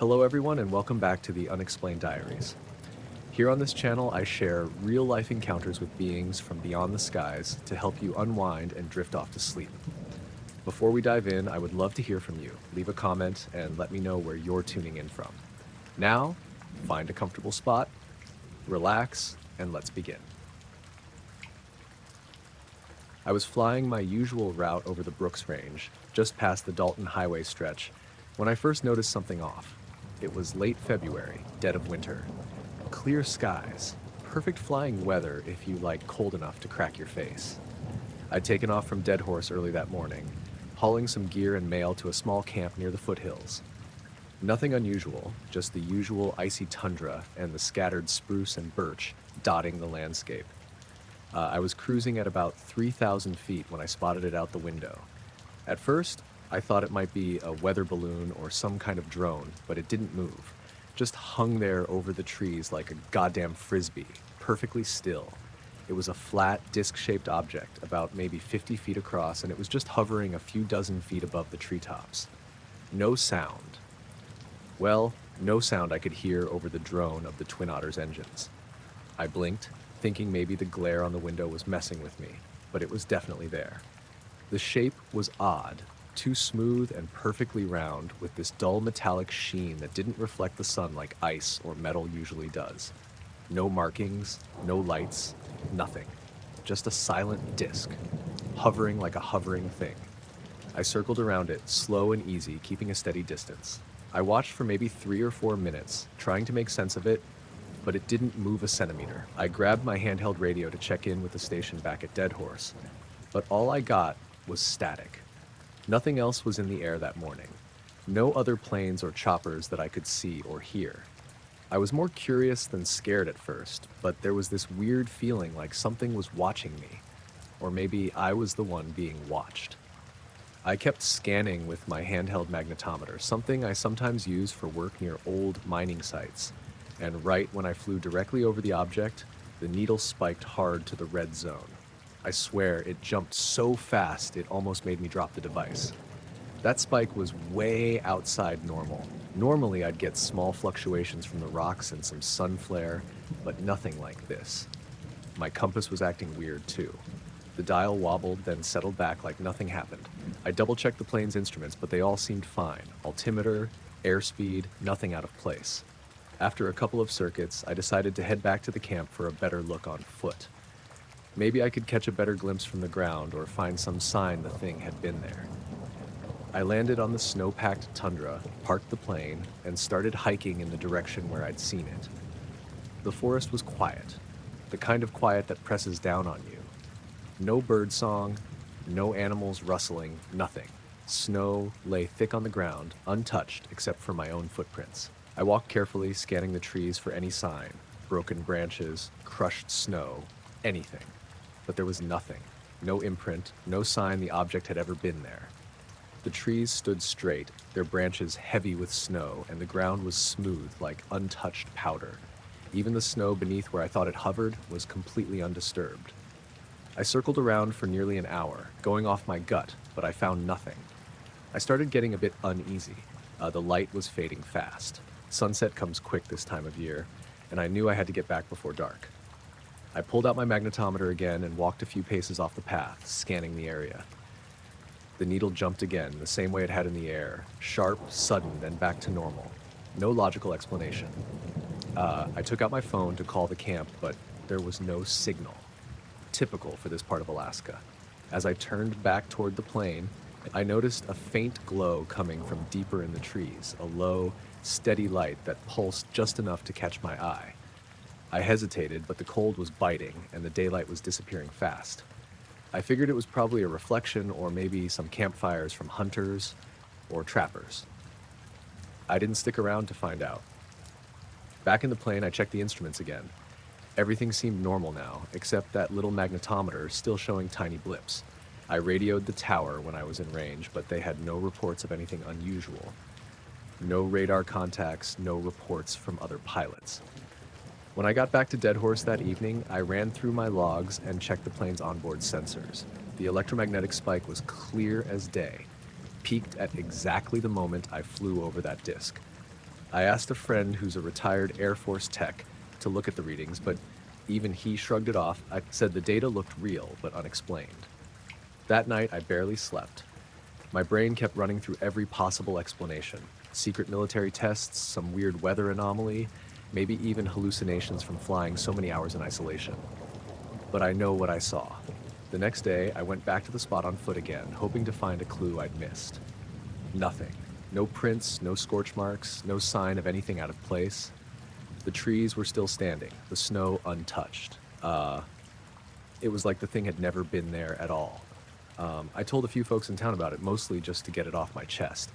Hello everyone and welcome back to the Unexplained Diaries. Here on this channel I share real-life encounters with beings from beyond the skies to help you unwind and drift off to sleep. Before we dive in, I would love to hear from you. Leave a comment and let me know where you're tuning in from. Now, find a comfortable spot, relax, and let's begin. I was flying my usual route over the Brooks Range, just past the Dalton Highway stretch, when I first noticed something off. It was late February, dead of winter. Clear skies, perfect flying weather if you like cold enough to crack your face. I'd taken off from Dead Horse early that morning, hauling some gear and mail to a small camp near the foothills. Nothing unusual, just the usual icy tundra and the scattered spruce and birch dotting the landscape. I was cruising at about 3,000 feet when I spotted it out the window. At first, I thought it might be a weather balloon or some kind of drone, but it didn't move. Just hung there over the trees like a goddamn frisbee, perfectly still. It was a flat, disc-shaped object, about maybe 50 feet across, and it was just hovering a few dozen feet above the treetops. No sound. Well, no sound I could hear over the drone of the Twin Otter's engines. I blinked, thinking maybe the glare on the window was messing with me, but it was definitely there. The shape was odd, too smooth and perfectly round, with this dull metallic sheen that didn't reflect the sun like ice or metal usually does. No markings, no lights, nothing. Just a silent disc, hovering like a hovering thing. I circled around it, slow and easy, keeping a steady distance. I watched for maybe 3 or 4 minutes, trying to make sense of it, but it didn't move a centimeter. I grabbed my handheld radio to check in with the station back at Dead Horse, but all I got was static. Nothing else was in the air that morning. No other planes or choppers that I could see or hear. I was more curious than scared at first, but there was this weird feeling like something was watching me, or maybe I was the one being watched. I kept scanning with my handheld magnetometer, something I sometimes use for work near old mining sites, and right when I flew directly over the object, the needle spiked hard to the red zone. I swear, it jumped so fast it almost made me drop the device. That spike was way outside normal. Normally I'd get small fluctuations from the rocks and some sun flare, but nothing like this. My compass was acting weird too. The dial wobbled, then settled back like nothing happened. I double-checked the plane's instruments, but they all seemed fine. Altimeter, airspeed, nothing out of place. After a couple of circuits, I decided to head back to the camp for a better look on foot. Maybe I could catch a better glimpse from the ground or find some sign the thing had been there. I landed on the snow-packed tundra, parked the plane, and started hiking in the direction where I'd seen it. The forest was quiet, the kind of quiet that presses down on you. No birdsong, no animals rustling, nothing. Snow lay thick on the ground, untouched except for my own footprints. I walked carefully, scanning the trees for any sign, broken branches, crushed snow, anything. But there was nothing, no imprint, no sign the object had ever been there. The trees stood straight, their branches heavy with snow, and the ground was smooth like untouched powder. Even the snow beneath where I thought it hovered was completely undisturbed. I circled around for nearly an hour, going off my gut, but I found nothing. I started getting a bit uneasy. The light was fading fast. Sunset comes quick this time of year, and I knew I had to get back before dark. I pulled out my magnetometer again and walked a few paces off the path, scanning the area. The needle jumped again, the same way it had in the air, sharp, sudden, then back to normal. No logical explanation. I took out my phone to call the camp, but there was no signal. Typical for this part of Alaska. As I turned back toward the plane, I noticed a faint glow coming from deeper in the trees, a low, steady light that pulsed just enough to catch my eye. I hesitated, but the cold was biting, and the daylight was disappearing fast. I figured it was probably a reflection or maybe some campfires from hunters or trappers. I didn't stick around to find out. Back in the plane, I checked the instruments again. Everything seemed normal now, except that little magnetometer still showing tiny blips. I radioed the tower when I was in range, but they had no reports of anything unusual. No radar contacts, no reports from other pilots. When I got back to Dead Horse that evening, I ran through my logs and checked the plane's onboard sensors. The electromagnetic spike was clear as day, peaked at exactly the moment I flew over that disk. I asked a friend who's a retired Air Force tech to look at the readings, but even he shrugged it off. I said the data looked real, but unexplained. That night, I barely slept. My brain kept running through every possible explanation. Secret military tests, some weird weather anomaly, maybe even hallucinations from flying so many hours in isolation. But I know what I saw. The next day, I went back to the spot on foot again, hoping to find a clue I'd missed. Nothing. No prints, no scorch marks, no sign of anything out of place. The trees were still standing, the snow untouched. It was like the thing had never been there at all. I told a few folks in town about it, mostly just to get it off my chest.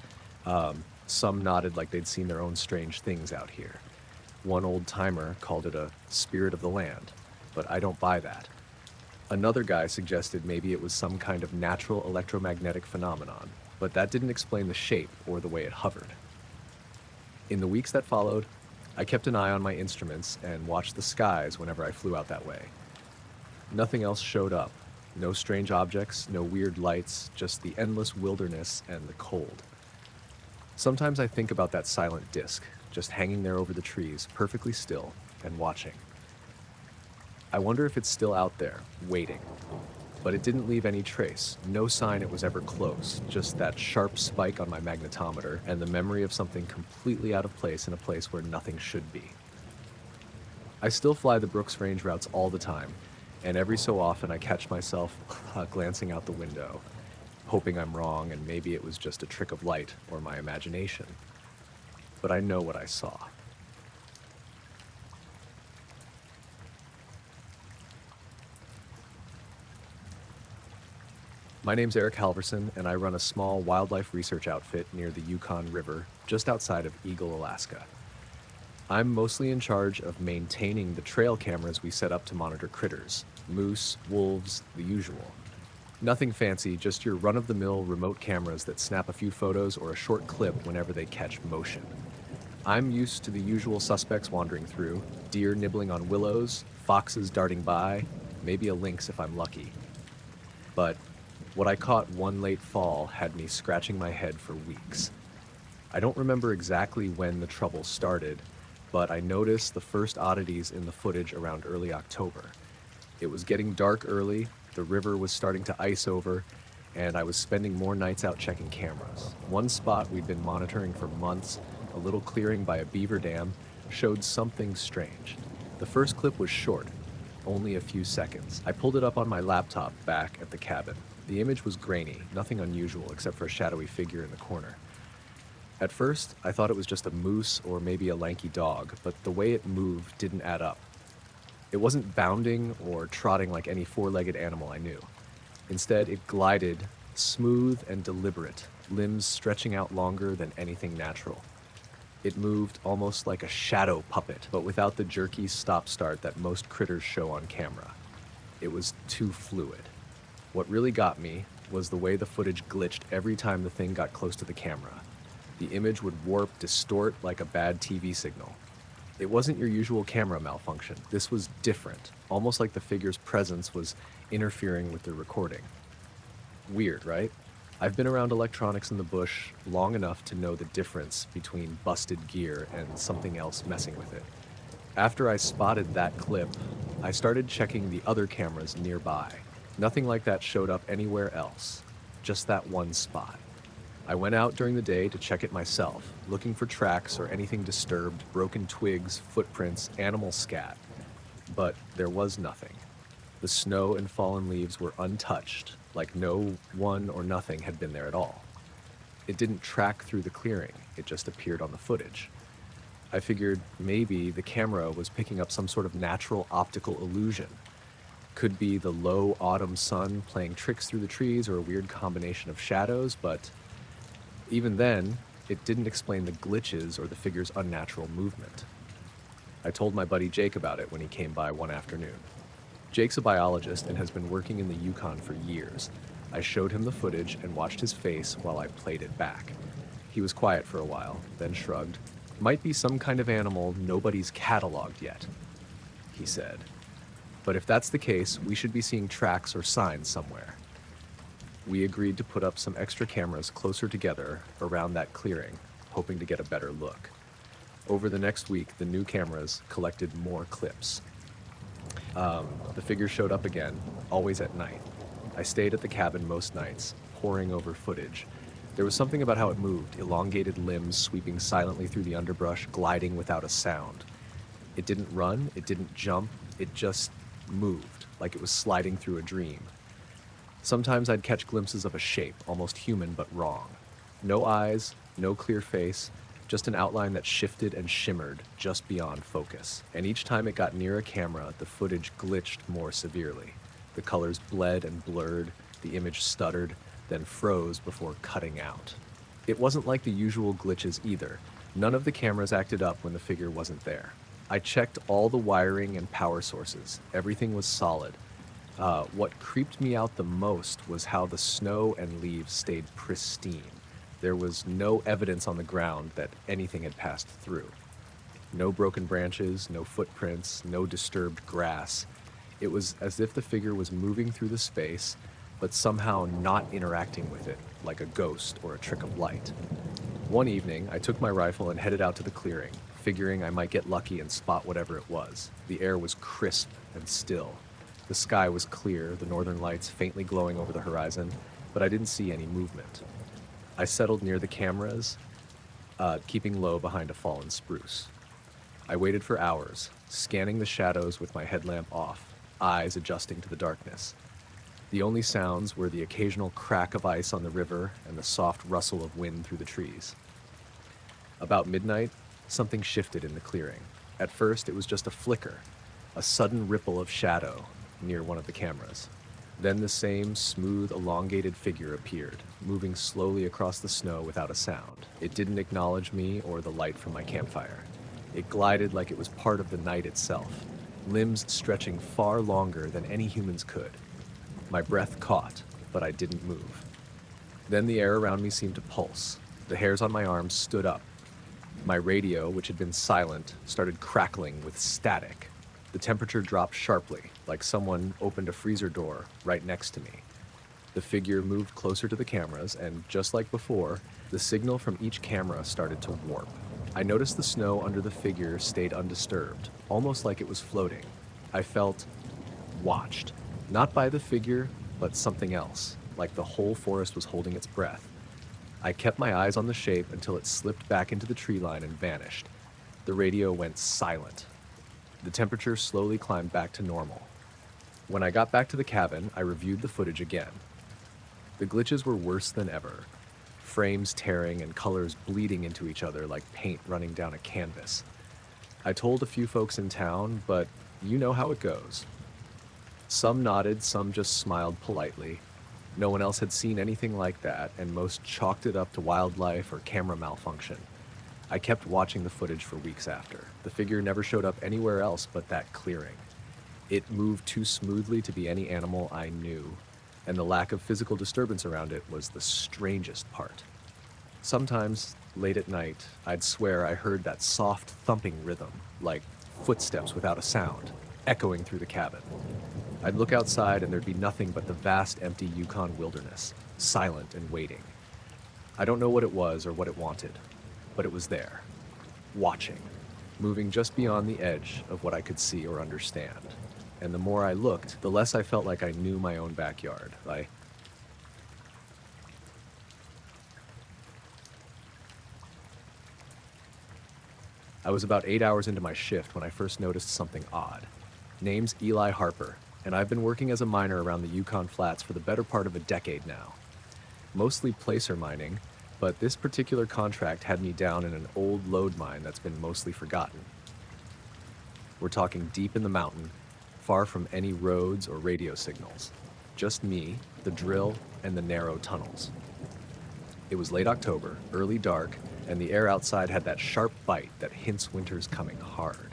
Some nodded like they'd seen their own strange things out here. One old-timer called it a spirit of the land, but I don't buy that. Another guy suggested maybe it was some kind of natural electromagnetic phenomenon, but that didn't explain the shape or the way it hovered. In the weeks that followed, I kept an eye on my instruments and watched the skies whenever I flew out that way. Nothing else showed up. No strange objects, no weird lights, just the endless wilderness and the cold. Sometimes I think about that silent disc, just hanging there over the trees, perfectly still and watching. I wonder if it's still out there, waiting. But it didn't leave any trace, no sign it was ever close, just that sharp spike on my magnetometer and the memory of something completely out of place in a place where nothing should be. I still fly the Brooks Range routes all the time, and every so often I catch myself glancing out the window, hoping I'm wrong and maybe it was just a trick of light or my imagination. But I know what I saw. My name's Eric Halverson, and I run a small wildlife research outfit near the Yukon River, just outside of Eagle, Alaska. I'm mostly in charge of maintaining the trail cameras we set up to monitor critters, moose, wolves, the usual. Nothing fancy, just your run-of-the-mill remote cameras that snap a few photos or a short clip whenever they catch motion. I'm used to the usual suspects wandering through, deer nibbling on willows, foxes darting by, maybe a lynx if I'm lucky. But what I caught one late fall had me scratching my head for weeks. I don't remember exactly when the trouble started, but I noticed the first oddities in the footage around early October. It was getting dark early, the river was starting to ice over, and I was spending more nights out checking cameras. One spot we'd been monitoring for months, a little clearing by a beaver dam, showed something strange. The first clip was short, only a few seconds. I pulled it up on my laptop back at the cabin. The image was grainy, nothing unusual except for a shadowy figure in the corner. At first, I thought it was just a moose or maybe a lanky dog, but the way it moved didn't add up. It wasn't bounding or trotting like any four-legged animal I knew. Instead, it glided, smooth and deliberate, limbs stretching out longer than anything natural. It moved almost like a shadow puppet, but without the jerky stop-start that most critters show on camera. It was too fluid. What really got me was the way the footage glitched every time the thing got close to the camera. The image would warp, distort like a bad TV signal. It wasn't your usual camera malfunction. This was different, almost like the figure's presence was interfering with the recording. Weird, right? I've been around electronics in the bush long enough to know the difference between busted gear and something else messing with it. After I spotted that clip, I started checking the other cameras nearby. Nothing like that showed up anywhere else, just that one spot. I went out during the day to check it myself, looking for tracks or anything disturbed, broken twigs, footprints, animal scat. But there was nothing. The snow and fallen leaves were untouched, like no one or nothing had been there at all. It didn't track through the clearing, it just appeared on the footage. I figured maybe the camera was picking up some sort of natural optical illusion. Could be the low autumn sun playing tricks through the trees or a weird combination of shadows, but even then, it didn't explain the glitches or the figure's unnatural movement. I told my buddy Jake about it when he came by one afternoon. Jake's a biologist and has been working in the Yukon for years. I showed him the footage and watched his face while I played it back. He was quiet for a while, then shrugged. "Might be some kind of animal nobody's cataloged yet," he said. "But if that's the case, we should be seeing tracks or signs somewhere." We agreed to put up some extra cameras closer together around that clearing, hoping to get a better look. Over the next week, the new cameras collected more clips. The figure showed up again, always at night. I stayed at the cabin most nights, poring over footage. There was something about how it moved, elongated limbs sweeping silently through the underbrush, gliding without a sound. It didn't run, it didn't jump, it just moved, like it was sliding through a dream. Sometimes I'd catch glimpses of a shape, almost human but wrong. No eyes, no clear face, just an outline that shifted and shimmered just beyond focus. And each time it got near a camera, the footage glitched more severely. The colors bled and blurred, the image stuttered, then froze before cutting out. It wasn't like the usual glitches either. None of the cameras acted up when the figure wasn't there. I checked all the wiring and power sources. Everything was solid. What creeped me out the most was how the snow and leaves stayed pristine. There was no evidence on the ground that anything had passed through. No broken branches, no footprints, no disturbed grass. It was as if the figure was moving through the space, but somehow not interacting with it, like a ghost or a trick of light. One evening, I took my rifle and headed out to the clearing, figuring I might get lucky and spot whatever it was. The air was crisp and still. The sky was clear, the northern lights faintly glowing over the horizon, but I didn't see any movement. I settled near the cameras, keeping low behind a fallen spruce. I waited for hours, scanning the shadows with my headlamp off, eyes adjusting to the darkness. The only sounds were the occasional crack of ice on the river and the soft rustle of wind through the trees. About midnight, something shifted in the clearing. At first, it was just a flicker, a sudden ripple of shadow near one of the cameras. Then the same smooth, elongated figure appeared, moving slowly across the snow without a sound. It didn't acknowledge me or the light from my campfire. It glided like it was part of the night itself, limbs stretching far longer than any humans could. My breath caught, but I didn't move. Then the air around me seemed to pulse. The hairs on my arms stood up. My radio, which had been silent, started crackling with static. The temperature dropped sharply, like someone opened a freezer door right next to me. The figure moved closer to the cameras, and just like before, the signal from each camera started to warp. I noticed the snow under the figure stayed undisturbed, almost like it was floating. I felt watched. Not by the figure, but something else, like the whole forest was holding its breath. I kept my eyes on the shape until it slipped back into the tree line and vanished. The radio went silent. The temperature slowly climbed back to normal. When I got back to the cabin, I reviewed the footage again. The glitches were worse than ever. Frames tearing and colors bleeding into each other like paint running down a canvas. I told a few folks in town, but you know how it goes. Some nodded, some just smiled politely. No one else had seen anything like that, and most chalked it up to wildlife or camera malfunction. I kept watching the footage for weeks after. The figure never showed up anywhere else but that clearing. It moved too smoothly to be any animal I knew, and the lack of physical disturbance around it was the strangest part. Sometimes, late at night, I'd swear I heard that soft thumping rhythm, like footsteps without a sound, echoing through the cabin. I'd look outside and there'd be nothing but the vast empty Yukon wilderness, silent and waiting. I don't know what it was or what it wanted, but it was there, watching, moving just beyond the edge of what I could see or understand. And the more I looked, the less I felt like I knew my own backyard. I was about 8 hours into my shift when I first noticed something odd. Name's Eli Harper, and I've been working as a miner around the Yukon Flats for the better part of a decade now. Mostly placer mining, but this particular contract had me down in an old lode mine that's been mostly forgotten. We're talking deep in the mountain, far from any roads or radio signals. Just me, the drill, and the narrow tunnels. It was late October, early dark, and the air outside had that sharp bite that hints winter's coming hard.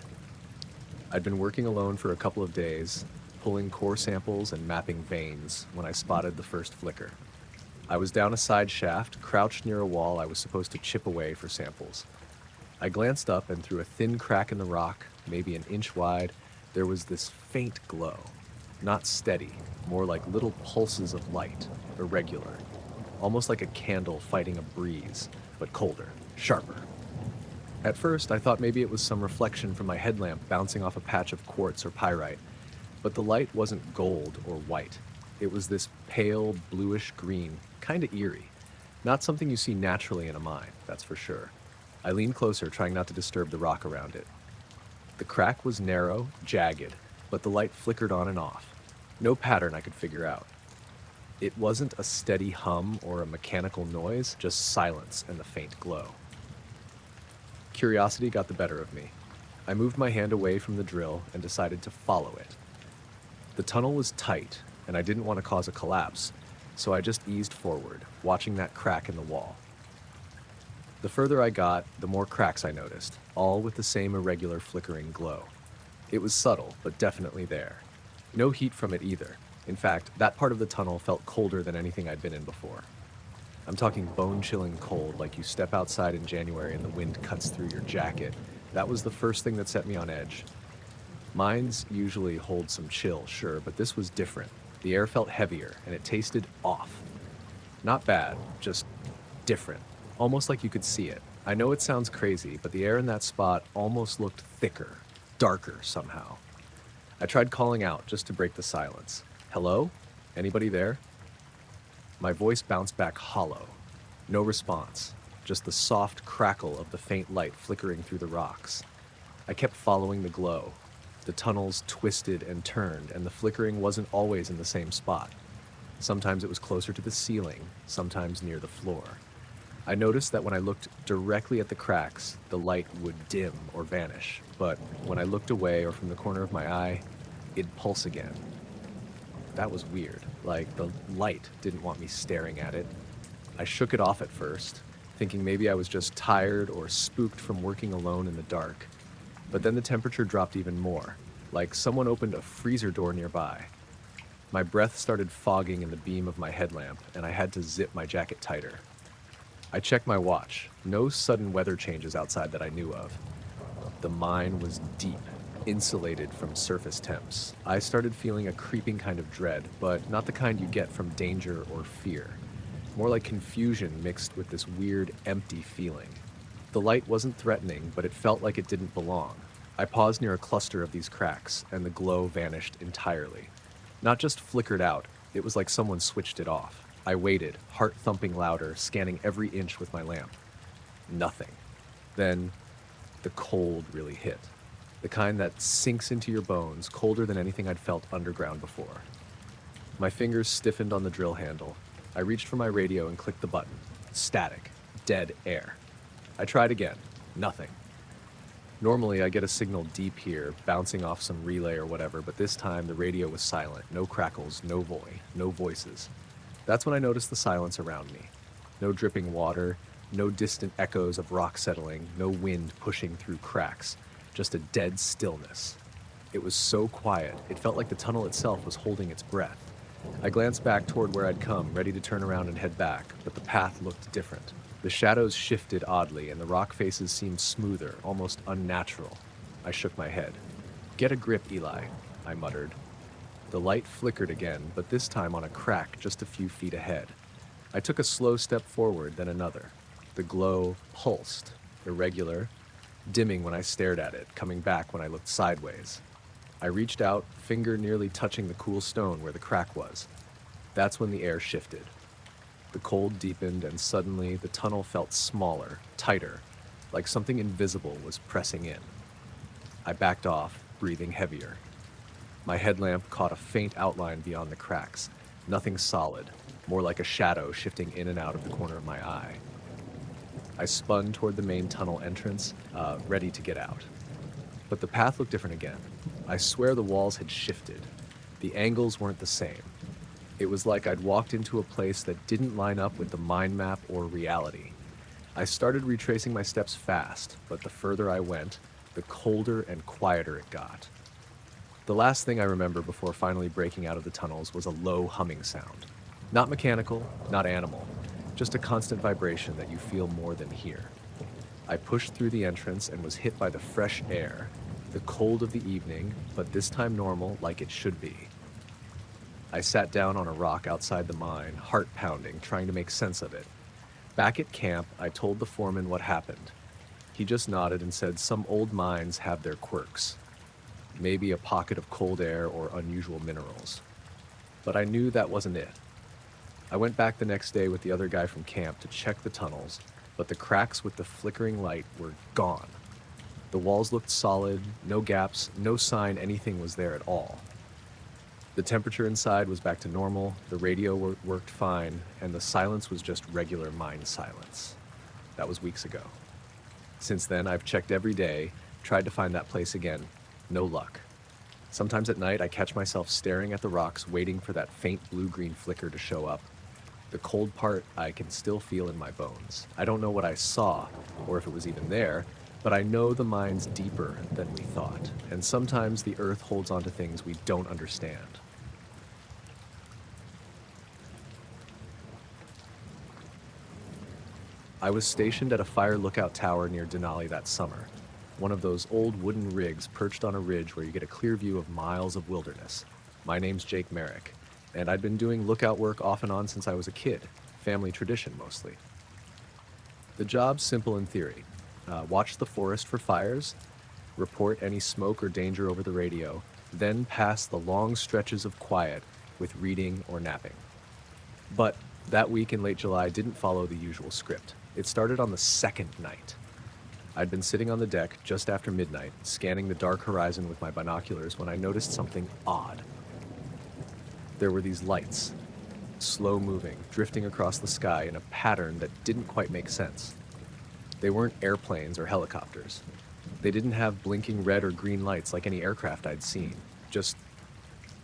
I'd been working alone for a couple of days, pulling core samples and mapping veins when I spotted the first flicker. I was down a side shaft, crouched near a wall I was supposed to chip away for samples. I glanced up, and through a thin crack in the rock, maybe an inch wide, there was this faint glow. Not steady, more like little pulses of light, irregular, almost like a candle fighting a breeze, but colder, sharper. At first, I thought maybe it was some reflection from my headlamp bouncing off a patch of quartz or pyrite, but the light wasn't gold or white. It was this pale, bluish green, kinda eerie. Not something you see naturally in a mine, that's for sure. I leaned closer, trying not to disturb the rock around it. The crack was narrow, jagged, but the light flickered on and off. No pattern I could figure out. It wasn't a steady hum or a mechanical noise, just silence and the faint glow. Curiosity got the better of me. I moved my hand away from the drill and decided to follow it. The tunnel was tight, and I didn't want to cause a collapse, so I just eased forward, watching that crack in the wall. The further I got, the more cracks I noticed, all with the same irregular flickering glow. It was subtle, but definitely there. No heat from it either. In fact, that part of the tunnel felt colder than anything I'd been in before. I'm talking bone-chilling cold, like you step outside in January and the wind cuts through your jacket. That was the first thing that set me on edge. Mines usually hold some chill, sure, but this was different. The air felt heavier, and it tasted off. Not bad, just different. Almost like you could see it. I know it sounds crazy, but the air in that spot almost looked thicker, darker somehow. I tried calling out just to break the silence. Hello? Anybody there? My voice bounced back hollow. No response, just the soft crackle of the faint light flickering through the rocks. I kept following the glow. The tunnels twisted and turned, and the flickering wasn't always in the same spot. Sometimes it was closer to the ceiling, sometimes near the floor. I noticed that when I looked directly at the cracks, the light would dim or vanish, but when I looked away or from the corner of my eye, it'd pulse again. That was weird, like the light didn't want me staring at it. I shook it off at first, thinking maybe I was just tired or spooked from working alone in the dark. But then the temperature dropped even more, like someone opened a freezer door nearby. My breath started fogging in the beam of my headlamp, and I had to zip my jacket tighter. I checked my watch. No sudden weather changes outside that I knew of. The mine was deep, insulated from surface temps. I started feeling a creeping kind of dread, but not the kind you get from danger or fear. More like confusion mixed with this weird, empty feeling. The light wasn't threatening, but it felt like it didn't belong. I paused near a cluster of these cracks, and the glow vanished entirely. Not just flickered out, it was like someone switched it off. I waited, heart thumping louder, scanning every inch with my lamp. Nothing. Then, the cold really hit. The kind that sinks into your bones, colder than anything I'd felt underground before. My fingers stiffened on the drill handle. I reached for my radio and clicked the button. Static. Dead air. I tried again. Nothing. Normally, I get a signal deep here, bouncing off some relay or whatever, but this time the radio was silent. No crackles, no voices. That's when I noticed the silence around me. No dripping water, no distant echoes of rock settling, no wind pushing through cracks. Just a dead stillness. It was so quiet, it felt like the tunnel itself was holding its breath. I glanced back toward where I'd come, ready to turn around and head back, but the path looked different. The shadows shifted oddly, and the rock faces seemed smoother, almost unnatural. I shook my head. "Get a grip, Eli," I muttered. The light flickered again, but this time on a crack just a few feet ahead. I took a slow step forward, then another. The glow pulsed, irregular, dimming when I stared at it, coming back when I looked sideways. I reached out, finger nearly touching the cool stone where the crack was. That's when the air shifted. The cold deepened, and suddenly the tunnel felt smaller, tighter, like something invisible was pressing in. I backed off, breathing heavier. My headlamp caught a faint outline beyond the cracks, nothing solid, more like a shadow shifting in and out of the corner of my eye. I spun toward the main tunnel entrance, ready to get out. But the path looked different again. I swear the walls had shifted. The angles weren't the same. It was like I'd walked into a place that didn't line up with the mind map or reality. I started retracing my steps fast, but the further I went, the colder and quieter it got. The last thing I remember before finally breaking out of the tunnels was a low humming sound. Not mechanical, not animal, just a constant vibration that you feel more than hear. I pushed through the entrance and was hit by the fresh air, the cold of the evening, but this time normal, like it should be. I sat down on a rock outside the mine, heart pounding, trying to make sense of it. Back at camp, I told the foreman what happened. He just nodded and said some old mines have their quirks, maybe a pocket of cold air or unusual minerals. But I knew that wasn't it. I went back the next day with the other guy from camp to check the tunnels, but the cracks with the flickering light were gone. The walls looked solid, no gaps, no sign anything was there at all. The temperature inside was back to normal, the radio worked fine, and the silence was just regular mine silence. That was weeks ago. Since then, I've checked every day, tried to find that place again. No luck. Sometimes at night, I catch myself staring at the rocks, waiting for that faint blue-green flicker to show up. The cold part I can still feel in my bones. I don't know what I saw, or if it was even there, but I know the mine's deeper than we thought, and sometimes the earth holds on to things we don't understand. I was stationed at a fire lookout tower near Denali that summer, one of those old wooden rigs perched on a ridge where you get a clear view of miles of wilderness. My name's Jake Merrick, and I'd been doing lookout work off and on since I was a kid, family tradition mostly. The job's simple in theory. Watch the forest for fires, report any smoke or danger over the radio, then pass the long stretches of quiet with reading or napping. But that week in late July didn't follow the usual script. It started on the second night. I'd been sitting on the deck just after midnight, scanning the dark horizon with my binoculars when I noticed something odd. There were these lights, slow moving, drifting across the sky in a pattern that didn't quite make sense. They weren't airplanes or helicopters. They didn't have blinking red or green lights like any aircraft I'd seen, just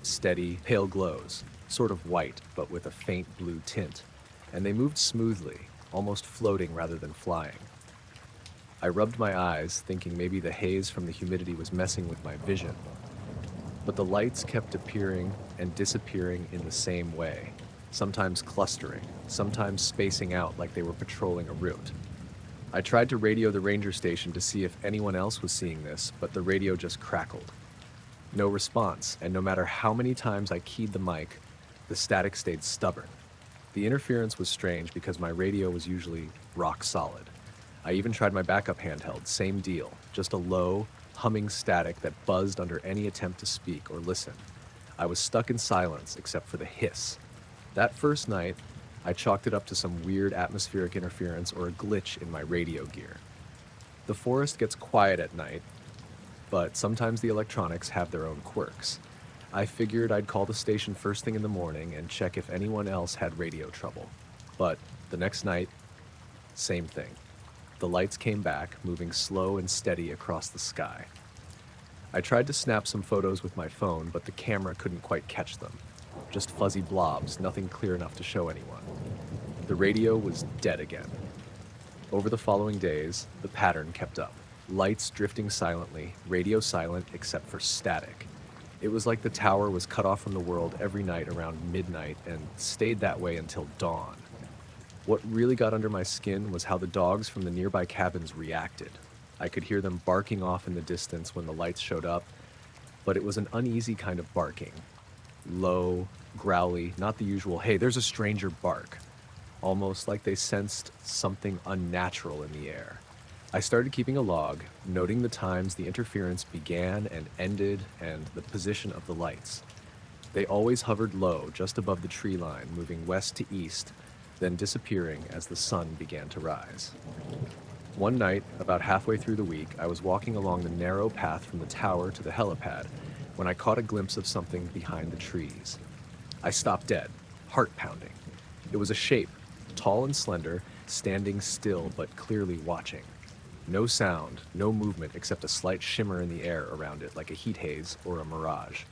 steady, pale glows, sort of white, but with a faint blue tint. And they moved smoothly, almost floating rather than flying. I rubbed my eyes, thinking maybe the haze from the humidity was messing with my vision. But the lights kept appearing and disappearing in the same way, sometimes clustering, sometimes spacing out like they were patrolling a route. I tried to radio the ranger station to see if anyone else was seeing this, but the radio just crackled. No response, and no matter how many times I keyed the mic, the static stayed stubborn. The interference was strange because my radio was usually rock solid. I even tried my backup handheld, same deal, just a low, humming static that buzzed under any attempt to speak or listen. I was stuck in silence except for the hiss. That first night, I chalked it up to some weird atmospheric interference or a glitch in my radio gear. The forest gets quiet at night, but sometimes the electronics have their own quirks. I figured I'd call the station first thing in the morning and check if anyone else had radio trouble. But the next night, same thing. The lights came back, moving slow and steady across the sky. I tried to snap some photos with my phone, but the camera couldn't quite catch them. Just fuzzy blobs, nothing clear enough to show anyone. The radio was dead again. Over the following days, the pattern kept up. Lights drifting silently, radio silent except for static. It was like the tower was cut off from the world every night around midnight and stayed that way until dawn. What really got under my skin was how the dogs from the nearby cabins reacted. I could hear them barking off in the distance when the lights showed up, but it was an uneasy kind of barking. Low, growly, not the usual, hey, there's a stranger bark. Almost like they sensed something unnatural in the air. I started keeping a log, noting the times the interference began and ended and the position of the lights. They always hovered low, just above the tree line, moving west to east, then disappearing as the sun began to rise. One night, about halfway through the week, I was walking along the narrow path from the tower to the helipad when I caught a glimpse of something behind the trees. I stopped dead, heart pounding. It was a shape, tall and slender, standing still but clearly watching. No sound, no movement except a slight shimmer in the air around it like a heat haze or a mirage.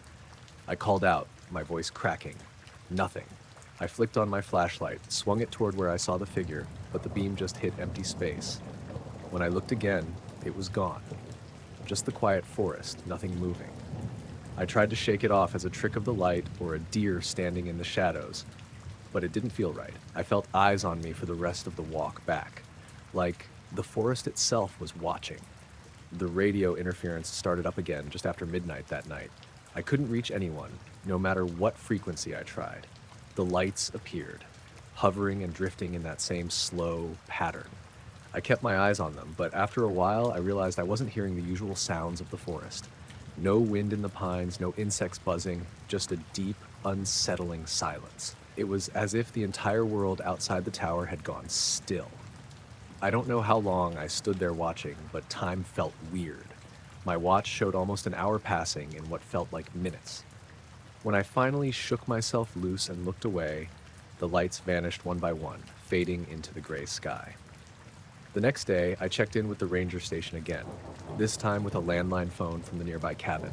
I called out, my voice cracking. Nothing. I flicked on my flashlight, swung it toward where I saw the figure, but the beam just hit empty space. When I looked again, it was gone. Just the quiet forest, nothing moving. I tried to shake it off as a trick of the light or a deer standing in the shadows, but it didn't feel right. I felt eyes on me for the rest of the walk back, like the forest itself was watching. The radio interference started up again just after midnight that night. I couldn't reach anyone, no matter what frequency I tried. The lights appeared, hovering and drifting in that same slow pattern. I kept my eyes on them, but after a while, I realized I wasn't hearing the usual sounds of the forest. No wind in the pines, no insects buzzing, just a deep, unsettling silence. It was as if the entire world outside the tower had gone still. I don't know how long I stood there watching, but time felt weird. My watch showed almost an hour passing in what felt like minutes. When I finally shook myself loose and looked away, the lights vanished one by one, fading into the gray sky. The next day, I checked in with the ranger station again, this time with a landline phone from the nearby cabin.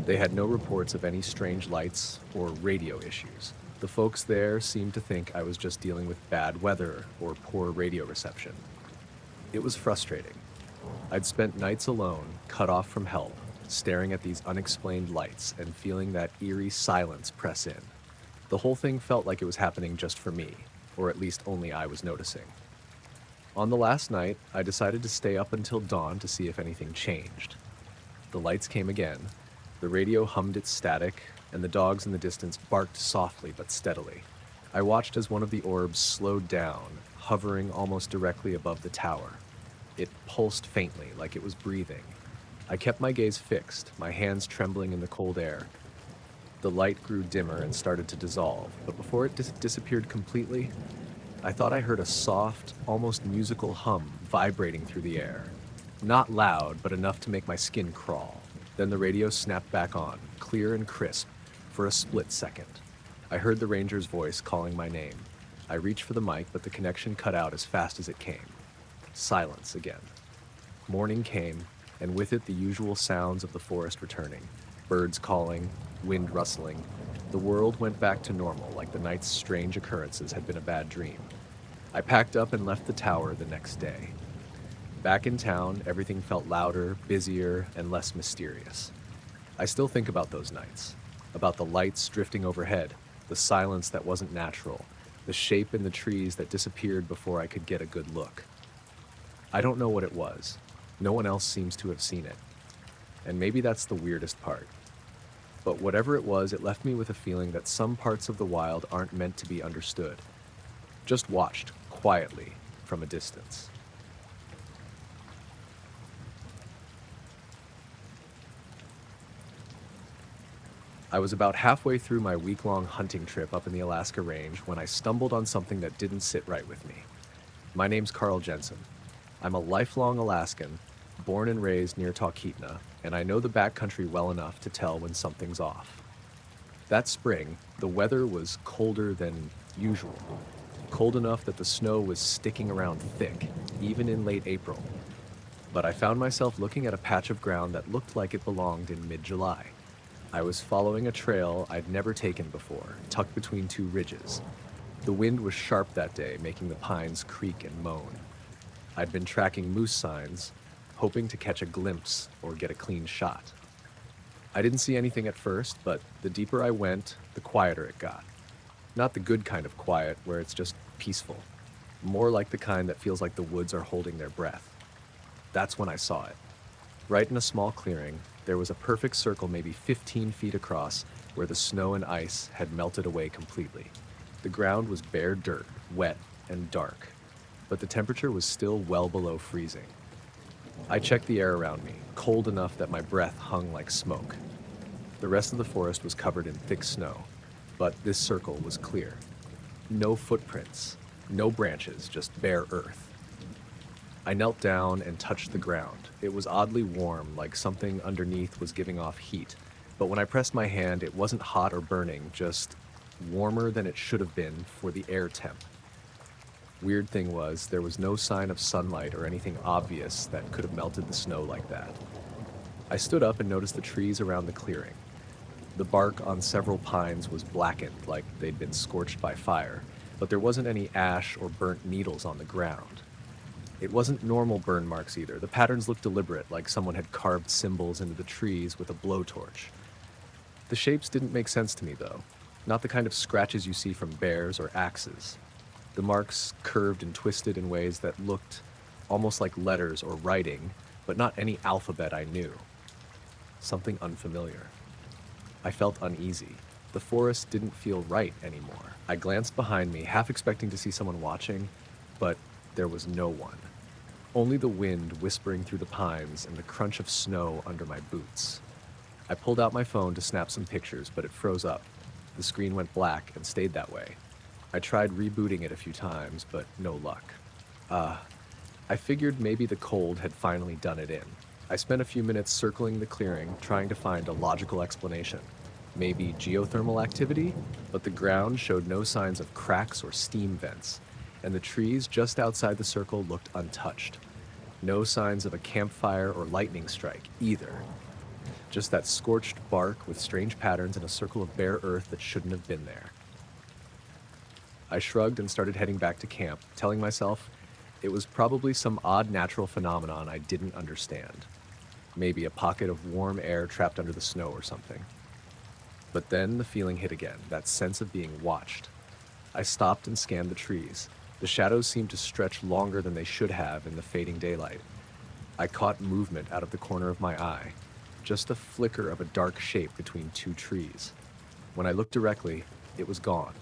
They had no reports of any strange lights or radio issues. The folks there seemed to think I was just dealing with bad weather or poor radio reception. It was frustrating. I'd spent nights alone, cut off from help, staring at these unexplained lights and feeling that eerie silence press in. The whole thing felt like it was happening just for me, or at least only I was noticing. On the last night, I decided to stay up until dawn to see if anything changed. The lights came again, the radio hummed its static, and the dogs in the distance barked softly but steadily. I watched as one of the orbs slowed down, hovering almost directly above the tower. It pulsed faintly, like it was breathing. I kept my gaze fixed, my hands trembling in the cold air. The light grew dimmer and started to dissolve, but before it disappeared completely, I thought I heard a soft, almost musical hum vibrating through the air. Not loud, but enough to make my skin crawl. Then the radio snapped back on, clear and crisp, for a split second. I heard the ranger's voice calling my name. I reached for the mic, but the connection cut out as fast as it came. Silence again. Morning came, and with it the usual sounds of the forest returning. Birds calling, wind rustling. The world went back to normal, like the night's strange occurrences had been a bad dream. I packed up and left the tower the next day. Back in town, everything felt louder, busier, and less mysterious. I still think about those nights, about the lights drifting overhead, the silence that wasn't natural, the shape in the trees that disappeared before I could get a good look. I don't know what it was. No one else seems to have seen it. And maybe that's the weirdest part. But whatever it was, it left me with a feeling that some parts of the wild aren't meant to be understood, just watched quietly from a distance. I was about halfway through my week-long hunting trip up in the Alaska Range when I stumbled on something that didn't sit right with me. My name's Carl Jensen. I'm a lifelong Alaskan, born and raised near Talkeetna, and I know the backcountry well enough to tell when something's off. That spring, the weather was colder than usual, cold enough that the snow was sticking around thick, even in late April. But I found myself looking at a patch of ground that looked like it belonged in mid-July. I was following a trail I'd never taken before, tucked between two ridges. The wind was sharp that day, making the pines creak and moan. I'd been tracking moose signs, hoping to catch a glimpse or get a clean shot. I didn't see anything at first, but the deeper I went, the quieter it got. Not the good kind of quiet where it's just peaceful, more like the kind that feels like the woods are holding their breath. That's when I saw it. Right in a small clearing, there was a perfect circle maybe 15 feet across where the snow and ice had melted away completely. The ground was bare dirt, wet and dark, but the temperature was still well below freezing. I checked the air around me, cold enough that my breath hung like smoke. The rest of the forest was covered in thick snow, but this circle was clear. No footprints, no branches, just bare earth. I knelt down and touched the ground. It was oddly warm, like something underneath was giving off heat, but when I pressed my hand, it wasn't hot or burning, just warmer than it should have been for the air temp. Weird thing was, there was no sign of sunlight or anything obvious that could have melted the snow like that. I stood up and noticed the trees around the clearing. The bark on several pines was blackened, like they'd been scorched by fire, but there wasn't any ash or burnt needles on the ground. It wasn't normal burn marks either. The patterns looked deliberate, like someone had carved symbols into the trees with a blowtorch. The shapes didn't make sense to me, though. Not the kind of scratches you see from bears or axes. The marks curved and twisted in ways that looked almost like letters or writing, but not any alphabet I knew. Something unfamiliar. I felt uneasy. The forest didn't feel right anymore. I glanced behind me, half expecting to see someone watching, but there was no one. only the wind whispering through the pines and the crunch of snow under my boots. I pulled out my phone to snap some pictures, but it froze up. The screen went black and stayed that way. I tried rebooting it a few times, but no luck. I figured maybe the cold had finally done it in. I spent a few minutes circling the clearing, trying to find a logical explanation. Maybe geothermal activity? But the ground showed no signs of cracks or steam vents, and the trees just outside the circle looked untouched. No signs of a campfire or lightning strike, either. Just that scorched bark with strange patterns and a circle of bare earth that shouldn't have been there. I shrugged and started heading back to camp, telling myself it was probably some odd natural phenomenon I didn't understand. Maybe a pocket of warm air trapped under the snow or something. But then the feeling hit again, that sense of being watched. I stopped and scanned the trees. The shadows seemed to stretch longer than they should have in the fading daylight. I caught movement out of the corner of my eye, just a flicker of a dark shape between two trees. When I looked directly, it was gone.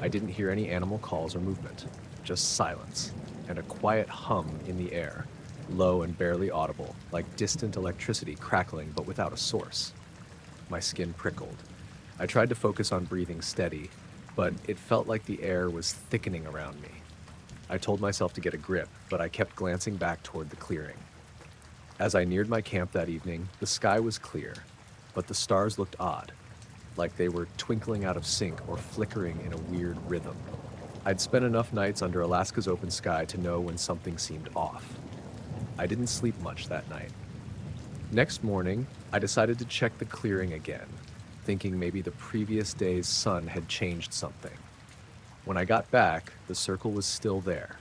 I didn't hear any animal calls or movement, just silence, and a quiet hum in the air, low and barely audible, like distant electricity crackling but without a source. My skin prickled. I tried to focus on breathing steady, but it felt like the air was thickening around me. I told myself to get a grip, but I kept glancing back toward the clearing. As I neared my camp that evening, the sky was clear, but the stars looked odd, like they were twinkling out of sync or flickering in a weird rhythm. I'd spent enough nights under Alaska's open sky to know when something seemed off. I didn't sleep much that night. Next morning, I decided to check the clearing again, thinking maybe the previous day's sun had changed something. When I got back, the circle was still there.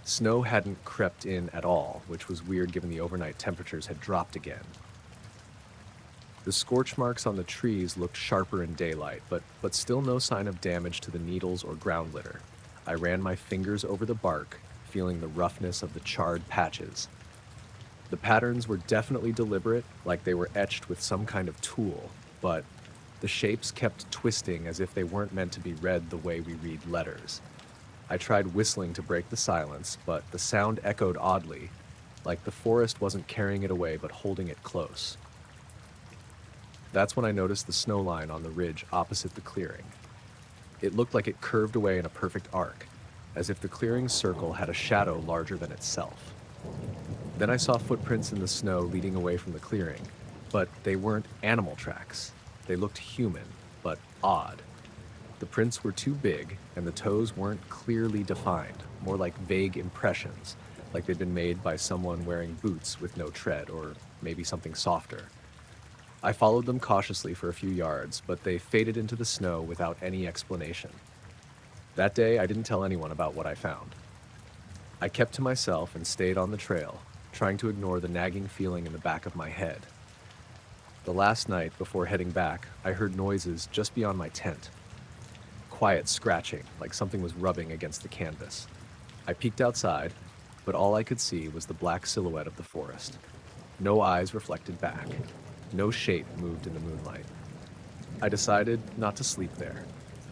Snow hadn't crept in at all, which was weird given the overnight temperatures had dropped again. The scorch marks on the trees looked sharper in daylight, but still no sign of damage to the needles or ground litter. I ran my fingers over the bark, feeling the roughness of the charred patches. The patterns were definitely deliberate, like they were etched with some kind of tool, but the shapes kept twisting as if they weren't meant to be read the way we read letters. I tried whistling to break the silence, but the sound echoed oddly, like the forest wasn't carrying it away but holding it close. That's when I noticed the snow line on the ridge opposite the clearing. It looked like it curved away in a perfect arc, as if the clearing's circle had a shadow larger than itself. Then I saw footprints in the snow leading away from the clearing, but they weren't animal tracks. They looked human, but odd. The prints were too big, and the toes weren't clearly defined, more like vague impressions, like they'd been made by someone wearing boots with no tread, or maybe something softer. I followed them cautiously for a few yards, but they faded into the snow without any explanation. That day, I didn't tell anyone about what I found. I kept to myself and stayed on the trail, trying to ignore the nagging feeling in the back of my head. The last night, before heading back, I heard noises just beyond my tent. Quiet scratching, like something was rubbing against the canvas. I peeked outside, but all I could see was the black silhouette of the forest. No eyes reflected back. No shape moved in the moonlight. I decided not to sleep there.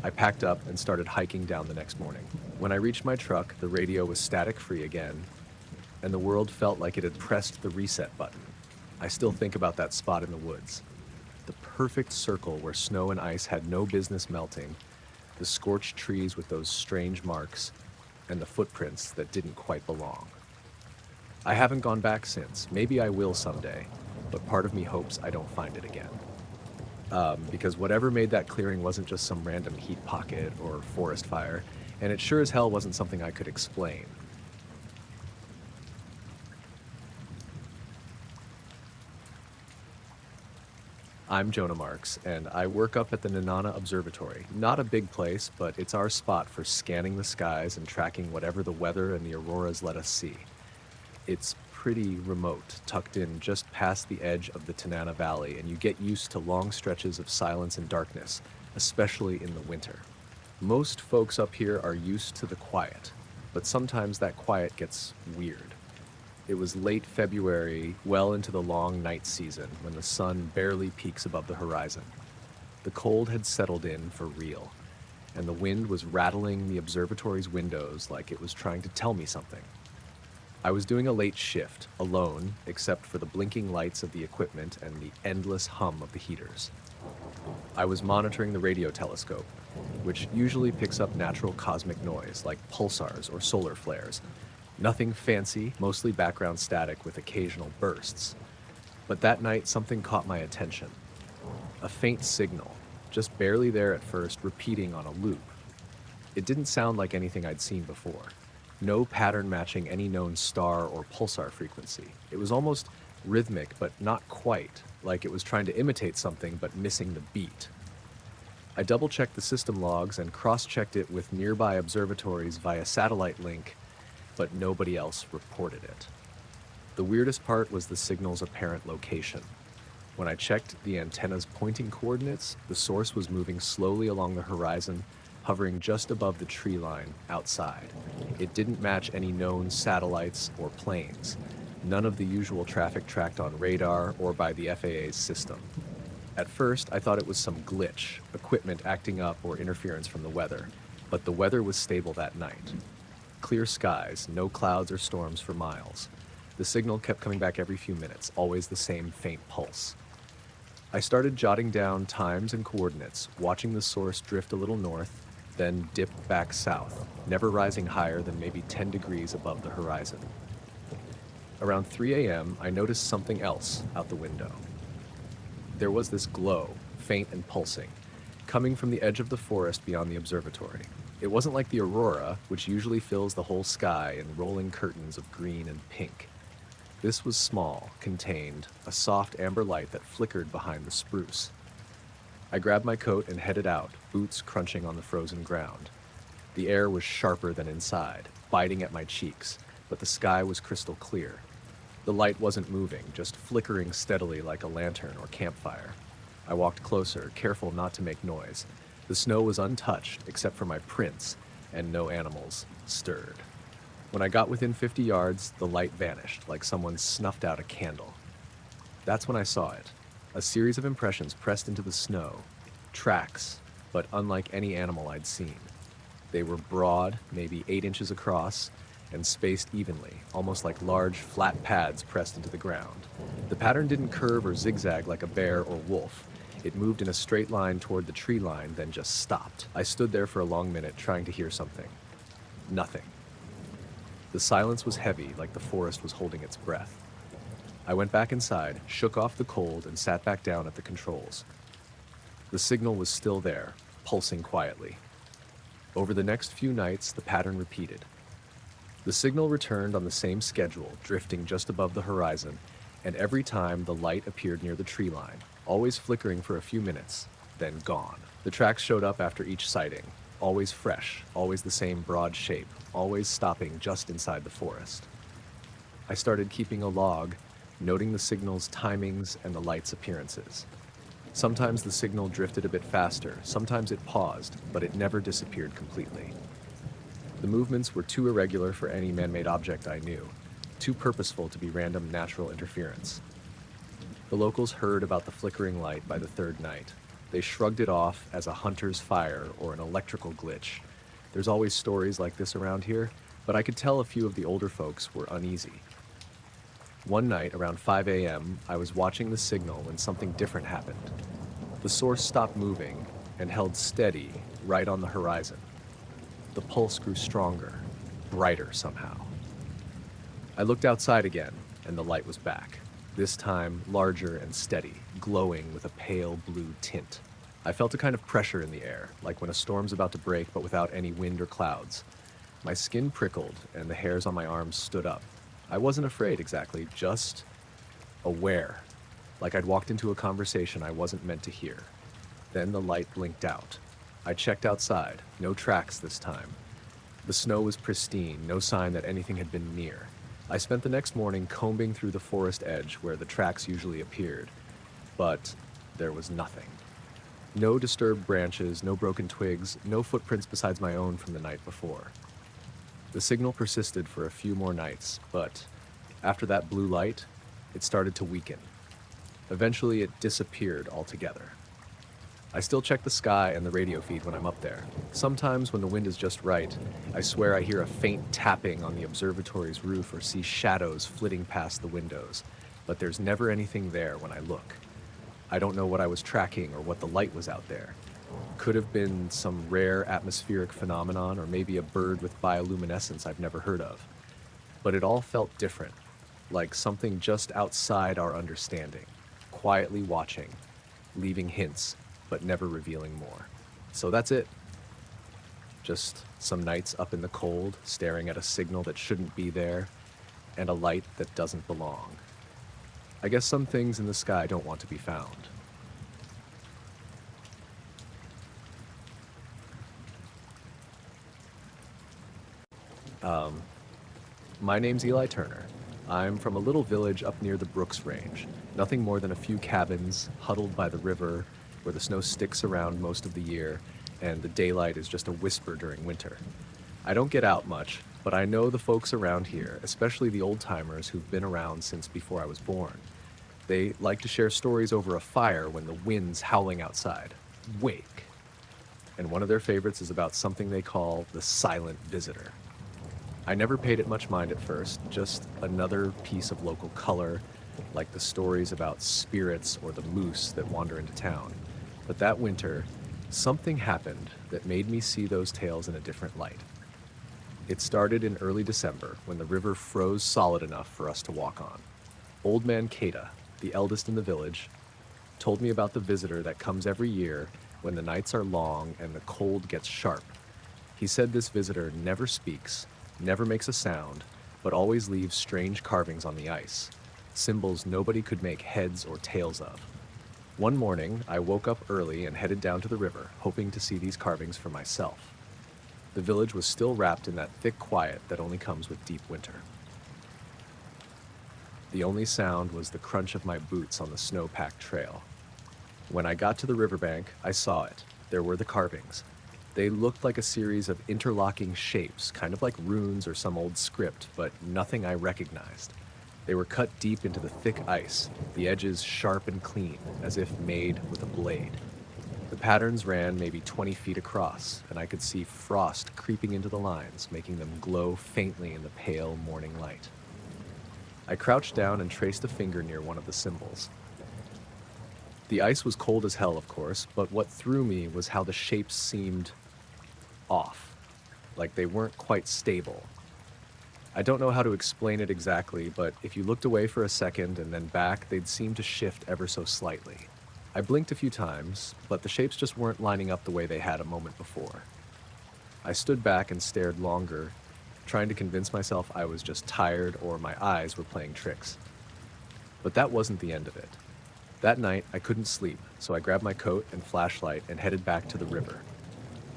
I packed up and started hiking down the next morning. When I reached my truck, the radio was static-free again, and the world felt like it had pressed the reset button. I still think about that spot in the woods. The perfect circle where snow and ice had no business melting, the scorched trees with those strange marks, and the footprints that didn't quite belong. I haven't gone back since. Maybe I will someday, but part of me hopes I don't find it again. Because whatever made that clearing wasn't just some random heat pocket or forest fire, and it sure as hell wasn't something I could explain. I'm Jonah Marks, and I work up at the Nenana Observatory. Not a big place, but it's our spot for scanning the skies and tracking whatever the weather and the auroras let us see. It's pretty remote, tucked in just past the edge of the Tanana Valley, and you get used to long stretches of silence and darkness, especially in the winter. Most folks up here are used to the quiet, but sometimes that quiet gets weird. It was late February, well into the long night season, when the sun barely peaks above the horizon. The cold had settled in for real, and the wind was rattling the observatory's windows like it was trying to tell me something. I was doing a late shift, alone, except for the blinking lights of the equipment and the endless hum of the heaters. I was monitoring the radio telescope, which usually picks up natural cosmic noise like pulsars or solar flares. Nothing fancy, mostly background static with occasional bursts. But that night, something caught my attention. A faint signal, just barely there at first, repeating on a loop. It didn't sound like anything I'd seen before. No pattern matching any known star or pulsar frequency. It was almost rhythmic, but not quite, like it was trying to imitate something but missing the beat. I double-checked the system logs and cross-checked it with nearby observatories via satellite link, but nobody else reported it. The weirdest part was the signal's apparent location. When I checked the antenna's pointing coordinates, the source was moving slowly along the horizon, hovering just above the tree line outside. It didn't match any known satellites or planes, none of the usual traffic tracked on radar or by the FAA's system. At first, I thought it was some glitch, equipment acting up or interference from the weather, but the weather was stable that night. Clear skies, no clouds or storms for miles. The signal kept coming back every few minutes, always the same faint pulse. I started jotting down times and coordinates, watching the source drift a little north, then dip back south, never rising higher than maybe 10 degrees above the horizon. Around 3 a.m., I noticed something else out the window. There was this glow, faint and pulsing, coming from the edge of the forest beyond the observatory. It wasn't like the aurora, which usually fills the whole sky in rolling curtains of green and pink. This was small, contained, a soft amber light that flickered behind the spruce. I grabbed my coat and headed out, boots crunching on the frozen ground. The air was sharper than inside, biting at my cheeks, but the sky was crystal clear. The light wasn't moving, just flickering steadily like a lantern or campfire. I walked closer, careful not to make noise. The snow was untouched, except for my prints, and no animals stirred. When I got within 50 yards, the light vanished, like someone snuffed out a candle. That's when I saw it. A series of impressions pressed into the snow. Tracks, but unlike any animal I'd seen. They were broad, maybe 8 inches across, and spaced evenly, almost like large, flat pads pressed into the ground. The pattern didn't curve or zigzag like a bear or wolf. It moved in a straight line toward the tree line, then just stopped. I stood there for a long minute, trying to hear something. Nothing. The silence was heavy, like the forest was holding its breath. I went back inside, shook off the cold, and sat back down at the controls. The signal was still there, pulsing quietly. Over the next few nights, the pattern repeated. The signal returned on the same schedule, drifting just above the horizon, and every time the light appeared near the tree line, always flickering for a few minutes, then gone. The tracks showed up after each sighting, always fresh, always the same broad shape, always stopping just inside the forest. I started keeping a log, noting the signal's timings and the light's appearances. Sometimes the signal drifted a bit faster, sometimes it paused, but it never disappeared completely. The movements were too irregular for any man-made object I knew, too purposeful to be random natural interference. The locals heard about the flickering light by the third night. They shrugged it off as a hunter's fire or an electrical glitch. There's always stories like this around here, but I could tell a few of the older folks were uneasy. One night, around 5 a.m., I was watching the signal when something different happened. The source stopped moving and held steady right on the horizon. The pulse grew stronger, brighter somehow. I looked outside again, and the light was back. This time, larger and steady, glowing with a pale blue tint. I felt a kind of pressure in the air, like when a storm's about to break but without any wind or clouds. My skin prickled, and the hairs on my arms stood up. I wasn't afraid exactly, just aware, like I'd walked into a conversation I wasn't meant to hear. Then the light blinked out. I checked outside, no tracks this time. The snow was pristine, no sign that anything had been near. I spent the next morning combing through the forest edge where the tracks usually appeared, but there was nothing. No disturbed branches, no broken twigs, no footprints besides my own from the night before. The signal persisted for a few more nights, but after that blue light, it started to weaken. Eventually, it disappeared altogether. I still check the sky and the radio feed when I'm up there. Sometimes, when the wind is just right, I swear I hear a faint tapping on the observatory's roof or see shadows flitting past the windows, but there's never anything there when I look. I don't know what I was tracking or what the light was out there. Could have been some rare atmospheric phenomenon or maybe a bird with bioluminescence I've never heard of. But it all felt different, like something just outside our understanding, quietly watching, leaving hints, but never revealing more. So that's it. Just some nights up in the cold, staring at a signal that shouldn't be there, and a light that doesn't belong. I guess some things in the sky don't want to be found. My name's Eli Turner. I'm from a little village up near the Brooks Range. Nothing more than a few cabins huddled by the river where the snow sticks around most of the year and the daylight is just a whisper during winter. I don't get out much, but I know the folks around here, especially the old-timers who've been around since before I was born. They like to share stories over a fire when the wind's howling outside. Wake. And one of their favorites is about something they call the silent visitor. I never paid it much mind at first, just another piece of local color, like the stories about spirits or the moose that wander into town. But that winter, something happened that made me see those tales in a different light. It started in early December when the river froze solid enough for us to walk on. Old man Kata, the eldest in the village, told me about the visitor that comes every year when the nights are long and the cold gets sharp. He said this visitor never speaks, never makes a sound, but always leaves strange carvings on the ice, symbols nobody could make heads or tails of. One morning, I woke up early and headed down to the river, hoping to see these carvings for myself. The village was still wrapped in that thick quiet that only comes with deep winter. The only sound was the crunch of my boots on the snow-packed trail. When I got to the riverbank, I saw it. There were the carvings. They looked like a series of interlocking shapes, kind of like runes or some old script, but nothing I recognized. They were cut deep into the thick ice, the edges sharp and clean, as if made with a blade. The patterns ran maybe 20 feet across, and I could see frost creeping into the lines, making them glow faintly in the pale morning light. I crouched down and traced a finger near one of the symbols. The ice was cold as hell, of course, but what threw me was how the shapes seemed off, like they weren't quite stable. I don't know how to explain it exactly, but if you looked away for a second and then back, they'd seem to shift ever so slightly. I blinked a few times, but the shapes just weren't lining up the way they had a moment before. I stood back and stared longer, trying to convince myself I was just tired or my eyes were playing tricks. But that wasn't the end of it. That night, I couldn't sleep, so I grabbed my coat and flashlight and headed back to the river.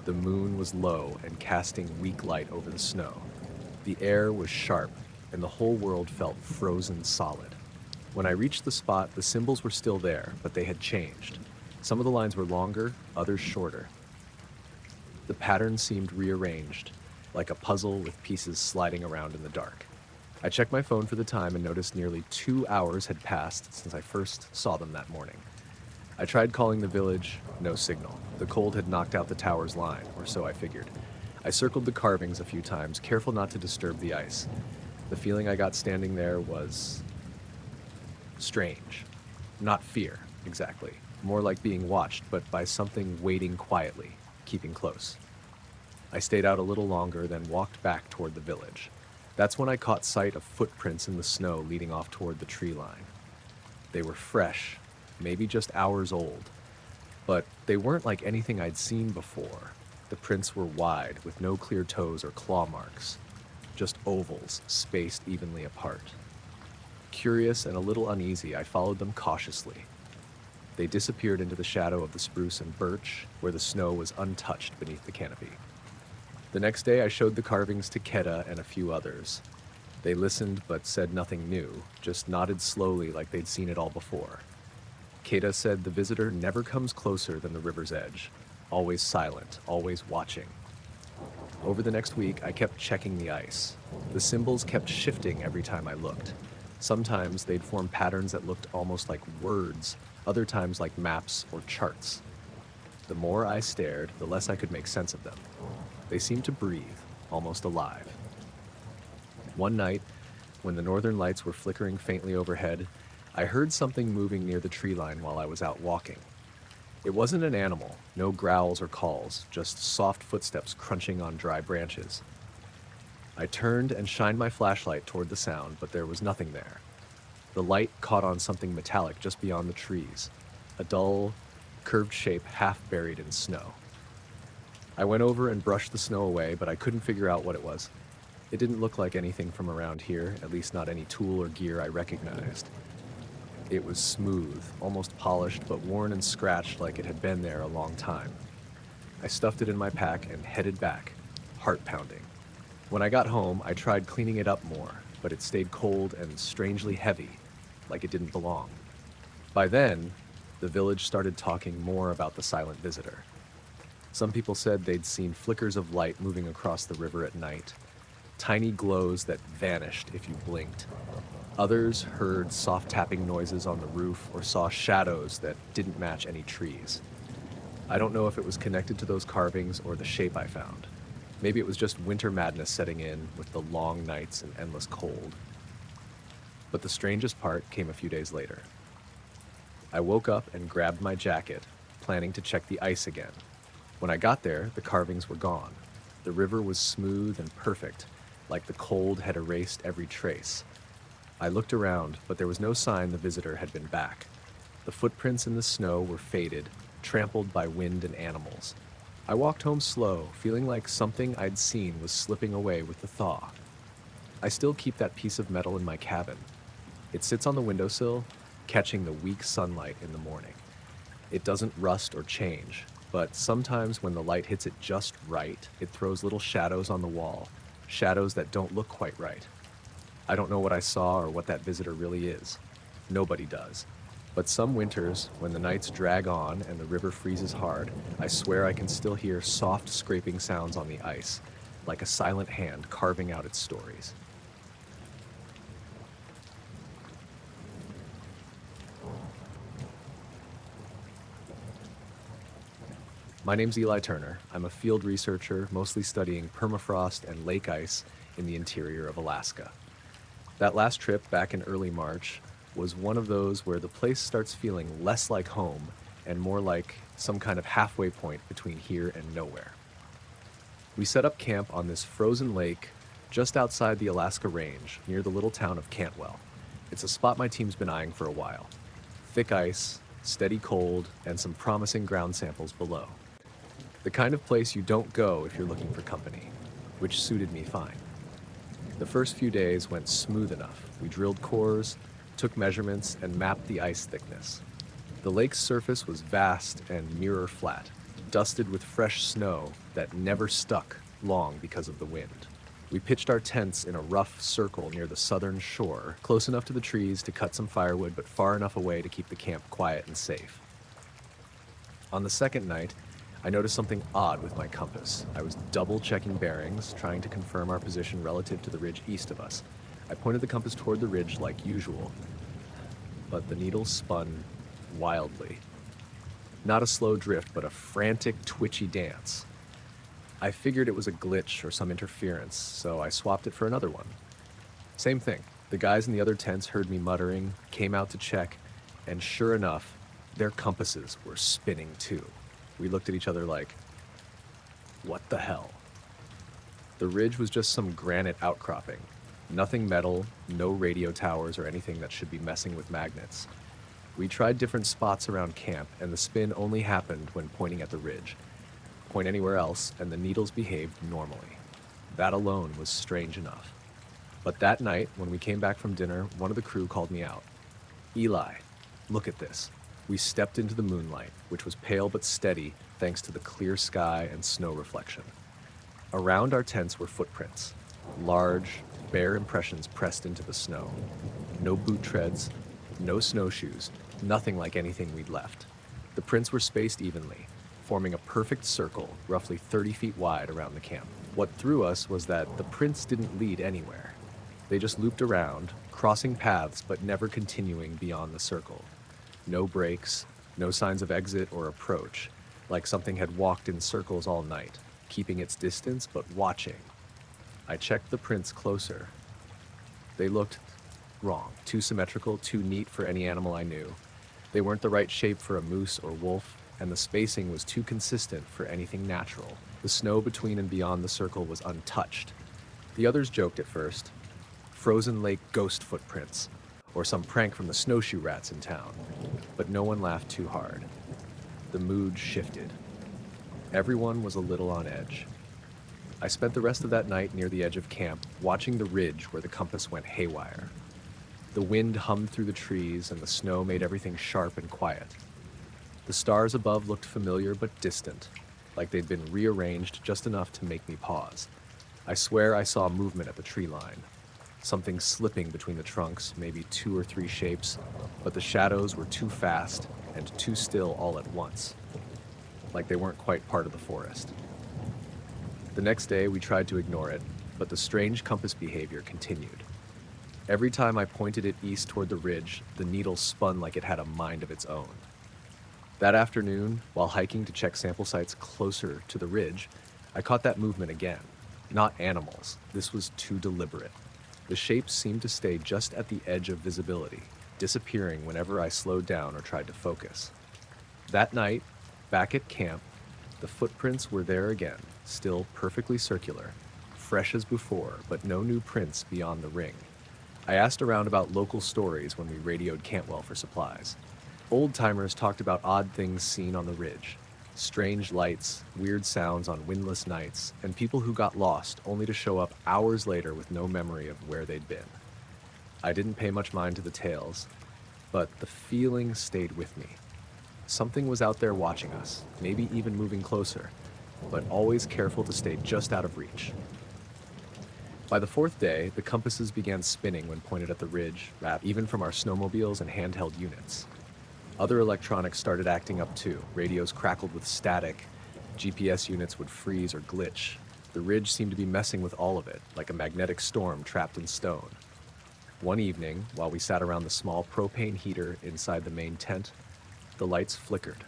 The moon was low and casting weak light over the snow. The air was sharp, and the whole world felt frozen solid. When I reached the spot, the symbols were still there, but they had changed. Some of the lines were longer, others shorter. The pattern seemed rearranged, like a puzzle with pieces sliding around in the dark. I checked my phone for the time and noticed nearly 2 hours had passed since I first saw them that morning. I tried calling the village, no signal. The cold had knocked out the tower's line, or so I figured. I circled the carvings a few times, careful not to disturb the ice. The feeling I got standing there was strange. Not fear, exactly. More like being watched, but by something waiting quietly, keeping close. I stayed out a little longer, then walked back toward the village. That's when I caught sight of footprints in the snow leading off toward the tree line. They were fresh, maybe just hours old, but they weren't like anything I'd seen before. The prints were wide, with no clear toes or claw marks, just ovals spaced evenly apart. Curious and a little uneasy, I followed them cautiously. They disappeared into the shadow of the spruce and birch, where the snow was untouched beneath the canopy. The next day, I showed the carvings to Keta and a few others. They listened but said nothing new, just nodded slowly like they'd seen it all before. Keta said the visitor never comes closer than the river's edge, always silent, always watching. Over the next week, I kept checking the ice. The symbols kept shifting every time I looked. Sometimes they'd form patterns that looked almost like words, other times like maps or charts. The more I stared, the less I could make sense of them. They seemed to breathe, almost alive. One night, when the northern lights were flickering faintly overhead, I heard something moving near the tree line while I was out walking. It wasn't an animal, no growls or calls, just soft footsteps crunching on dry branches. I turned and shined my flashlight toward the sound, but there was nothing there. The light caught on something metallic just beyond the trees, a dull, curved shape half buried in snow. I went over and brushed the snow away, but I couldn't figure out what it was. It didn't look like anything from around here, at least not any tool or gear I recognized. It was smooth, almost polished, but worn and scratched like it had been there a long time. I stuffed it in my pack and headed back, heart pounding. When I got home, I tried cleaning it up more, but it stayed cold and strangely heavy, like it didn't belong. By then, the village started talking more about the silent visitor. Some people said they'd seen flickers of light moving across the river at night, tiny glows that vanished if you blinked. Others heard soft tapping noises on the roof or saw shadows that didn't match any trees. I don't know if it was connected to those carvings or the shape I found. Maybe it was just winter madness setting in with the long nights and endless cold. But the strangest part came a few days later. I woke up and grabbed my jacket, planning to check the ice again. When I got there, the carvings were gone. The river was smooth and perfect, like the cold had erased every trace. I looked around, but there was no sign the visitor had been back. The footprints in the snow were faded, trampled by wind and animals. I walked home slow, feeling like something I'd seen was slipping away with the thaw. I still keep that piece of metal in my cabin. It sits on the windowsill, catching the weak sunlight in the morning. It doesn't rust or change, but sometimes when the light hits it just right, it throws little shadows on the wall, shadows that don't look quite right. I don't know what I saw or what that visitor really is. Nobody does. But some winters, when the nights drag on and the river freezes hard, I swear I can still hear soft scraping sounds on the ice, like a silent hand carving out its stories. My name's Eli Turner. I'm a field researcher, mostly studying permafrost and lake ice in the interior of Alaska. That last trip back in early March was one of those where the place starts feeling less like home and more like some kind of halfway point between here and nowhere. We set up camp on this frozen lake just outside the Alaska Range near the little town of Cantwell. It's a spot my team's been eyeing for a while. Thick ice, steady cold, and some promising ground samples below. The kind of place you don't go if you're looking for company, which suited me fine. The first few days went smooth enough. We drilled cores, took measurements, and mapped the ice thickness. The lake's surface was vast and mirror flat, dusted with fresh snow that never stuck long because of the wind. We pitched our tents in a rough circle near the southern shore, close enough to the trees to cut some firewood, but far enough away to keep the camp quiet and safe. On the second night, I noticed something odd with my compass. I was double-checking bearings, trying to confirm our position relative to the ridge east of us. I pointed the compass toward the ridge like usual, but the needle spun wildly. Not a slow drift, but a frantic, twitchy dance. I figured it was a glitch or some interference, so I swapped it for another one. Same thing. The guys in the other tents heard me muttering, came out to check, and sure enough, their compasses were spinning too. We looked at each other like, what the hell? The ridge was just some granite outcropping. Nothing metal, no radio towers or anything that should be messing with magnets. We tried different spots around camp, and the spin only happened when pointing at the ridge. Point anywhere else, and the needles behaved normally. That alone was strange enough. But that night, when we came back from dinner, one of the crew called me out. Eli, look at this. We stepped into the moonlight, which was pale but steady thanks to the clear sky and snow reflection. Around our tents were footprints, large, bare impressions pressed into the snow. No boot treads, no snowshoes, nothing like anything we'd left. The prints were spaced evenly, forming a perfect circle roughly 30 feet wide around the camp. What threw us was that the prints didn't lead anywhere. They just looped around, crossing paths but never continuing beyond the circle. No breaks, no signs of exit or approach, like something had walked in circles all night, keeping its distance but watching. I checked the prints closer. They looked wrong, too symmetrical, too neat for any animal I knew. They weren't the right shape for a moose or wolf, and the spacing was too consistent for anything natural. The snow between and beyond the circle was untouched. The others joked at first. Frozen lake ghost footprints, or some prank from the snowshoe rats in town. But no one laughed too hard. The mood shifted. Everyone was a little on edge. I spent the rest of that night near the edge of camp, watching the ridge where the compass went haywire. The wind hummed through the trees, and the snow made everything sharp and quiet. The stars above looked familiar but distant, like they'd been rearranged just enough to make me pause. I swear I saw movement at the tree line. Something slipping between the trunks, maybe 2 or 3 shapes, but the shadows were too fast and too still all at once, like they weren't quite part of the forest. The next day, we tried to ignore it, but the strange compass behavior continued. Every time I pointed it east toward the ridge, the needle spun like it had a mind of its own. That afternoon, while hiking to check sample sites closer to the ridge, I caught that movement again. Not animals. This was too deliberate. The shapes seemed to stay just at the edge of visibility, disappearing whenever I slowed down or tried to focus. That night, back at camp, the footprints were there again, still perfectly circular, fresh as before, but no new prints beyond the ring. I asked around about local stories when we radioed Cantwell for supplies. Old-timers talked about odd things seen on the ridge, strange lights, weird sounds on windless nights, and people who got lost only to show up hours later with no memory of where they'd been. I didn't pay much mind to the tales, but the feeling stayed with me. Something was out there watching us, maybe even moving closer, but always careful to stay just out of reach. By the 4th day, the compasses began spinning when pointed at the ridge, even from our snowmobiles and handheld units. Other electronics started acting up too. Radios crackled with static. GPS units would freeze or glitch. The ridge seemed to be messing with all of it, like a magnetic storm trapped in stone. One evening, while we sat around the small propane heater inside the main tent, the lights flickered.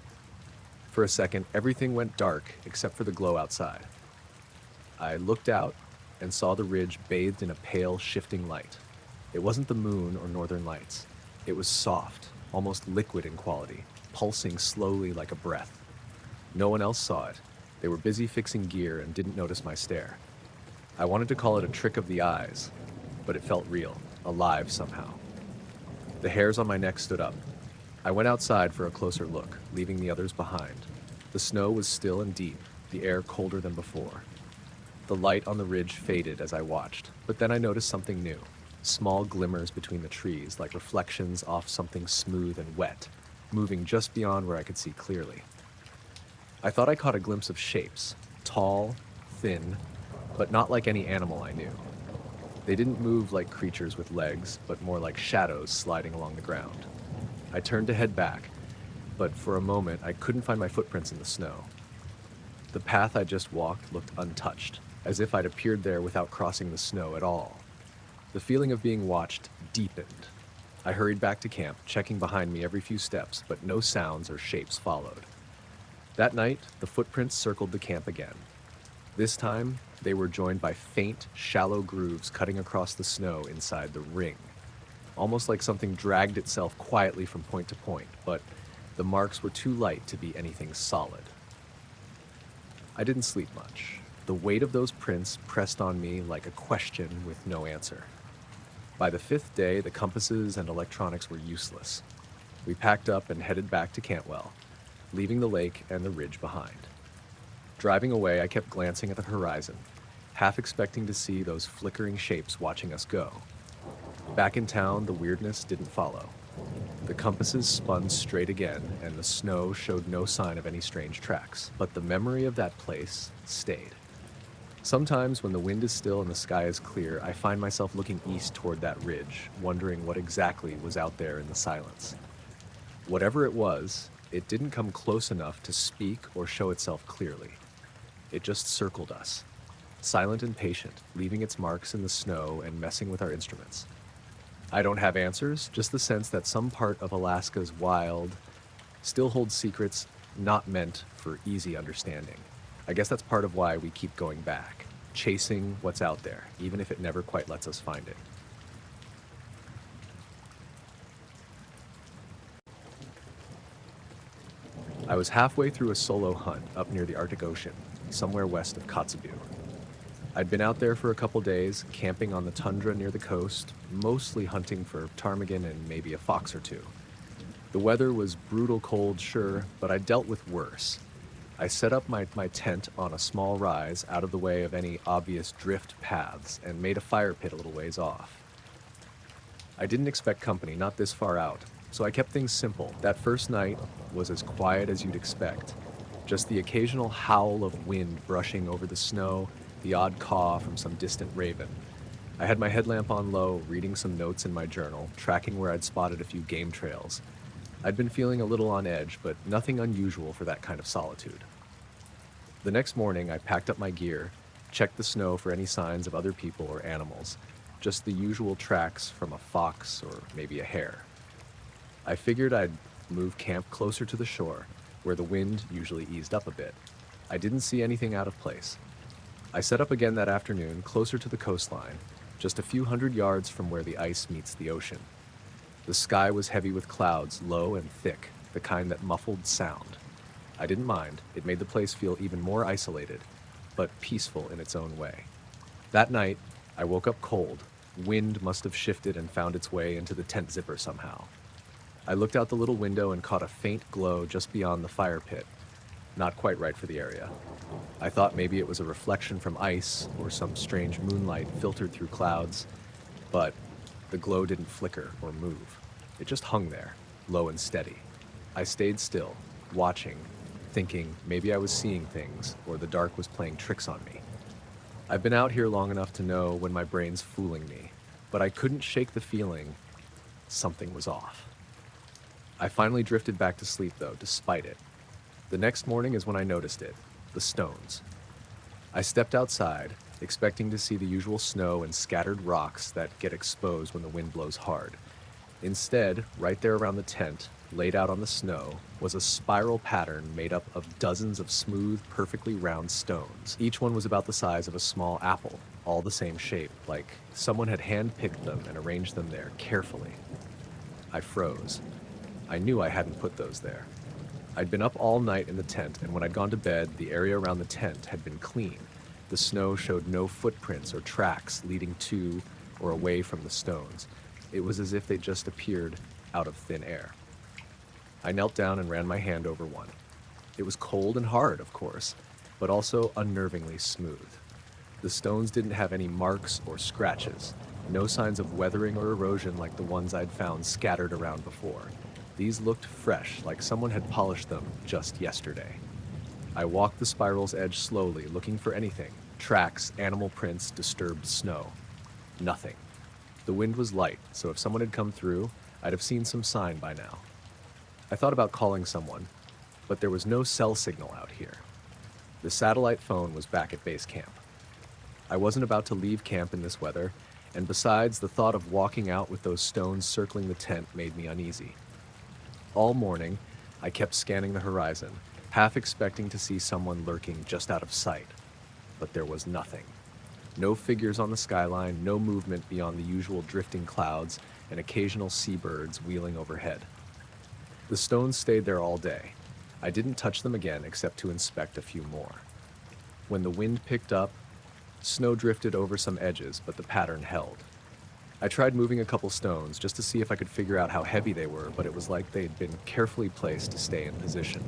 For a second, everything went dark except for the glow outside. I looked out and saw the ridge bathed in a pale, shifting light. It wasn't the moon or northern lights. It was soft, almost liquid in quality, pulsing slowly like a breath. No one else saw it. They were busy fixing gear and didn't notice my stare. I wanted to call it a trick of the eyes, but it felt real, alive somehow. The hairs on my neck stood up. I went outside for a closer look, leaving the others behind. The snow was still and deep, the air colder than before. The light on the ridge faded as I watched, but then I noticed something new. Small glimmers between the trees, like reflections off something smooth and wet, moving just beyond where I could see clearly. I thought I caught a glimpse of shapes, tall, thin, but not like any animal I knew. They didn't move like creatures with legs, but more like shadows sliding along the ground. I turned to head back, but for a moment I couldn't find my footprints in the snow. The path I just walked looked untouched, as if I'd appeared there without crossing the snow at all. The feeling of being watched deepened. I hurried back to camp, checking behind me every few steps, but no sounds or shapes followed. That night, the footprints circled the camp again. This time, they were joined by faint, shallow grooves cutting across the snow inside the ring. Almost like something dragged itself quietly from point to point, but the marks were too light to be anything solid. I didn't sleep much. The weight of those prints pressed on me like a question with no answer. By the 5th day, the compasses and electronics were useless. We packed up and headed back to Cantwell, leaving the lake and the ridge behind. Driving away, I kept glancing at the horizon, half expecting to see those flickering shapes watching us go. Back in town, the weirdness didn't follow. The compasses spun straight again, and the snow showed no sign of any strange tracks, but the memory of that place stayed. Sometimes when the wind is still and the sky is clear, I find myself looking east toward that ridge, wondering what exactly was out there in the silence. Whatever it was, it didn't come close enough to speak or show itself clearly. It just circled us, silent and patient, leaving its marks in the snow and messing with our instruments. I don't have answers, just the sense that some part of Alaska's wild still holds secrets not meant for easy understanding. I guess that's part of why we keep going back, chasing what's out there, even if it never quite lets us find it. I was halfway through a solo hunt up near the Arctic Ocean, somewhere west of Kotzebue. I'd been out there for a couple days, camping on the tundra near the coast, mostly hunting for ptarmigan and maybe a fox or two. The weather was brutal cold, sure, but I dealt with worse. I set up my tent on a small rise out of the way of any obvious drift paths and made a fire pit a little ways off. I didn't expect company, not this far out, so I kept things simple. That first night was as quiet as you'd expect. Just the occasional howl of wind brushing over the snow, the odd caw from some distant raven. I had my headlamp on low, reading some notes in my journal, tracking where I'd spotted a few game trails. I'd been feeling a little on edge, but nothing unusual for that kind of solitude. The next morning, I packed up my gear, checked the snow for any signs of other people or animals, just the usual tracks from a fox or maybe a hare. I figured I'd move camp closer to the shore, where the wind usually eased up a bit. I didn't see anything out of place. I set up again that afternoon, closer to the coastline, just a few hundred yards from where the ice meets the ocean. The sky was heavy with clouds, low and thick, the kind that muffled sound. I didn't mind. It made the place feel even more isolated, but peaceful in its own way. That night, I woke up cold. Wind must have shifted and found its way into the tent zipper somehow. I looked out the little window and caught a faint glow just beyond the fire pit. Not quite right for the area. I thought maybe it was a reflection from ice or some strange moonlight filtered through clouds, but the glow didn't flicker or move. It just hung there, low and steady. I stayed still, watching, thinking maybe I was seeing things or the dark was playing tricks on me. I've been out here long enough to know when my brain's fooling me, but I couldn't shake the feeling something was off. I finally drifted back to sleep though, despite it. The next morning is when I noticed it, the stones. I stepped outside, expecting to see the usual snow and scattered rocks that get exposed when the wind blows hard. Instead, right there around the tent, laid out on the snow, was a spiral pattern made up of dozens of smooth, perfectly round stones. Each one was about the size of a small apple, all the same shape, like someone had hand-picked them and arranged them there carefully. I froze. I knew I hadn't put those there. I'd been up all night in the tent, and when I'd gone to bed, the area around the tent had been clean. The snow showed no footprints or tracks leading to or away from the stones. It was as if they just appeared out of thin air. I knelt down and ran my hand over one. It was cold and hard, of course, but also unnervingly smooth. The stones didn't have any marks or scratches, no signs of weathering or erosion like the ones I'd found scattered around before. These looked fresh, like someone had polished them just yesterday. I walked the spiral's edge slowly, looking for anything. Tracks, animal prints, disturbed snow. Nothing. The wind was light, so if someone had come through, I'd have seen some sign by now. I thought about calling someone, but there was no cell signal out here. The satellite phone was back at base camp. I wasn't about to leave camp in this weather, and besides, the thought of walking out with those stones circling the tent made me uneasy. All morning, I kept scanning the horizon, half expecting to see someone lurking just out of sight. But there was nothing. No figures on the skyline, no movement beyond the usual drifting clouds and occasional seabirds wheeling overhead. The stones stayed there all day. I didn't touch them again except to inspect a few more. When the wind picked up, snow drifted over some edges, but the pattern held. I tried moving a couple stones just to see if I could figure out how heavy they were, but it was like they'd been carefully placed to stay in position.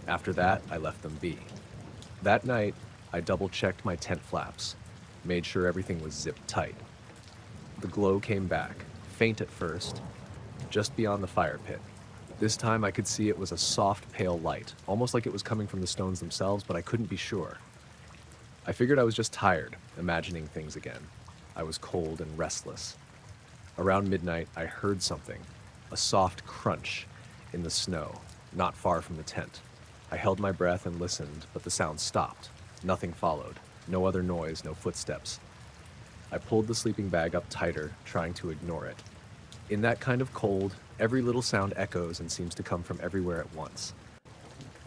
After that, I left them be. That night, I double-checked my tent flaps, made sure everything was zipped tight. The glow came back, faint at first, just beyond the fire pit. This time I could see it was a soft, pale light, almost like it was coming from the stones themselves, but I couldn't be sure. I figured I was just tired, imagining things again. I was cold and restless. Around midnight, I heard something, a soft crunch in the snow, not far from the tent. I held my breath and listened, but the sound stopped. Nothing followed. No other noise, no footsteps. I pulled the sleeping bag up tighter, trying to ignore it. In that kind of cold, every little sound echoes and seems to come from everywhere at once.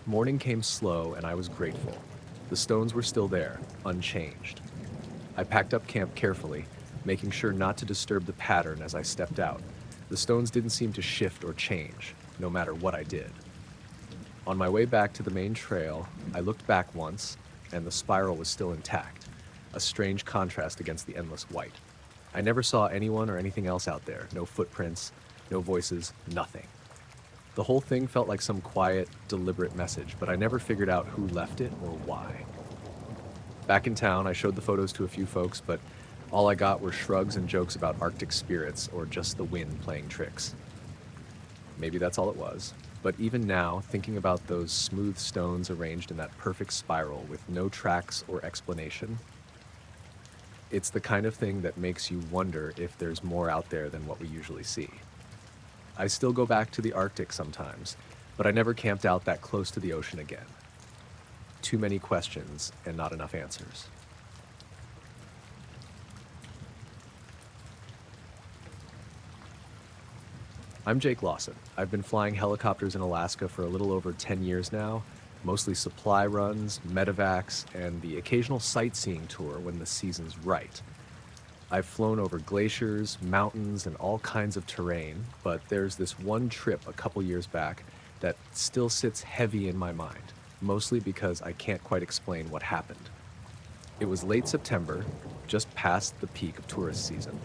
Morning came slow, and I was grateful. The stones were still there, unchanged. I packed up camp carefully, making sure not to disturb the pattern as I stepped out. The stones didn't seem to shift or change, no matter what I did. On my way back to the main trail, I looked back once, and the spiral was still intact, a strange contrast against the endless white. I never saw anyone or anything else out there, no footprints, no voices, nothing. The whole thing felt like some quiet, deliberate message, but I never figured out who left it or why. Back in town, I showed the photos to a few folks, but all I got were shrugs and jokes about Arctic spirits or just the wind playing tricks. Maybe that's all it was. But even now, thinking about those smooth stones arranged in that perfect spiral with no tracks or explanation, it's the kind of thing that makes you wonder if there's more out there than what we usually see. I still go back to the Arctic sometimes, but I never camped out that close to the ocean again. Too many questions and not enough answers. I'm Jake Lawson. I've been flying helicopters in Alaska for a little over 10 years now, mostly supply runs, medevacs, and the occasional sightseeing tour when the season's right. I've flown over glaciers, mountains, and all kinds of terrain, but there's this one trip a couple years back that still sits heavy in my mind, mostly because I can't quite explain what happened. It was late September, just past the peak of tourist season.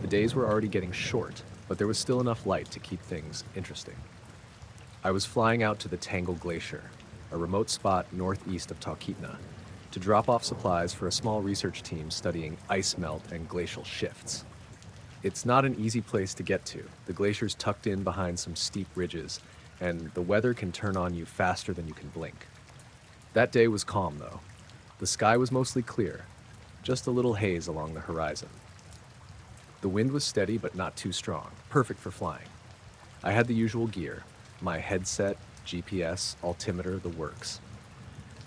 The days were already getting short, but there was still enough light to keep things interesting. I was flying out to the Tangle Glacier, a remote spot northeast of Talkeetna, to drop off supplies for a small research team studying ice melt and glacial shifts. It's not an easy place to get to. The glacier's tucked in behind some steep ridges, and the weather can turn on you faster than you can blink. That day was calm, though. The sky was mostly clear, just a little haze along the horizon. The wind was steady but not too strong, perfect for flying. I had the usual gear, my headset, GPS, altimeter, the works.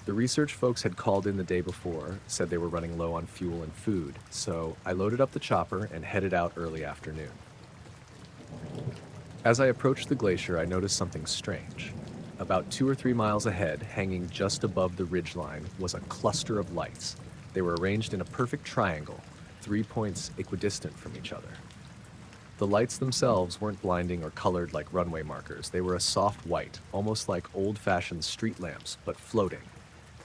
The research folks had called in the day before, said they were running low on fuel and food, so I loaded up the chopper and headed out early afternoon. As I approached the glacier, I noticed something strange. About 2 or 3 miles ahead, hanging just above the ridgeline, was a cluster of lights. They were arranged in a perfect triangle, 3 points equidistant from each other. The lights themselves weren't blinding or colored like runway markers. They were a soft white, almost like old-fashioned street lamps, but floating.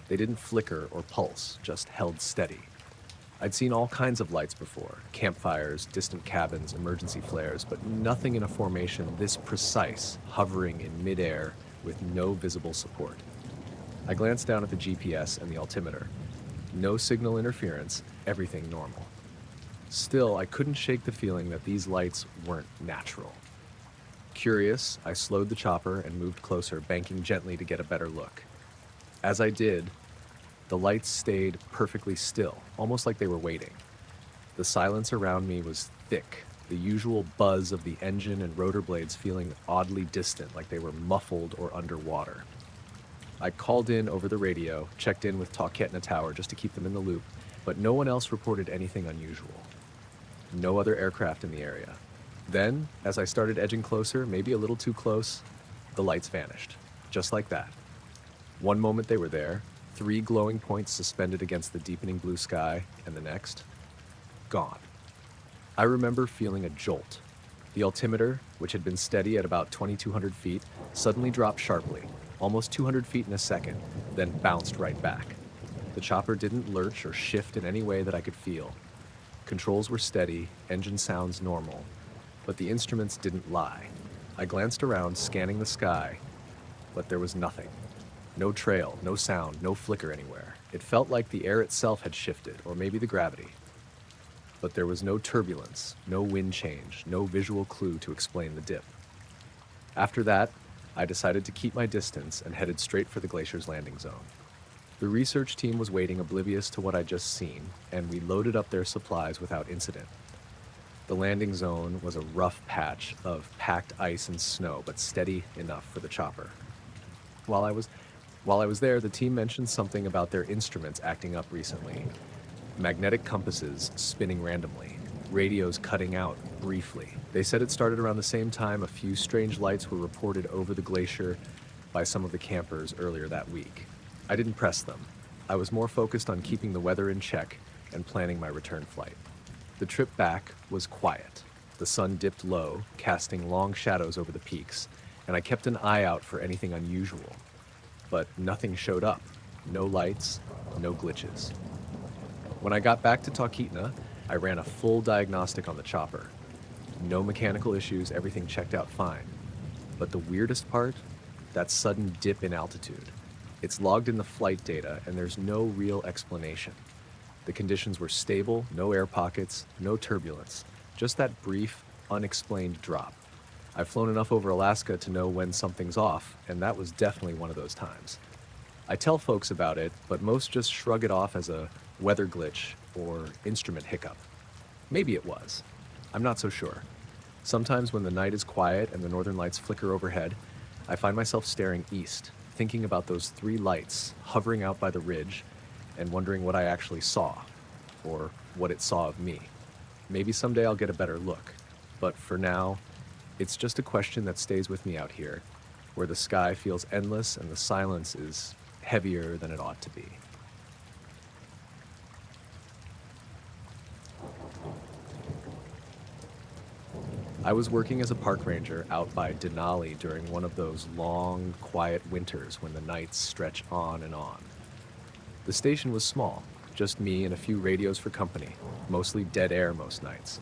They didn't flicker or pulse, just held steady. I'd seen all kinds of lights before, campfires, distant cabins, emergency flares, but nothing in a formation this precise, hovering in midair with no visible support. I glanced down at the GPS and the altimeter. No signal interference, everything normal. Still, I couldn't shake the feeling that these lights weren't natural. Curious, I slowed the chopper and moved closer, banking gently to get a better look. As I did, the lights stayed perfectly still, almost like they were waiting. The silence around me was thick, the usual buzz of the engine and rotor blades feeling oddly distant, like they were muffled or underwater. I called in over the radio, checked in with Talkeetna Tower just to keep them in the loop, but no one else reported anything unusual. No other aircraft in the area. Then, as I started edging closer, maybe a little too close, the lights vanished, just like that. One moment they were there, 3 glowing points suspended against the deepening blue sky, and the next, gone. I remember feeling a jolt. The altimeter, which had been steady at about 2,200 feet, suddenly dropped sharply, almost 200 feet in a second, then bounced right back. The chopper didn't lurch or shift in any way that I could feel. Controls were steady, engine sounds normal, but the instruments didn't lie. I glanced around, scanning the sky, but there was nothing. No trail, no sound, no flicker anywhere. It felt like the air itself had shifted, or maybe the gravity. But there was no turbulence, no wind change, no visual clue to explain the dip. After that, I decided to keep my distance and headed straight for the glacier's landing zone. The research team was waiting oblivious to what I'd just seen, and we loaded up their supplies without incident. The landing zone was a rough patch of packed ice and snow, but steady enough for the chopper. While I was there, the team mentioned something about their instruments acting up recently. Magnetic compasses spinning randomly, radios cutting out briefly. They said it started around the same time a few strange lights were reported over the glacier by some of the campers earlier that week. I didn't press them. I was more focused on keeping the weather in check and planning my return flight. The trip back was quiet. The sun dipped low, casting long shadows over the peaks, and I kept an eye out for anything unusual. But nothing showed up. No lights, no glitches. When I got back to Talkeetna, I ran a full diagnostic on the chopper. No mechanical issues, everything checked out fine. But the weirdest part? That sudden dip in altitude. It's logged in the flight data, and there's no real explanation. The conditions were stable, no air pockets, no turbulence, just that brief, unexplained drop. I've flown enough over Alaska to know when something's off, and that was definitely one of those times. I tell folks about it, but most just shrug it off as a weather glitch or instrument hiccup. Maybe it was. I'm not so sure. Sometimes when the night is quiet and the northern lights flicker overhead, I find myself staring east, thinking about those 3 lights hovering out by the ridge and wondering what I actually saw, or what it saw of me. Maybe someday I'll get a better look, but for now, it's just a question that stays with me out here, where the sky feels endless and the silence is heavier than it ought to be. I was working as a park ranger out by Denali during one of those long, quiet winters when the nights stretch on and on. The station was small, just me and a few radios for company, mostly dead air most nights.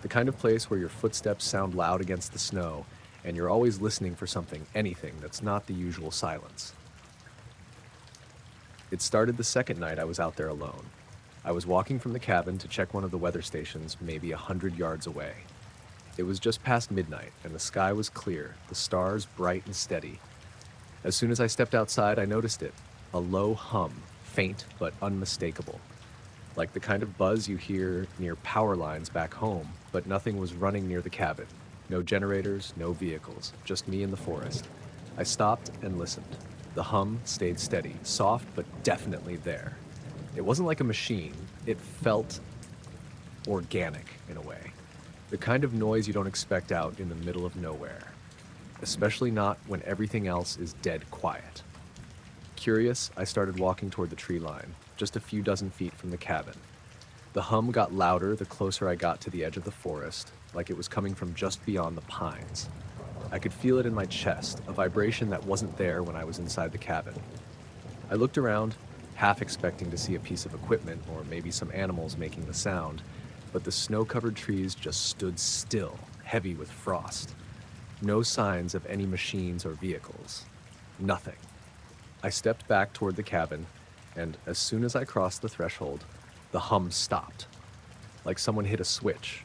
The kind of place where your footsteps sound loud against the snow, and you're always listening for something, anything that's not the usual silence. It started the second night I was out there alone. I was walking from the cabin to check one of the weather stations maybe 100 yards away. It was just past midnight, and the sky was clear, the stars bright and steady. As soon as I stepped outside, I noticed it, a low hum, faint but unmistakable. Like the kind of buzz you hear near power lines back home, but nothing was running near the cabin. No generators, no vehicles, just me in the forest. I stopped and listened. The hum stayed steady, soft but definitely there. It wasn't like a machine, it felt organic in a way. The kind of noise you don't expect out in the middle of nowhere, especially not when everything else is dead quiet. Curious, I started walking toward the tree line, just a few dozen feet from the cabin. The hum got louder the closer I got to the edge of the forest, like it was coming from just beyond the pines. I could feel it in my chest, a vibration that wasn't there when I was inside the cabin. I looked around, half expecting to see a piece of equipment or maybe some animals making the sound, but the snow-covered trees just stood still, heavy with frost. No signs of any machines or vehicles. Nothing. I stepped back toward the cabin, and as soon as I crossed the threshold, the hum stopped. Like someone hit a switch.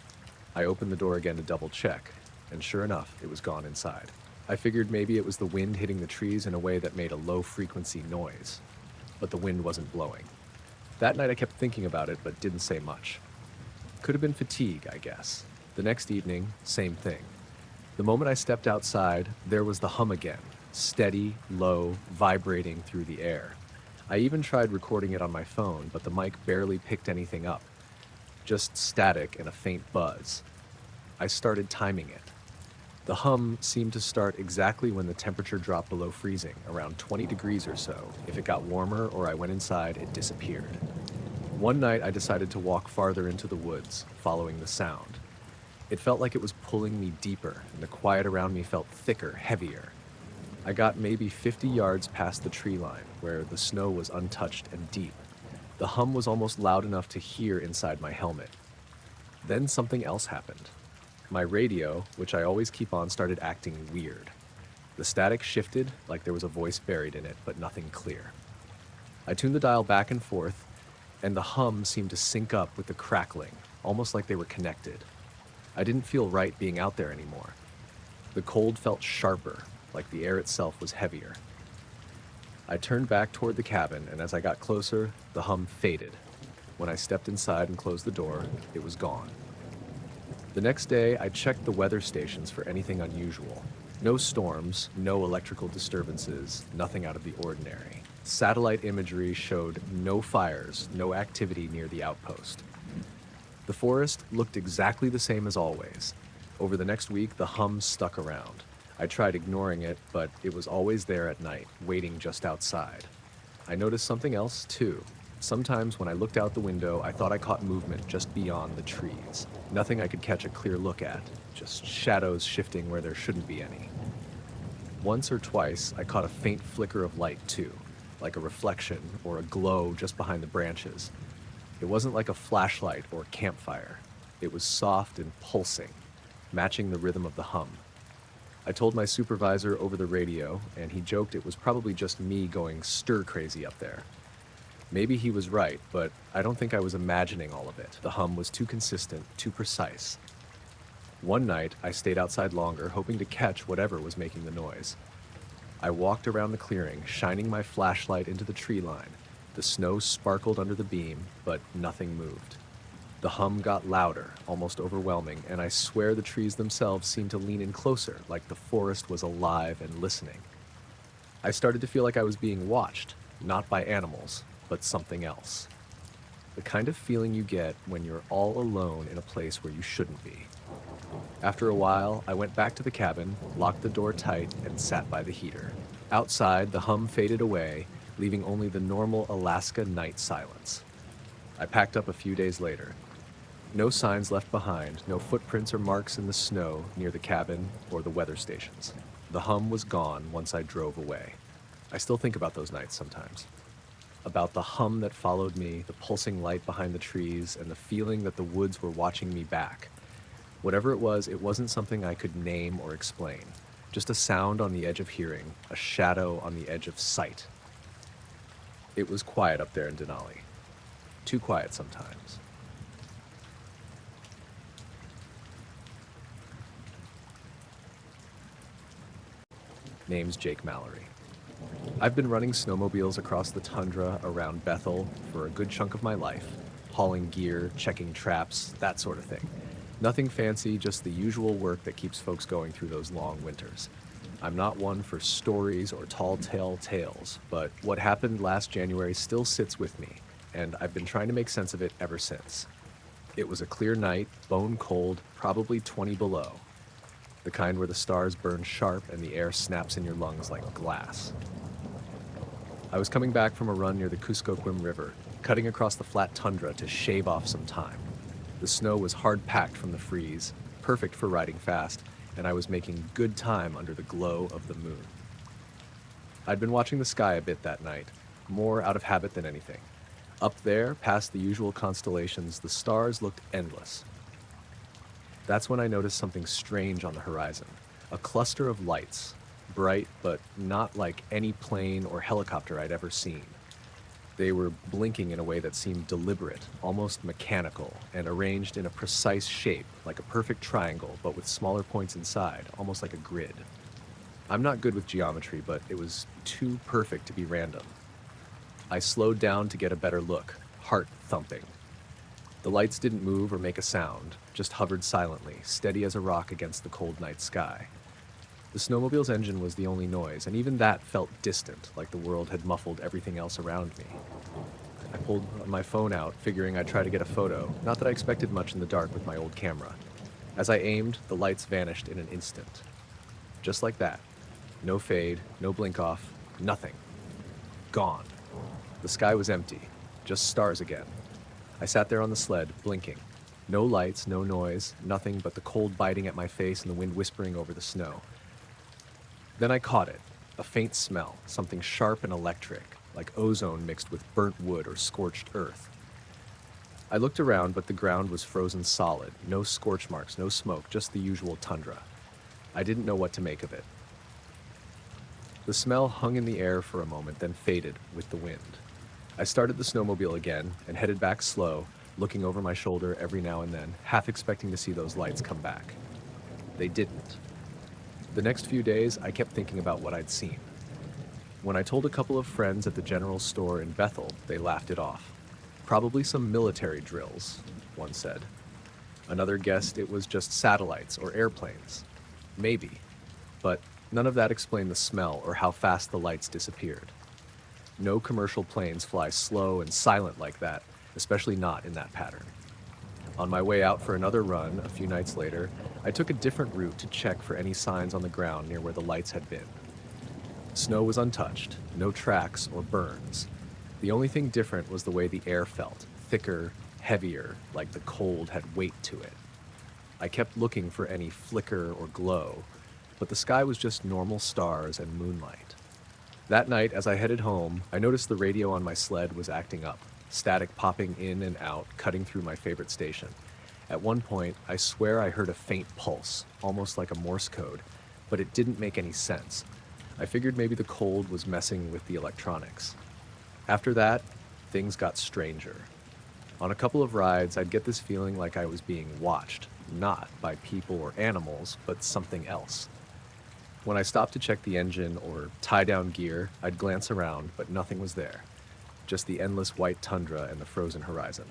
I opened the door again to double check, and sure enough, it was gone inside. I figured maybe it was the wind hitting the trees in a way that made a low-frequency noise, but the wind wasn't blowing. That night I kept thinking about it, but didn't say much. Could have been fatigue, I guess. The next evening, same thing. The moment I stepped outside, there was the hum again, steady, low, vibrating through the air. I even tried recording it on my phone, but the mic barely picked anything up. Just static and a faint buzz. I started timing it. The hum seemed to start exactly when the temperature dropped below freezing, around 20 degrees or so. If it got warmer or I went inside, it disappeared. One night I decided to walk farther into the woods, following the sound. It felt like it was pulling me deeper, and the quiet around me felt thicker, heavier. I got maybe 50 yards past the tree line, where the snow was untouched and deep. The hum was almost loud enough to hear inside my helmet. Then something else happened. My radio, which I always keep on, started acting weird. The static shifted, like there was a voice buried in it, but nothing clear. I tuned the dial back and forth, and the hum seemed to sync up with the crackling, almost like they were connected. I didn't feel right being out there anymore. The cold felt sharper, like the air itself was heavier. I turned back toward the cabin, and as I got closer, the hum faded. When I stepped inside and closed the door, it was gone. The next day, I checked the weather stations for anything unusual. No storms, no electrical disturbances, nothing out of the ordinary. Satellite imagery showed no fires, no activity near the outpost. The forest looked exactly the same as always. Over the next week, the hum stuck around. I tried ignoring it, but it was always there at night, waiting just outside. I noticed something else, too. Sometimes when I looked out the window, I thought I caught movement just beyond the trees. Nothing I could catch a clear look at, just shadows shifting where there shouldn't be any. Once or twice, I caught a faint flicker of light, too, like a reflection or a glow just behind the branches. It wasn't like a flashlight or campfire. It was soft and pulsing, matching the rhythm of the hum. I told my supervisor over the radio, and he joked it was probably just me going stir-crazy up there. Maybe he was right, but I don't think I was imagining all of it. The hum was too consistent, too precise. One night, I stayed outside longer, hoping to catch whatever was making the noise. I walked around the clearing, shining my flashlight into the tree line. The snow sparkled under the beam, but nothing moved. The hum got louder, almost overwhelming, and I swear the trees themselves seemed to lean in closer, like the forest was alive and listening. I started to feel like I was being watched, not by animals, but something else. The kind of feeling you get when you're all alone in a place where you shouldn't be. After a while, I went back to the cabin, locked the door tight, and sat by the heater. Outside, the hum faded away, leaving only the normal Alaska night silence. I packed up a few days later. No signs left behind, no footprints or marks in the snow near the cabin or the weather stations. The hum was gone once I drove away. I still think about those nights sometimes. About the hum that followed me, the pulsing light behind the trees, and the feeling that the woods were watching me back. Whatever it wasn't something I could name or explain. Just a sound on the edge of hearing, a shadow on the edge of sight. It was quiet up there in Denali. Too quiet sometimes. Name's Jake Mallory. I've been running snowmobiles across the tundra around Bethel for a good chunk of my life, hauling gear, checking traps, that sort of thing. Nothing fancy, just the usual work that keeps folks going through those long winters. I'm not one for stories or tall tale tales, but what happened last January still sits with me, and I've been trying to make sense of it ever since. It was a clear night, bone cold, probably 20 below. The kind where the stars burn sharp and the air snaps in your lungs like glass. I was coming back from a run near the Kuskokwim River, cutting across the flat tundra to shave off some time. The snow was hard-packed from the freeze, perfect for riding fast, and I was making good time under the glow of the moon. I'd been watching the sky a bit that night, more out of habit than anything. Up there, past the usual constellations, the stars looked endless. That's when I noticed something strange on the horizon, a cluster of lights, bright but not like any plane or helicopter I'd ever seen. They were blinking in a way that seemed deliberate, almost mechanical, and arranged in a precise shape, like a perfect triangle, but with smaller points inside, almost like a grid. I'm not good with geometry, but it was too perfect to be random. I slowed down to get a better look, heart thumping. The lights didn't move or make a sound, just hovered silently, steady as a rock against the cold night sky. The snowmobile's engine was the only noise, and even that felt distant, like the world had muffled everything else around me. I pulled my phone out, figuring I'd try to get a photo, not that I expected much in the dark with my old camera. As I aimed, the lights vanished in an instant. Just like that. No fade, no blink off, nothing. Gone. The sky was empty, just stars again. I sat there on the sled, blinking. No lights, no noise, nothing but the cold biting at my face and the wind whispering over the snow. Then I caught it, a faint smell, something sharp and electric, like ozone mixed with burnt wood or scorched earth. I looked around, but the ground was frozen solid, no scorch marks, no smoke, just the usual tundra. I didn't know what to make of it. The smell hung in the air for a moment, then faded with the wind. I started the snowmobile again and headed back slow, looking over my shoulder every now and then, half expecting to see those lights come back. They didn't. The next few days, I kept thinking about what I'd seen. When I told a couple of friends at the general store in Bethel, they laughed it off. Probably some military drills, one said. Another guessed it was just satellites or airplanes. Maybe. But none of that explained the smell or how fast the lights disappeared. No commercial planes fly slow and silent like that, especially not in that pattern. On my way out for another run a few nights later, I took a different route to check for any signs on the ground near where the lights had been. Snow was untouched, no tracks or burns. The only thing different was the way the air felt, thicker, heavier, like the cold had weight to it. I kept looking for any flicker or glow, but the sky was just normal stars and moonlight. That night, as I headed home, I noticed the radio on my sled was acting up, static popping in and out, cutting through my favorite station. At one point, I swear I heard a faint pulse, almost like a Morse code, but it didn't make any sense. I figured maybe the cold was messing with the electronics. After that, things got stranger. On a couple of rides, I'd get this feeling like I was being watched, not by people or animals, but something else. When I stopped to check the engine or tie down gear, I'd glance around, but nothing was there. Just the endless white tundra and the frozen horizon.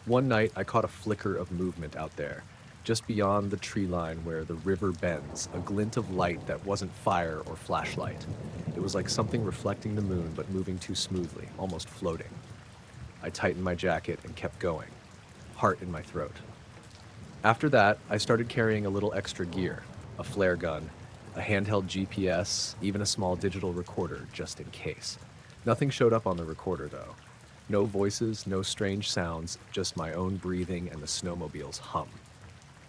One night, I caught a flicker of movement out there, just beyond the tree line where the river bends, a glint of light that wasn't fire or flashlight. It was like something reflecting the moon but moving too smoothly, almost floating. I tightened my jacket and kept going, heart in my throat. After that, I started carrying a little extra gear, a flare gun, a handheld GPS, even a small digital recorder, just in case. Nothing showed up on the recorder, though. No voices, no strange sounds, just my own breathing and the snowmobile's hum.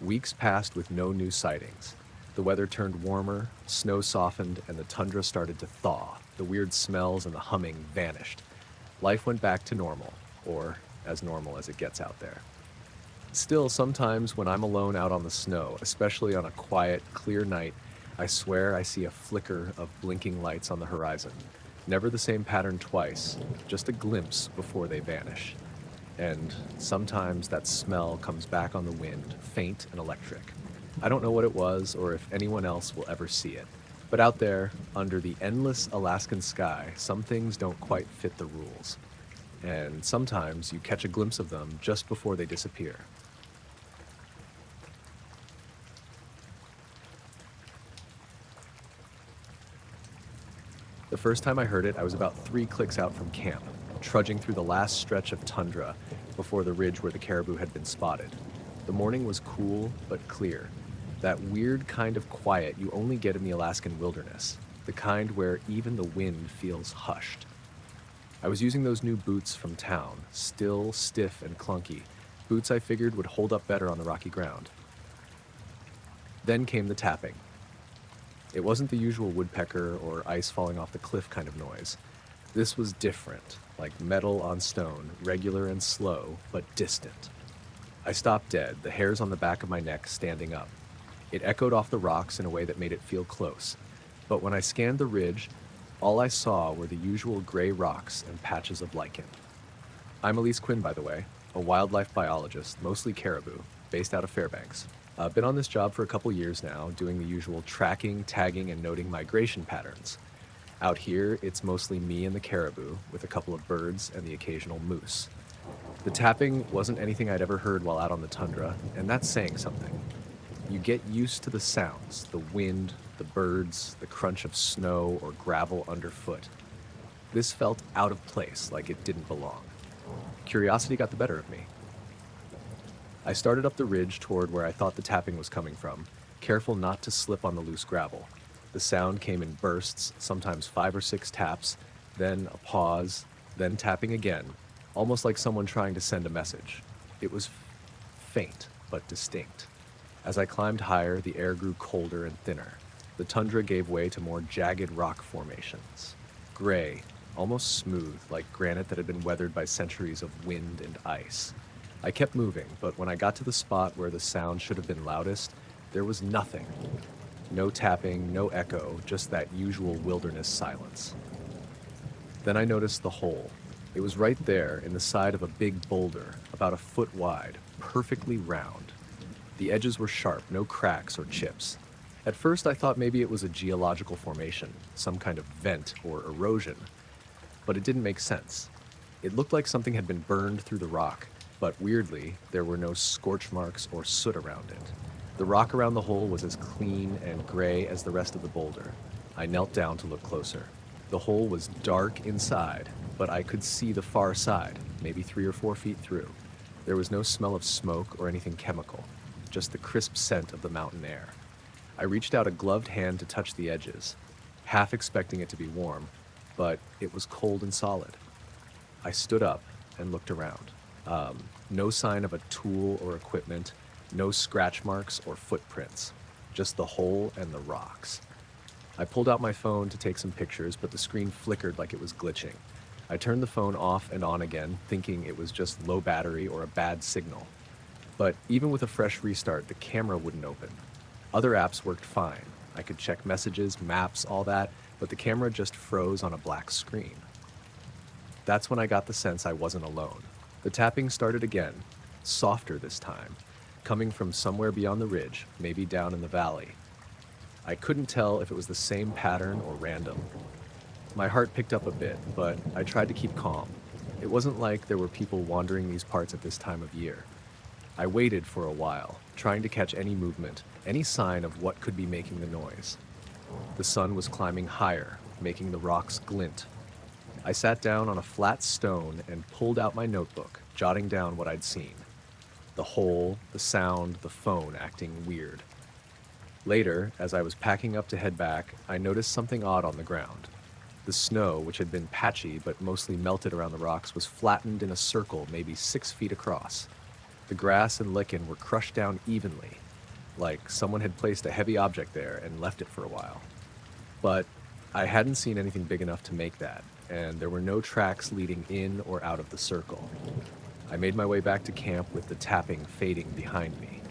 Weeks passed with no new sightings. The weather turned warmer, snow softened, and the tundra started to thaw. The weird smells and the humming vanished. Life went back to normal, or as normal as it gets out there. Still, sometimes when I'm alone out on the snow, especially on a quiet, clear night, I swear I see a flicker of blinking lights on the horizon. Never the same pattern twice, just a glimpse before they vanish. And sometimes that smell comes back on the wind, faint and electric. I don't know what it was or if anyone else will ever see it. But out there, under the endless Alaskan sky, some things don't quite fit the rules. And sometimes you catch a glimpse of them just before they disappear. The first time I heard it, I was about 3 clicks out from camp, trudging through the last stretch of tundra before the ridge where the caribou had been spotted. The morning was cool but clear, that weird kind of quiet you only get in the Alaskan wilderness, the kind where even the wind feels hushed. I was using those new boots from town, still, stiff, and clunky, boots I figured would hold up better on the rocky ground. Then came the tapping. It wasn't the usual woodpecker or ice falling off the cliff kind of noise. This was different, like metal on stone, regular and slow, but distant. I stopped dead, the hairs on the back of my neck standing up. It echoed off the rocks in a way that made it feel close. But when I scanned the ridge, all I saw were the usual gray rocks and patches of lichen. I'm Elise Quinn, by the way, a wildlife biologist, mostly caribou, based out of Fairbanks. I've been on this job for a couple years now, doing the usual tracking, tagging, and noting migration patterns. Out here, it's mostly me and the caribou, with a couple of birds and the occasional moose. The tapping wasn't anything I'd ever heard while out on the tundra, and that's saying something. You get used to the sounds, the wind, the birds, the crunch of snow or gravel underfoot. This felt out of place, like it didn't belong. Curiosity got the better of me. I started up the ridge toward where I thought the tapping was coming from, careful not to slip on the loose gravel. The sound came in bursts, sometimes 5 or 6 taps, then a pause, then tapping again, almost like someone trying to send a message. It was faint, but distinct. As I climbed higher, the air grew colder and thinner. The tundra gave way to more jagged rock formations. Gray, almost smooth, like granite that had been weathered by centuries of wind and ice. I kept moving, but when I got to the spot where the sound should have been loudest, there was nothing. No tapping, no echo, just that usual wilderness silence. Then I noticed the hole. It was right there in the side of a big boulder, about a foot wide, perfectly round. The edges were sharp, no cracks or chips. At first I thought maybe it was a geological formation, some kind of vent or erosion, but it didn't make sense. It looked like something had been burned through the rock, but weirdly, there were no scorch marks or soot around it. The rock around the hole was as clean and gray as the rest of the boulder. I knelt down to look closer. The hole was dark inside, but I could see the far side, maybe 3 or 4 feet through. There was no smell of smoke or anything chemical, just the crisp scent of the mountain air. I reached out a gloved hand to touch the edges, half expecting it to be warm, but it was cold and solid. I stood up and looked around. No sign of a tool or equipment, no scratch marks or footprints, just the hole and the rocks. I pulled out my phone to take some pictures, but the screen flickered like it was glitching. I turned the phone off and on again, thinking it was just low battery or a bad signal. But even with a fresh restart, the camera wouldn't open. Other apps worked fine. I could check messages, maps, all that, but the camera just froze on a black screen. That's when I got the sense I wasn't alone. The tapping started again, softer this time, coming from somewhere beyond the ridge, maybe down in the valley. I couldn't tell if it was the same pattern or random. My heart picked up a bit, but I tried to keep calm. It wasn't like there were people wandering these parts at this time of year. I waited for a while, trying to catch any movement, any sign of what could be making the noise. The sun was climbing higher, making the rocks glint. I sat down on a flat stone and pulled out my notebook, jotting down what I'd seen. The hole, the sound, the phone acting weird. Later, as I was packing up to head back, I noticed something odd on the ground. The snow, which had been patchy but mostly melted around the rocks, was flattened in a circle maybe 6 feet across. The grass and lichen were crushed down evenly, like someone had placed a heavy object there and left it for a while. But I hadn't seen anything big enough to make that, and there were no tracks leading in or out of the circle. I made my way back to camp with the tapping fading behind me.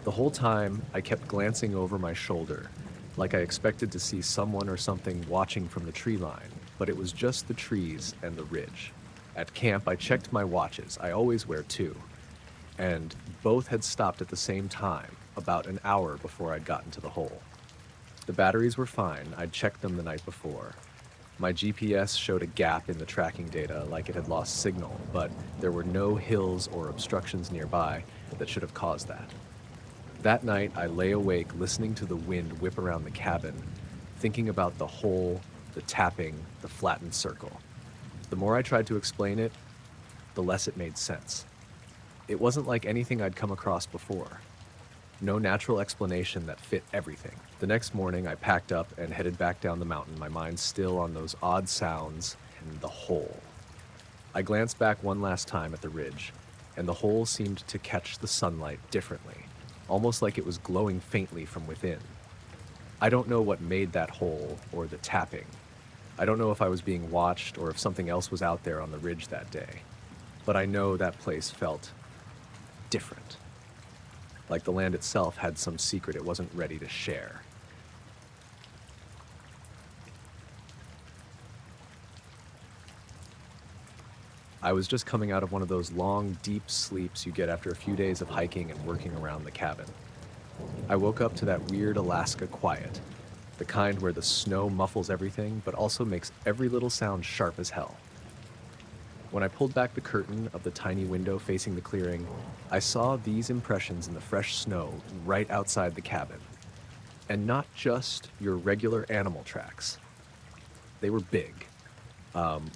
The whole time, I kept glancing over my shoulder, like I expected to see someone or something watching from the tree line, but it was just the trees and the ridge. At camp, I checked my watches. I always wear two. And both had stopped at the same time, about an hour before I'd gotten to the hole. The batteries were fine. I'd checked them the night before. My GPS showed a gap in the tracking data, like it had lost signal, but there were no hills or obstructions nearby that should have caused that. That night, I lay awake listening to the wind whip around the cabin, thinking about the hole, the tapping, the flattened circle. The more I tried to explain it, the less it made sense. It wasn't like anything I'd come across before. No natural explanation that fit everything. The next morning, I packed up and headed back down the mountain, my mind still on those odd sounds and the hole. I glanced back one last time at the ridge, and the hole seemed to catch the sunlight differently, almost like it was glowing faintly from within. I don't know what made that hole or the tapping. I don't know if I was being watched or if something else was out there on the ridge that day. But I know that place felt different. Like the land itself had some secret it wasn't ready to share. I was just coming out of one of those long, deep sleeps you get after a few days of hiking and working around the cabin. I woke up to that weird Alaska quiet, the kind where the snow muffles everything, but also makes every little sound sharp as hell. When I pulled back the curtain of the tiny window facing the clearing, I saw these impressions in the fresh snow right outside the cabin. And not just your regular animal tracks. They were big.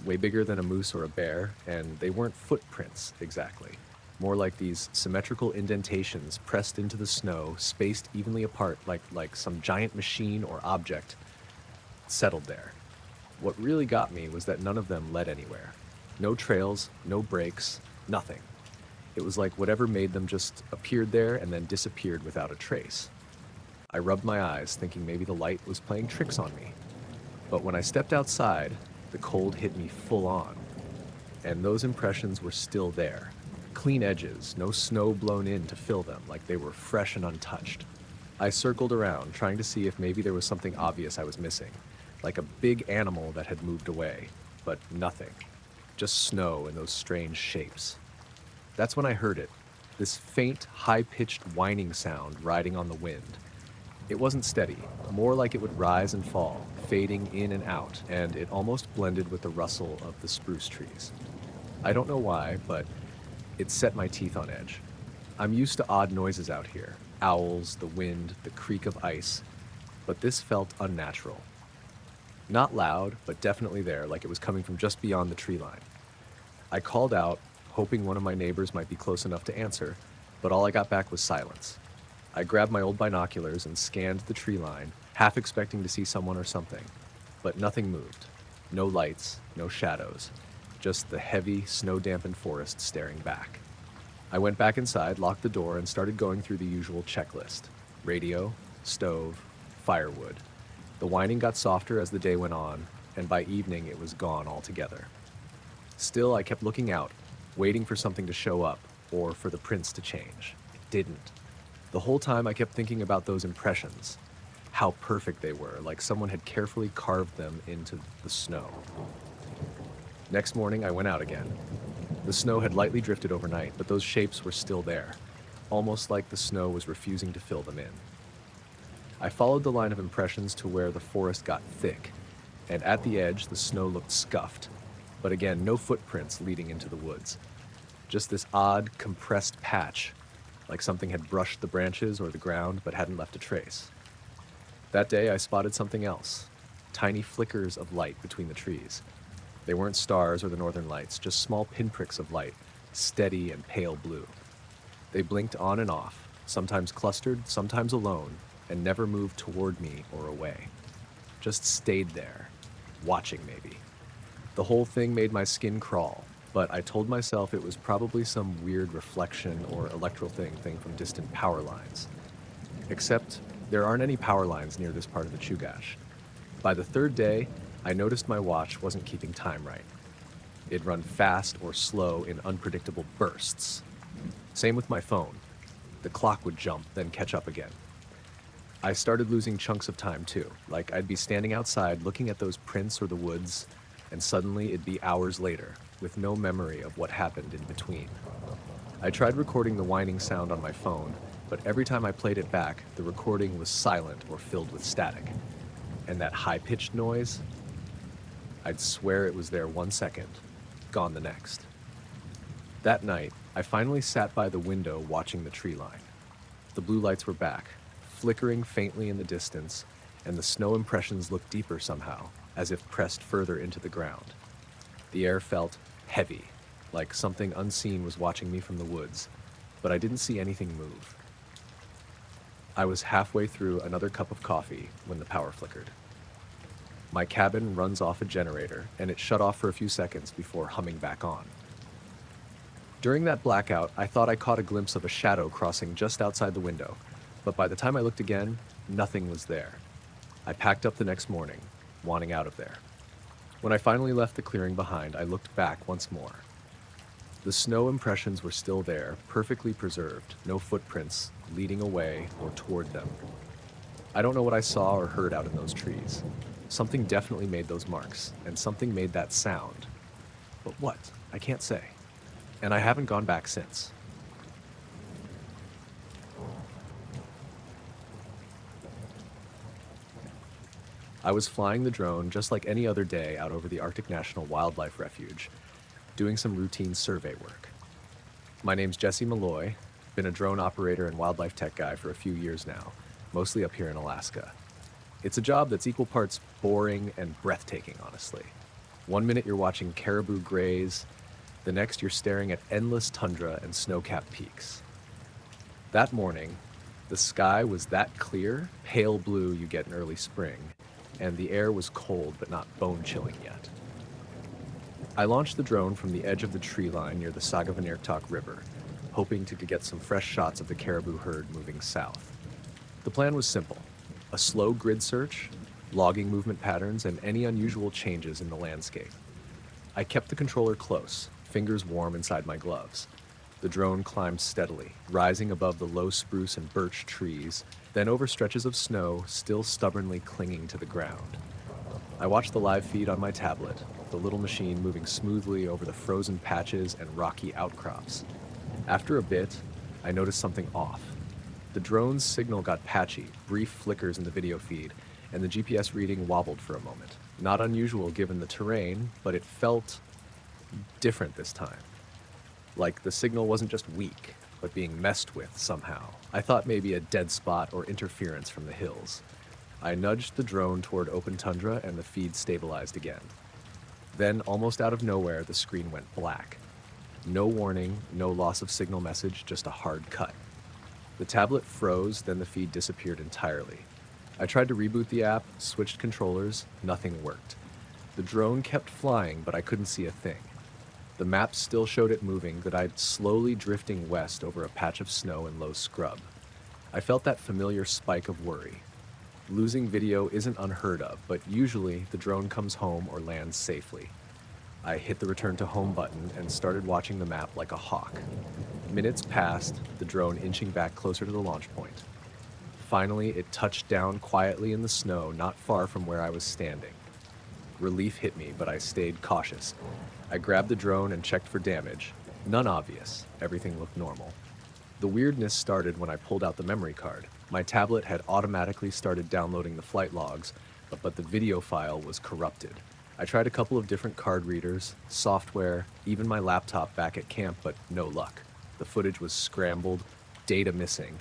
Way bigger than a moose or a bear, and they weren't footprints exactly. More like these symmetrical indentations pressed into the snow, spaced evenly apart like some giant machine or object settled there. What really got me was that none of them led anywhere. No trails, no breaks, nothing. It was like whatever made them just appeared there and then disappeared without a trace. I rubbed my eyes, thinking maybe the light was playing tricks on me. But when I stepped outside, the cold hit me full on. And those impressions were still there. Clean edges, no snow blown in to fill them, like they were fresh and untouched. I circled around, trying to see if maybe there was something obvious I was missing, like a big animal that had moved away, but nothing. Just snow and those strange shapes. That's when I heard it, this faint, high-pitched whining sound riding on the wind. It wasn't steady, more like it would rise and fall, fading in and out, and it almost blended with the rustle of the spruce trees. I don't know why, but it set my teeth on edge. I'm used to odd noises out here, owls, the wind, the creak of ice, but this felt unnatural. Not loud, but definitely there, like it was coming from just beyond the tree line. I called out, hoping one of my neighbors might be close enough to answer, but all I got back was silence. I grabbed my old binoculars and scanned the tree line, half expecting to see someone or something, but nothing moved. No lights, no shadows, just the heavy, snow-dampened forest staring back. I went back inside, locked the door, and started going through the usual checklist. Radio, stove, firewood. The whining got softer as the day went on, and by evening it was gone altogether. Still, I kept looking out, waiting for something to show up, or for the prints to change. It didn't. The whole time I kept thinking about those impressions, how perfect they were, like someone had carefully carved them into the snow. Next morning, I went out again. The snow had lightly drifted overnight, but those shapes were still there, almost like the snow was refusing to fill them in. I followed the line of impressions to where the forest got thick, and at the edge, the snow looked scuffed, but again, no footprints leading into the woods. Just this odd, compressed patch, like something had brushed the branches or the ground but hadn't left a trace. That day, I spotted something else, tiny flickers of light between the trees. They weren't stars or the northern lights, just small pinpricks of light, steady and pale blue. They blinked on and off, sometimes clustered, sometimes alone, and never moved toward me or away. Just stayed there, watching maybe. The whole thing made my skin crawl, but I told myself it was probably some weird reflection or electrical thing from distant power lines. Except there aren't any power lines near this part of the Chugach. By the third day, I noticed my watch wasn't keeping time right. It'd run fast or slow in unpredictable bursts. Same with my phone. The clock would jump, then catch up again. I started losing chunks of time too, like I'd be standing outside looking at those prints or the woods, and suddenly it'd be hours later, with no memory of what happened in between. I tried recording the whining sound on my phone, but every time I played it back, the recording was silent or filled with static. And that high-pitched noise, I'd swear it was there 1 second, gone the next. That night, I finally sat by the window watching the tree line. The blue lights were back, flickering faintly in the distance, and the snow impressions looked deeper somehow, as if pressed further into the ground. The air felt heavy, like something unseen was watching me from the woods, but I didn't see anything move. I was halfway through another cup of coffee when the power flickered. My cabin runs off a generator, and it shut off for a few seconds before humming back on. During that blackout, I thought I caught a glimpse of a shadow crossing just outside the window, but by the time I looked again, nothing was there. I packed up the next morning, wanting out of there. When I finally left the clearing behind, I looked back once more. The snow impressions were still there, perfectly preserved, no footprints leading away or toward them. I don't know what I saw or heard out in those trees. Something definitely made those marks, and something made that sound. But what? I can't say. And I haven't gone back since. I was flying the drone just like any other day out over the Arctic National Wildlife Refuge, doing some routine survey work. My name's Jesse Malloy, been a drone operator and wildlife tech guy for a few years now, mostly up here in Alaska. It's a job that's equal parts boring and breathtaking, honestly. 1 minute you're watching caribou graze, the next you're staring at endless tundra and snow-capped peaks. That morning, the sky was that clear, pale blue you get in early spring, and the air was cold but not bone-chilling yet. I launched the drone from the edge of the tree line near the Sagavanirktok River, hoping to get some fresh shots of the caribou herd moving south. The plan was simple: a slow grid search, logging movement patterns, and any unusual changes in the landscape. I kept the controller close, fingers warm inside my gloves. The drone climbed steadily, rising above the low spruce and birch trees, then over stretches of snow still stubbornly clinging to the ground. I watched the live feed on my tablet, the little machine moving smoothly over the frozen patches and rocky outcrops. After a bit, I noticed something off. The drone's signal got patchy, brief flickers in the video feed, and the GPS reading wobbled for a moment. Not unusual given the terrain, but it felt different this time. Like the signal wasn't just weak, but being messed with somehow. I thought maybe a dead spot or interference from the hills. I nudged the drone toward open tundra and the feed stabilized again. Then, almost out of nowhere, the screen went black. No warning, no loss of signal message, just a hard cut. The tablet froze, then the feed disappeared entirely. I tried to reboot the app, switched controllers, nothing worked. The drone kept flying, but I couldn't see a thing. The map still showed it moving, that I'd slowly drifting west over a patch of snow and low scrub. I felt that familiar spike of worry. Losing video isn't unheard of, but usually the drone comes home or lands safely. I hit the return to home button and started watching the map like a hawk. Minutes passed, the drone inching back closer to the launch point. Finally, it touched down quietly in the snow not far from where I was standing. Relief hit me, but I stayed cautious. I grabbed the drone and checked for damage. None obvious. Everything looked normal. The weirdness started when I pulled out the memory card. My tablet had automatically started downloading the flight logs, but the video file was corrupted. I tried a couple of different card readers, software, even my laptop back at camp, but no luck. The footage was scrambled, data missing.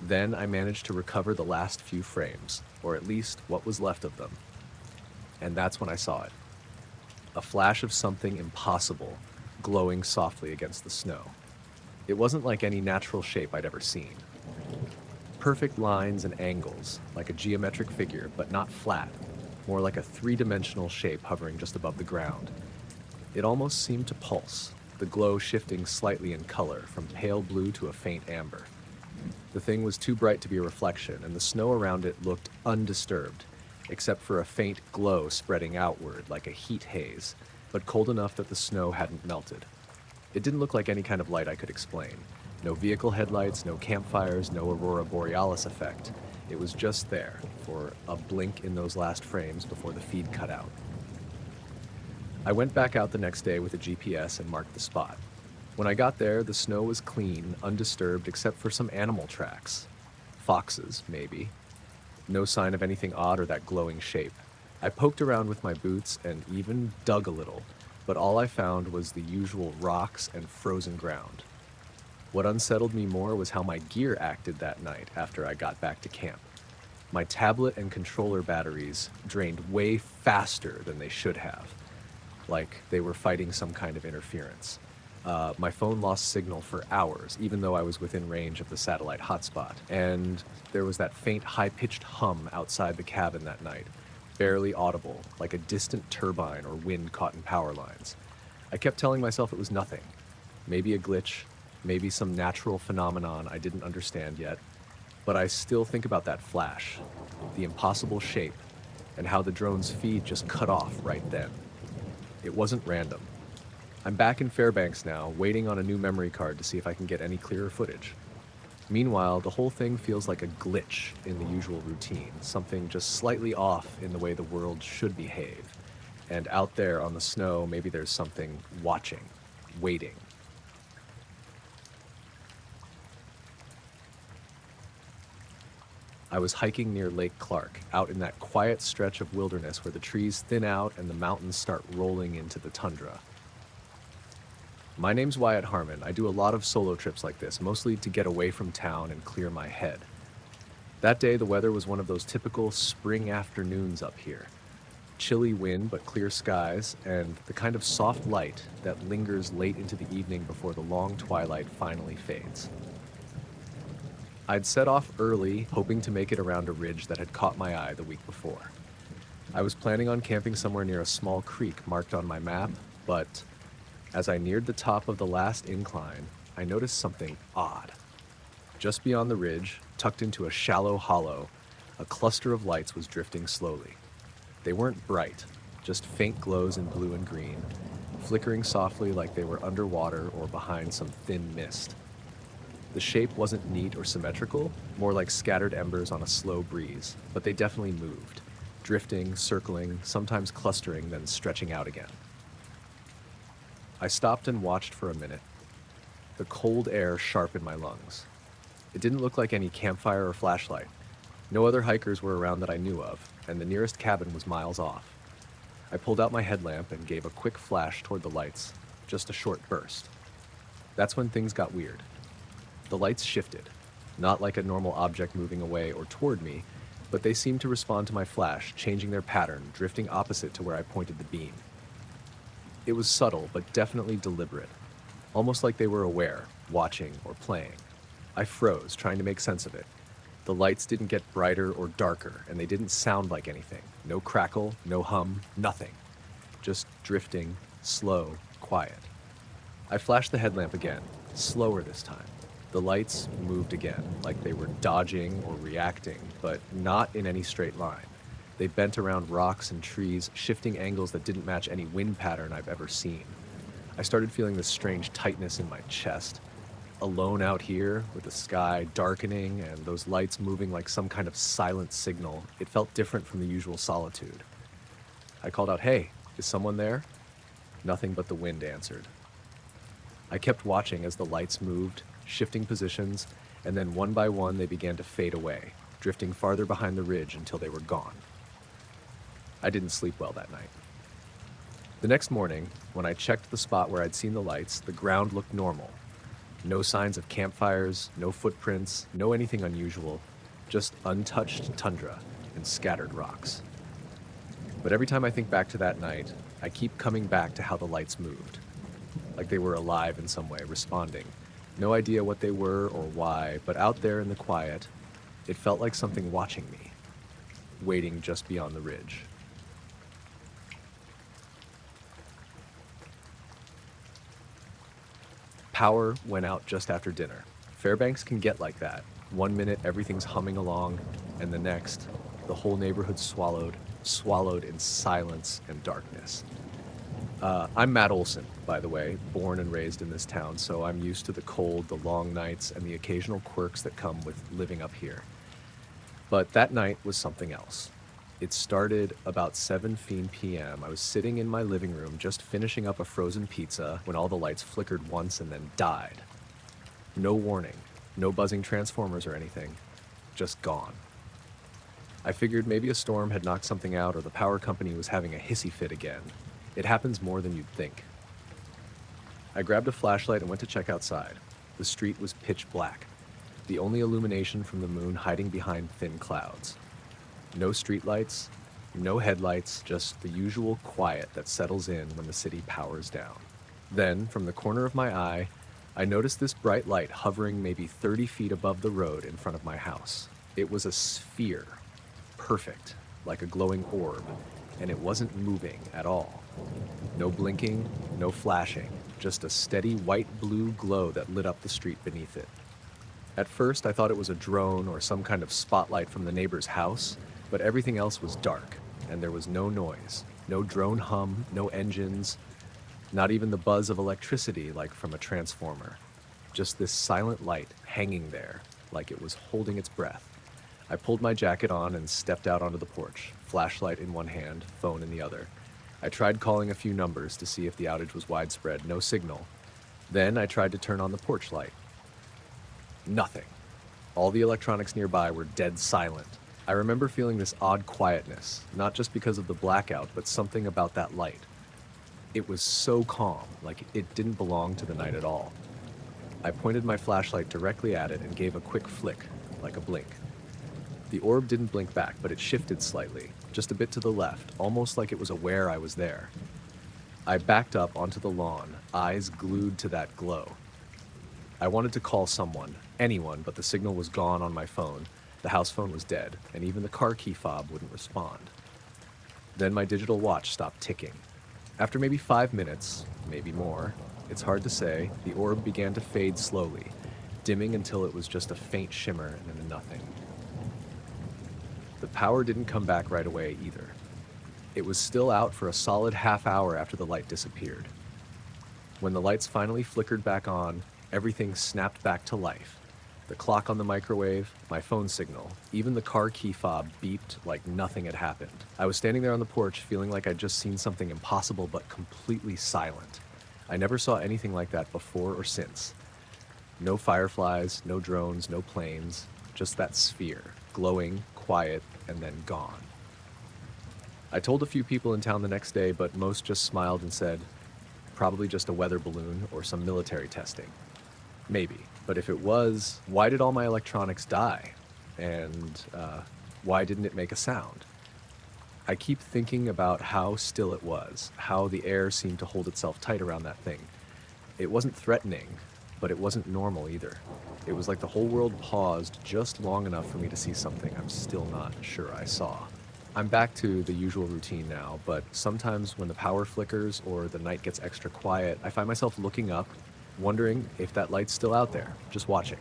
Then I managed to recover the last few frames, or at least what was left of them. And that's when I saw it. A flash of something impossible, glowing softly against the snow. It wasn't like any natural shape I'd ever seen. Perfect lines and angles, like a geometric figure, but not flat, more like a three-dimensional shape hovering just above the ground. It almost seemed to pulse, the glow shifting slightly in color, from pale blue to a faint amber. The thing was too bright to be a reflection, and the snow around it looked undisturbed, except for a faint glow spreading outward like a heat haze, but cold enough that the snow hadn't melted. It didn't look like any kind of light I could explain. No vehicle headlights, no campfires, no aurora borealis effect. It was just there, for a blink in those last frames before the feed cut out. I went back out the next day with a GPS and marked the spot. When I got there, the snow was clean, undisturbed except for some animal tracks. Foxes, maybe. No sign of anything odd or that glowing shape. I poked around with my boots and even dug a little, but all I found was the usual rocks and frozen ground. What unsettled me more was how my gear acted that night after I got back to camp. My tablet and controller batteries drained way faster than they should have, like they were fighting some kind of interference. My phone lost signal for hours, even though I was within range of the satellite hotspot. And there was that faint, high-pitched hum outside the cabin that night, barely audible, like a distant turbine or wind caught in power lines. I kept telling myself it was nothing. Maybe a glitch, maybe some natural phenomenon I didn't understand yet. But I still think about that flash, the impossible shape, and how the drone's feed just cut off right then. It wasn't random. I'm back in Fairbanks now, waiting on a new memory card to see if I can get any clearer footage. Meanwhile, the whole thing feels like a glitch in the usual routine, something just slightly off in the way the world should behave. And out there on the snow, maybe there's something watching, waiting. I was hiking near Lake Clark, out in that quiet stretch of wilderness where the trees thin out and the mountains start rolling into the tundra. My name's Wyatt Harmon. I do a lot of solo trips like this, mostly to get away from town and clear my head. That day, the weather was one of those typical spring afternoons up here. Chilly wind, but clear skies, and the kind of soft light that lingers late into the evening before the long twilight finally fades. I'd set off early, hoping to make it around a ridge that had caught my eye the week before. I was planning on camping somewhere near a small creek marked on my map, but as I neared the top of the last incline, I noticed something odd. Just beyond the ridge, tucked into a shallow hollow, a cluster of lights was drifting slowly. They weren't bright, just faint glows in blue and green, flickering softly like they were underwater or behind some thin mist. The shape wasn't neat or symmetrical, more like scattered embers on a slow breeze, but they definitely moved, drifting, circling, sometimes clustering, then stretching out again. I stopped and watched for a minute, the cold air sharp in my lungs. It didn't look like any campfire or flashlight. No other hikers were around that I knew of, and the nearest cabin was miles off. I pulled out my headlamp and gave a quick flash toward the lights, just a short burst. That's when things got weird. The lights shifted, not like a normal object moving away or toward me, but they seemed to respond to my flash, changing their pattern, drifting opposite to where I pointed the beam. It was subtle, but definitely deliberate. almost like they were aware, watching, or playing. I froze, trying to make sense of it. The lights didn't get brighter or darker, and they didn't sound like anything. No crackle, no hum, nothing. Just drifting, slow, quiet. I flashed the headlamp again, slower this time. The lights moved again, like they were dodging or reacting, but not in any straight line. They bent around rocks and trees, shifting angles that didn't match any wind pattern I've ever seen. I started feeling this strange tightness in my chest. Alone out here, with the sky darkening and those lights moving like some kind of silent signal, it felt different from the usual solitude. I called out, "Hey, is someone there?" Nothing but the wind answered. I kept watching as the lights moved, shifting positions, and then one by one they began to fade away, drifting farther behind the ridge until they were gone. I didn't sleep well that night. The next morning, when I checked the spot where I'd seen the lights, the ground looked normal. No signs of campfires, no footprints, no anything unusual, just untouched tundra and scattered rocks. But every time I think back to that night, I keep coming back to how the lights moved. Like they were alive in some way, responding. No idea what they were or why, but out there in the quiet, it felt like something watching me, waiting just beyond the ridge. Power went out just after dinner. Fairbanks can get like that. 1 minute everything's humming along, and the next, the whole neighborhood swallowed in silence and darkness. I'm Matt Olson, by the way, born and raised in this town, so I'm used to the cold, the long nights, and the occasional quirks that come with living up here. But that night was something else. It started about 7 p.m. I was sitting in my living room just finishing up a frozen pizza when all the lights flickered once and then died. No warning, no buzzing transformers or anything, just gone. I figured maybe a storm had knocked something out or the power company was having a hissy fit again. It happens more than you'd think. I grabbed a flashlight and went to check outside. The street was pitch black, the only illumination from the moon hiding behind thin clouds. No streetlights, no headlights, just the usual quiet that settles in when the city powers down. Then, from the corner of my eye, I noticed this bright light hovering maybe 30 feet above the road in front of my house. It was a sphere, perfect, like a glowing orb, and it wasn't moving at all. No blinking, no flashing, just a steady white-blue glow that lit up the street beneath it. At first, I thought it was a drone or some kind of spotlight from the neighbor's house, but everything else was dark, and there was no noise, no drone hum, no engines, not even the buzz of electricity like from a transformer. Just this silent light hanging there, like it was holding its breath. I pulled my jacket on and stepped out onto the porch, flashlight in one hand, phone in the other. I tried calling a few numbers to see if the outage was widespread, no signal. Then I tried to turn on the porch light. Nothing. All the electronics nearby were dead silent. I remember feeling this odd quietness, not just because of the blackout, but something about that light. It was so calm, like it didn't belong to the night at all. I pointed my flashlight directly at it and gave a quick flick, like a blink. The orb didn't blink back, but it shifted slightly, just a bit to the left, almost like it was aware I was there. I backed up onto the lawn, eyes glued to that glow. I wanted to call someone, anyone, but the signal was gone on my phone. The house phone was dead, and even the car key fob wouldn't respond. Then my digital watch stopped ticking. After maybe 5 minutes, maybe more, it's hard to say, the orb began to fade slowly, dimming until it was just a faint shimmer and then nothing. The power didn't come back right away either. It was still out for a solid half hour after the light disappeared. When the lights finally flickered back on, everything snapped back to life. The clock on the microwave, my phone signal, even the car key fob beeped like nothing had happened. I was standing there on the porch feeling like I'd just seen something impossible but completely silent. I never saw anything like that before or since. No fireflies, no drones, no planes, just that sphere, glowing, quiet, and then gone. I told a few people in town the next day, but most just smiled and said, probably just a weather balloon or some military testing. Maybe. But if it was, why did all my electronics die? And why didn't it make a sound? I keep thinking about how still it was, how the air seemed to hold itself tight around that thing. It wasn't threatening, but it wasn't normal either. It was like the whole world paused just long enough for me to see something I'm still not sure I saw. I'm back to the usual routine now, but sometimes when the power flickers or the night gets extra quiet, I find myself looking up, wondering if that light's still out there, just watching.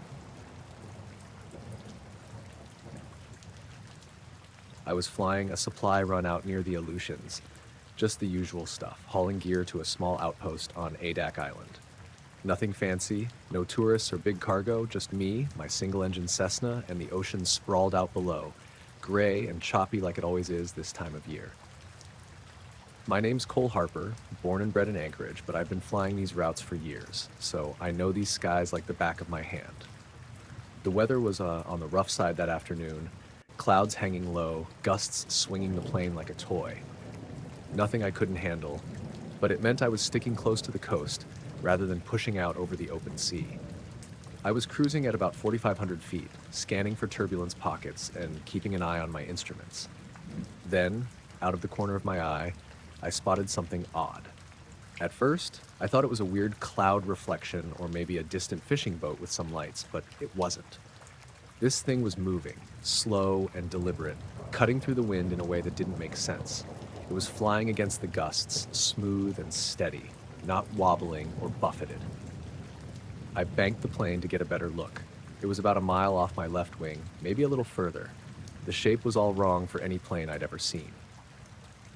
I was flying a supply run out near the Aleutians. Just the usual stuff, hauling gear to a small outpost on Adak Island. Nothing fancy, no tourists or big cargo, just me, my single-engine Cessna, and the ocean sprawled out below, gray and choppy like it always is this time of year. My name's Cole Harper, born and bred in Anchorage, but I've been flying these routes for years, so I know these skies like the back of my hand. The weather was on the rough side that afternoon, clouds hanging low, gusts swinging the plane like a toy. Nothing I couldn't handle, but it meant I was sticking close to the coast rather than pushing out over the open sea. I was cruising at about 4,500 feet, scanning for turbulence pockets and keeping an eye on my instruments. Then, out of the corner of my eye, I spotted something odd. At first, I thought it was a weird cloud reflection or maybe a distant fishing boat with some lights, but it wasn't. This thing was moving, slow and deliberate, cutting through the wind in a way that didn't make sense. It was flying against the gusts, smooth and steady, not wobbling or buffeted. I banked the plane to get a better look. It was about a mile off my left wing, maybe a little further. The shape was all wrong for any plane I'd ever seen.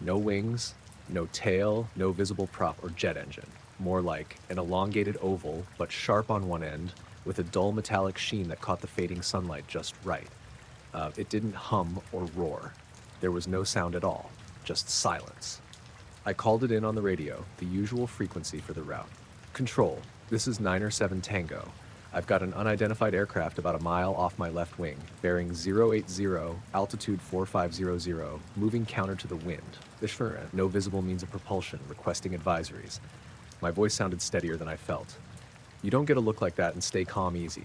No wings, no tail, no visible prop or jet engine. More like an elongated oval, but sharp on one end, with a dull metallic sheen that caught the fading sunlight just right. It didn't hum or roar. There was no sound at all, just silence. I called it in on the radio, the usual frequency for the route. Control, this is 9 Tango. I've got an unidentified aircraft about a mile off my left wing, bearing 080, altitude 4500, moving counter to the wind. No visible means of propulsion, requesting advisories. My voice sounded steadier than I felt. You don't get a look like that and stay calm easy.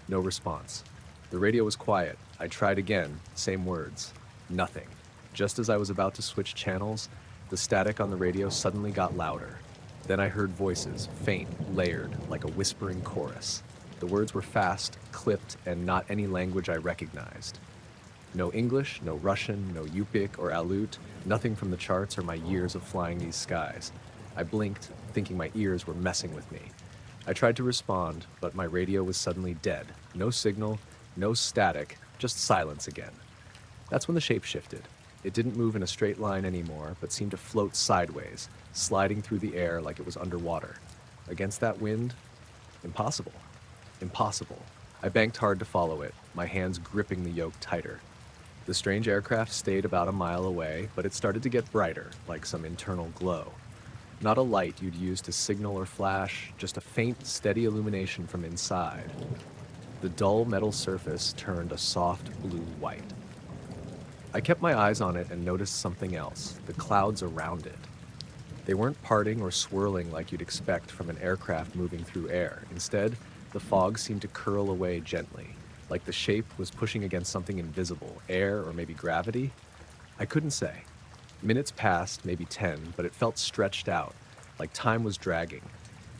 No response. The radio was quiet. I tried again, same words. Nothing. Just as I was about to switch channels, the static on the radio suddenly got louder. Then I heard voices, faint, layered, like a whispering chorus. The words were fast, clipped, and not any language I recognized. No English, no Russian, no Yupik or Aleut, nothing from the charts or my years of flying these skies. I blinked, thinking my ears were messing with me. I tried to respond, but my radio was suddenly dead. No signal, no static, just silence again. That's when the shape shifted. It didn't move in a straight line anymore, but seemed to float sideways, sliding through the air like it was underwater. Against that wind? Impossible. Impossible. I banked hard to follow it, my hands gripping the yoke tighter. The strange aircraft stayed about a mile away, but it started to get brighter, like some internal glow. Not a light you'd use to signal or flash, just a faint, steady illumination from inside. The dull metal surface turned a soft blue white. I kept my eyes on it and noticed something else, the clouds around it. They weren't parting or swirling like you'd expect from an aircraft moving through air. Instead, the fog seemed to curl away gently, like the shape was pushing against something invisible, air or maybe gravity. I couldn't say. Minutes passed, maybe 10, but it felt stretched out, like time was dragging.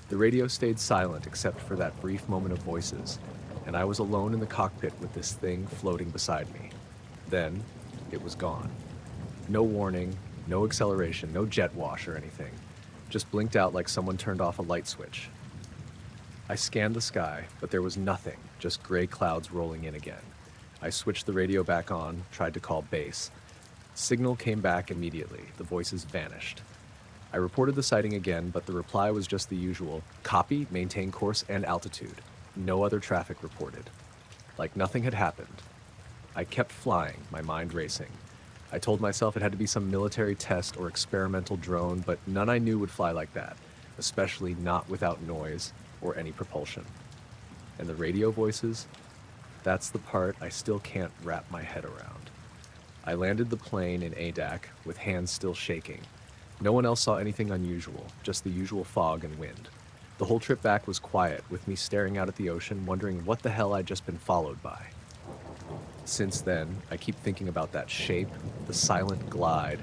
The radio stayed silent except for that brief moment of voices, and I was alone in the cockpit with this thing floating beside me. Then, it was gone. No warning, no acceleration, no jet wash or anything. Just blinked out like someone turned off a light switch. I scanned the sky, but there was nothing, just gray clouds rolling in again. I switched the radio back on, tried to call base. Signal came back immediately. The voices vanished. I reported the sighting again, but the reply was just the usual, copy, maintain course and altitude. No other traffic reported. Like nothing had happened. I kept flying, my mind racing. I told myself it had to be some military test or experimental drone, but none I knew would fly like that, especially not without noise or any propulsion. And the radio voices? That's the part I still can't wrap my head around. I landed the plane in Adak with hands still shaking. No one else saw anything unusual, just the usual fog and wind. The whole trip back was quiet, with me staring out at the ocean, wondering what the hell I'd just been followed by. Since then, I keep thinking about that shape, the silent glide,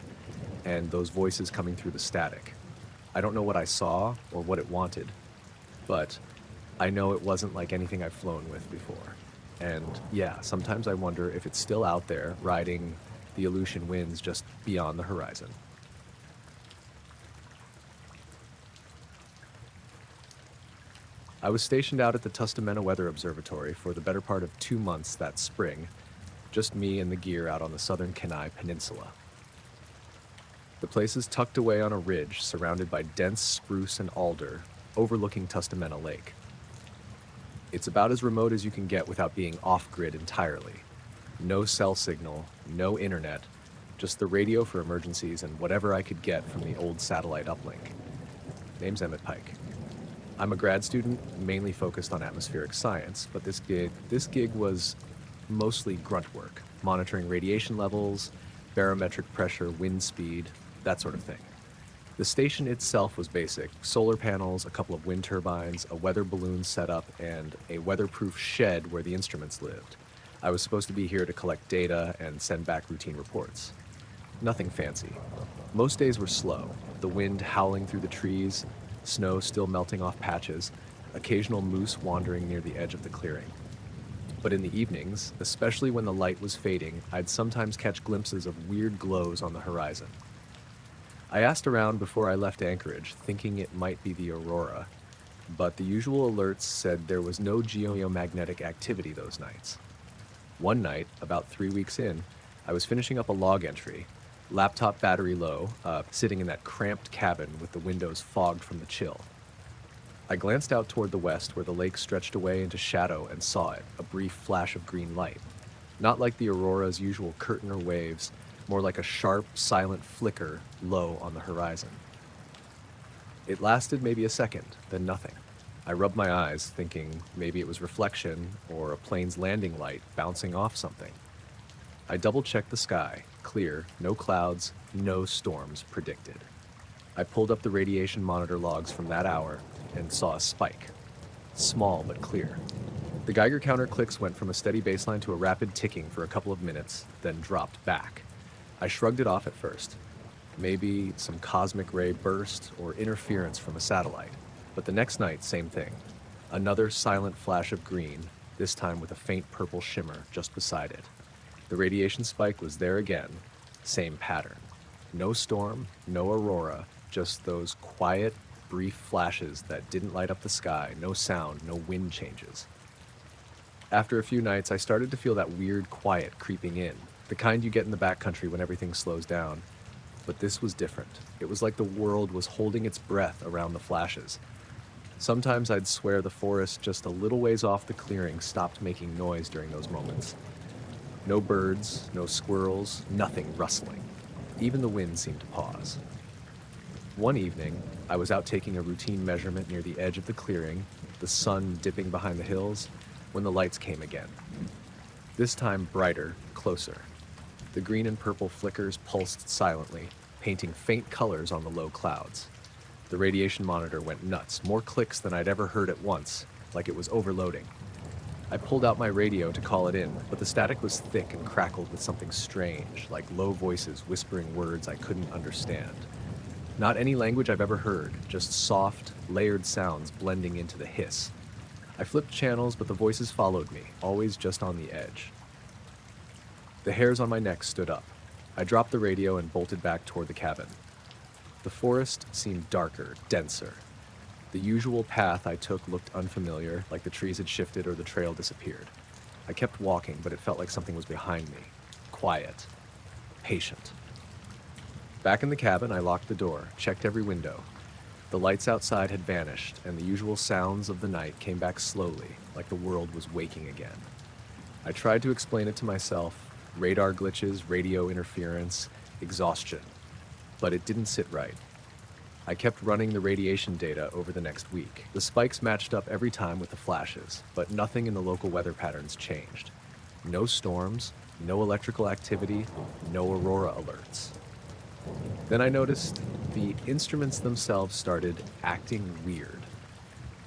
and those voices coming through the static. I don't know what I saw or what it wanted. but I know it wasn't like anything I've flown with before. And yeah, sometimes I wonder if it's still out there riding the Aleutian winds just beyond the horizon. I was stationed out at the Tustamena Weather Observatory for the better part of 2 months that spring, just me and the gear out on the southern Kenai Peninsula. The place is tucked away on a ridge surrounded by dense spruce and alder, overlooking Tustamena Lake. It's about as remote as you can get without being off-grid entirely. No cell signal, no internet, just the radio for emergencies and whatever I could get from the old satellite uplink. Name's Emmett Pike. I'm a grad student, mainly focused on atmospheric science, but this gig was mostly grunt work, monitoring radiation levels, barometric pressure, wind speed, that sort of thing. The station itself was basic: solar panels, a couple of wind turbines, a weather balloon setup, and a weatherproof shed where the instruments lived. I was supposed to be here to collect data and send back routine reports. Nothing fancy. Most days were slow, the wind howling through the trees, snow still melting off patches, occasional moose wandering near the edge of the clearing. But in the evenings, especially when the light was fading, I'd sometimes catch glimpses of weird glows on the horizon. I asked around before I left Anchorage, thinking it might be the aurora, but the usual alerts said there was no geomagnetic activity those nights. One night, about 3 weeks in, I was finishing up a log entry, laptop battery low, sitting in that cramped cabin with the windows fogged from the chill. I glanced out toward the west where the lake stretched away into shadow and saw it, a brief flash of green light. Not like the aurora's usual curtain or waves, more like a sharp, silent flicker low on the horizon. It lasted maybe a second, then nothing. I rubbed my eyes, thinking maybe it was reflection or a plane's landing light bouncing off something. I double-checked the sky, clear, no clouds, no storms predicted. I pulled up the radiation monitor logs from that hour and saw a spike. Small but clear. The Geiger counter clicks went from a steady baseline to a rapid ticking for a couple of minutes, then dropped back. I shrugged it off at first. Maybe some cosmic ray burst or interference from a satellite. But the next night, same thing. Another silent flash of green, this time with a faint purple shimmer just beside it. The radiation spike was there again, same pattern. No storm, no aurora, just those quiet, brief flashes that didn't light up the sky, no sound, no wind changes. After a few nights, I started to feel that weird quiet creeping in, the kind you get in the backcountry when everything slows down. But this was different. It was like the world was holding its breath around the flashes. Sometimes I'd swear the forest just a little ways off the clearing stopped making noise during those moments. No birds, no squirrels, nothing rustling. Even the wind seemed to pause. One evening, I was out taking a routine measurement near the edge of the clearing, the sun dipping behind the hills, when the lights came again. This time brighter, closer. The green and purple flickers pulsed silently, painting faint colors on the low clouds. The radiation monitor went nuts, more clicks than I'd ever heard at once, like it was overloading. I pulled out my radio to call it in, but the static was thick and crackled with something strange, like low voices whispering words I couldn't understand. Not any language I've ever heard, just soft, layered sounds blending into the hiss. I flipped channels, but the voices followed me, always just on the edge. The hairs on my neck stood up. I dropped the radio and bolted back toward the cabin. The forest seemed darker, denser. The usual path I took looked unfamiliar, like the trees had shifted or the trail disappeared. I kept walking, but it felt like something was behind me. Quiet. Patient. Back in the cabin, I locked the door, checked every window. The lights outside had vanished, and the usual sounds of the night came back slowly, like the world was waking again. I tried to explain it to myself: radar glitches, radio interference, exhaustion. But it didn't sit right. I kept running the radiation data over the next week. The spikes matched up every time with the flashes, but nothing in the local weather patterns changed. No storms, no electrical activity, no aurora alerts. Then I noticed the instruments themselves started acting weird.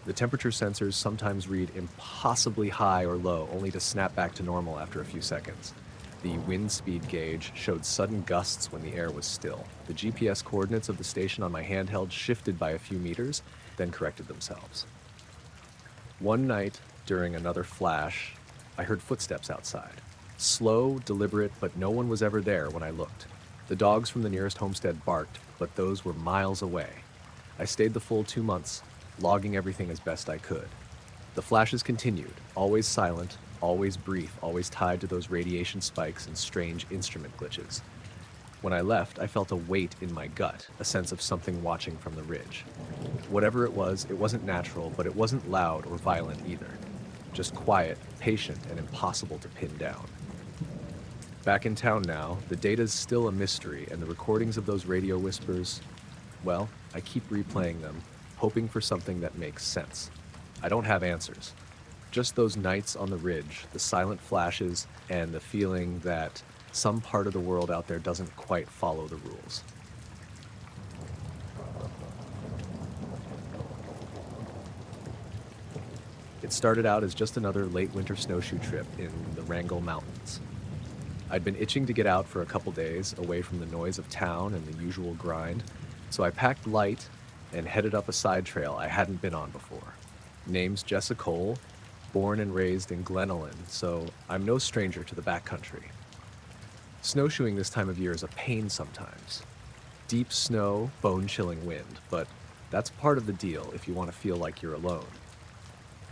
The temperature sensors sometimes read impossibly high or low, only to snap back to normal after a few seconds. The wind speed gauge showed sudden gusts when the air was still. The GPS coordinates of the station on my handheld shifted by a few meters, then corrected themselves. One night, during another flash, I heard footsteps outside. Slow, deliberate, but no one was ever there when I looked. The dogs from the nearest homestead barked, but those were miles away. I stayed the full 2 months, logging everything as best I could. The flashes continued, always silent, always brief, always tied to those radiation spikes and strange instrument glitches. When I left, I felt a weight in my gut, a sense of something watching from the ridge. Whatever it wasn't natural, but it wasn't loud or violent either. Just quiet, patient, and impossible to pin down. Back in town now, the data's still a mystery, and the recordings of those radio whispers, well, I keep replaying them, hoping for something that makes sense. I don't have answers. Just those nights on the ridge, the silent flashes, and the feeling that some part of the world out there doesn't quite follow the rules. It started out as just another late winter snowshoe trip in the Wrangell Mountains. I'd been itching to get out for a couple days, away from the noise of town and the usual grind, so I packed light and headed up a side trail I hadn't been on before. Name's Jessa Cole, born and raised in Glenallen, so I'm no stranger to the backcountry. Snowshoeing this time of year is a pain sometimes. Deep snow, bone-chilling wind, but that's part of the deal if you want to feel like you're alone.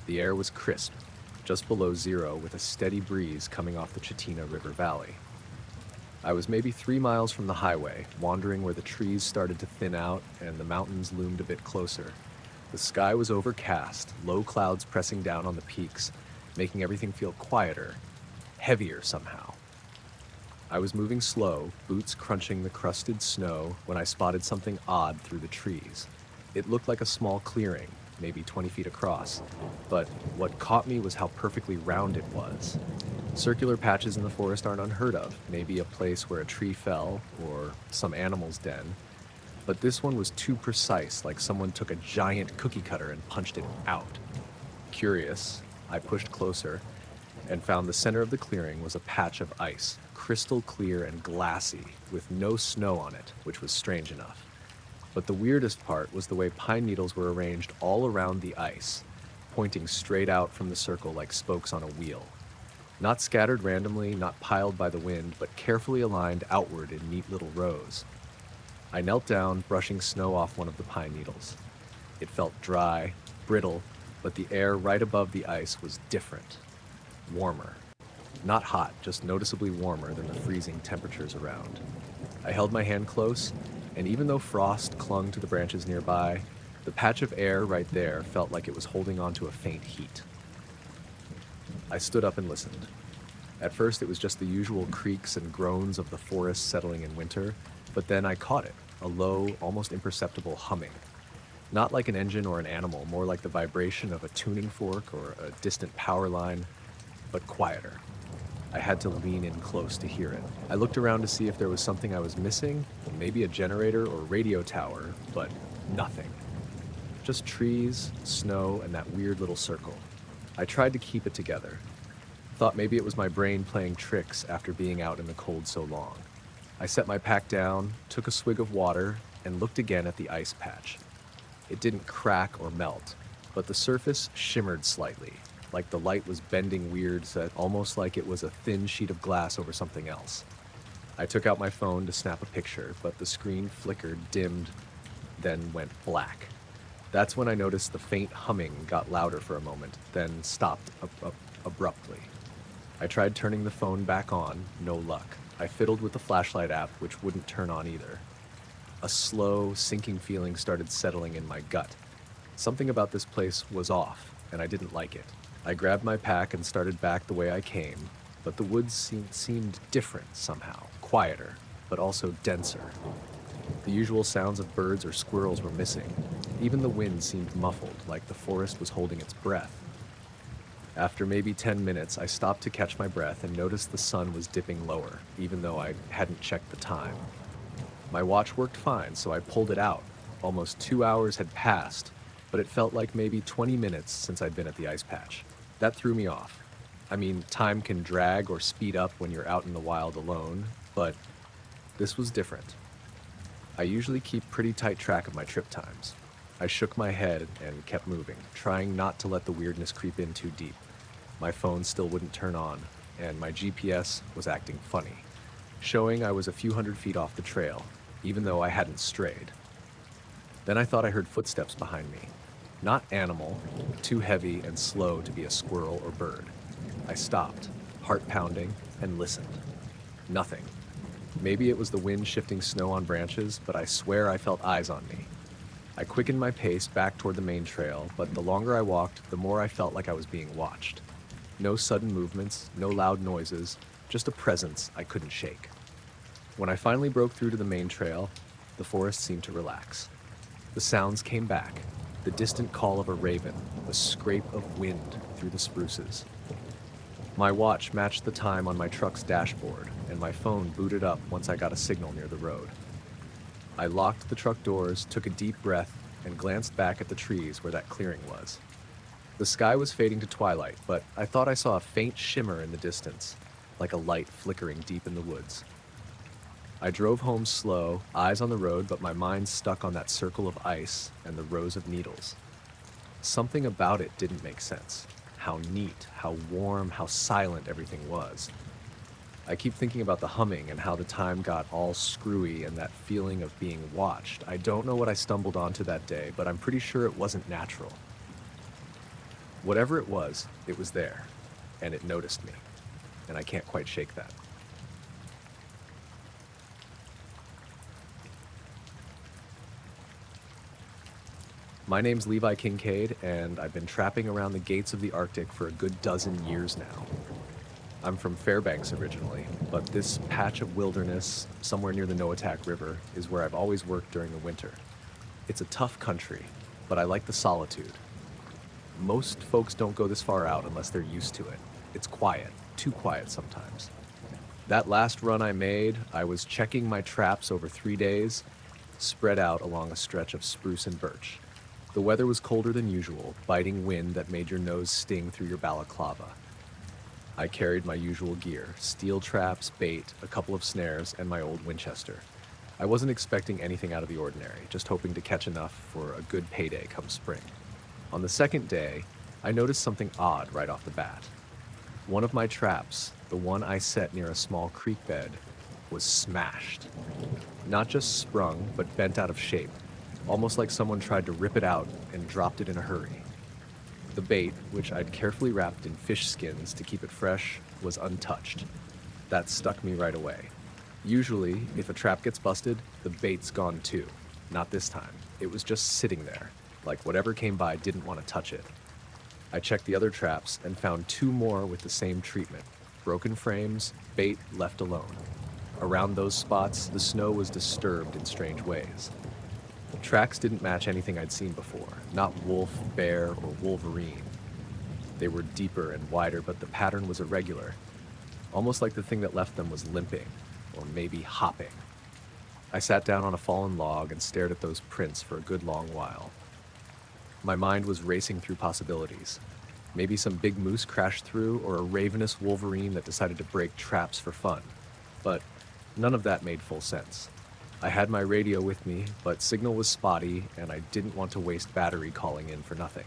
The air was crisp, just below zero, with a steady breeze coming off the Chitina River Valley. I was maybe 3 miles from the highway, wandering where the trees started to thin out and the mountains loomed a bit closer. The sky was overcast, low clouds pressing down on the peaks, making everything feel quieter, heavier somehow. I was moving slow, boots crunching the crusted snow, when I spotted something odd through the trees. It looked like a small clearing, maybe 20 feet across, but what caught me was how perfectly round it was. Circular patches in the forest aren't unheard of, maybe a place where a tree fell or some animal's den, but this one was too precise, like someone took a giant cookie cutter and punched it out. Curious, I pushed closer and found the center of the clearing was a patch of ice, crystal clear and glassy, with no snow on it, which was strange enough. But the weirdest part was the way pine needles were arranged all around the ice, pointing straight out from the circle like spokes on a wheel. Not scattered randomly, not piled by the wind, but carefully aligned outward in neat little rows. I knelt down, brushing snow off one of the pine needles. It felt dry, brittle, but the air right above the ice was different. Warmer. Not hot, just noticeably warmer than the freezing temperatures around. I held my hand close, and even though frost clung to the branches nearby, the patch of air right there felt like it was holding on to a faint heat. I stood up and listened. At first it was just the usual creaks and groans of the forest settling in winter, but then I caught it, a low, almost imperceptible humming. Not like an engine or an animal, more like the vibration of a tuning fork or a distant power line, but quieter. I had to lean in close to hear it. I looked around to see if there was something I was missing, maybe a generator or radio tower, but nothing. Just trees, snow, and that weird little circle. I tried to keep it together. Thought maybe it was my brain playing tricks after being out in the cold so long. I set my pack down, took a swig of water, and looked again at the ice patch. It didn't crack or melt, but the surface shimmered slightly, like the light was bending weird, so almost like it was a thin sheet of glass over something else. I took out my phone to snap a picture, but the screen flickered, dimmed, then went black. That's when I noticed the faint humming got louder for a moment, then stopped abruptly. I tried turning the phone back on, no luck. I fiddled with the flashlight app, which wouldn't turn on either. A slow, sinking feeling started settling in my gut. Something about this place was off, and I didn't like it. I grabbed my pack and started back the way I came, but the woods seemed different somehow, quieter, but also denser. The usual sounds of birds or squirrels were missing. Even the wind seemed muffled, like the forest was holding its breath. After maybe 10 minutes, I stopped to catch my breath and noticed the sun was dipping lower, even though I hadn't checked the time. My watch worked fine, so I pulled it out. Almost 2 hours had passed, but it felt like maybe 20 minutes since I'd been at the ice patch. That threw me off. I mean, time can drag or speed up when you're out in the wild alone, but this was different. I usually keep pretty tight track of my trip times. I shook my head and kept moving, trying not to let the weirdness creep in too deep. My phone still wouldn't turn on, and my GPS was acting funny, showing I was a few hundred feet off the trail, even though I hadn't strayed. Then I thought I heard footsteps behind me. Not animal, too heavy and slow to be a squirrel or bird. I stopped, heart pounding, and listened. Nothing. Maybe it was the wind shifting snow on branches, but I swear I felt eyes on me. I quickened my pace back toward the main trail, but the longer I walked, the more I felt like I was being watched. No sudden movements, no loud noises, just a presence I couldn't shake. When I finally broke through to the main trail, the forest seemed to relax. The sounds came back, the distant call of a raven, the scrape of wind through the spruces. My watch matched the time on my truck's dashboard, and my phone booted up once I got a signal near the road. I locked the truck doors, took a deep breath, and glanced back at the trees where that clearing was. The sky was fading to twilight, but I thought I saw a faint shimmer in the distance, like a light flickering deep in the woods. I drove home slow, eyes on the road, but my mind stuck on that circle of ice and the rows of needles. Something about it didn't make sense. How neat, how warm, how silent everything was. I keep thinking about the humming and how the time got all screwy and that feeling of being watched. I don't know what I stumbled onto that day, but I'm pretty sure it wasn't natural. Whatever it was there, and it noticed me, and I can't quite shake that. My name's Levi Kincaid, and I've been trapping around the gates of the Arctic for a good dozen years now. I'm from Fairbanks originally, but this patch of wilderness, somewhere near the Noatak River, is where I've always worked during the winter. It's a tough country, but I like the solitude. Most folks don't go this far out unless they're used to it. It's quiet, too quiet sometimes. That last run I made, I was checking my traps over 3 days, spread out along a stretch of spruce and birch. The weather was colder than usual, biting wind that made your nose sting through your balaclava. I carried my usual gear, steel traps, bait, a couple of snares, and my old Winchester. I wasn't expecting anything out of the ordinary, just hoping to catch enough for a good payday come spring. On the second day, I noticed something odd right off the bat. One of my traps, the one I set near a small creek bed, was smashed. Not just sprung, but bent out of shape, almost like someone tried to rip it out and dropped it in a hurry. The bait, which I'd carefully wrapped in fish skins to keep it fresh, was untouched. That stuck me right away. Usually, if a trap gets busted, the bait's gone too. Not this time. It was just sitting there, like whatever came by didn't want to touch it. I checked the other traps and found 2 more with the same treatment. Broken frames, bait left alone. Around those spots, the snow was disturbed in strange ways. The tracks didn't match anything I'd seen before, not wolf, bear, or wolverine. They were deeper and wider, but the pattern was irregular, almost like the thing that left them was limping, or maybe hopping. I sat down on a fallen log and stared at those prints for a good long while. My mind was racing through possibilities. Maybe some big moose crashed through, or a ravenous wolverine that decided to break traps for fun. But none of that made full sense. I had my radio with me, but signal was spotty, and I didn't want to waste battery calling in for nothing.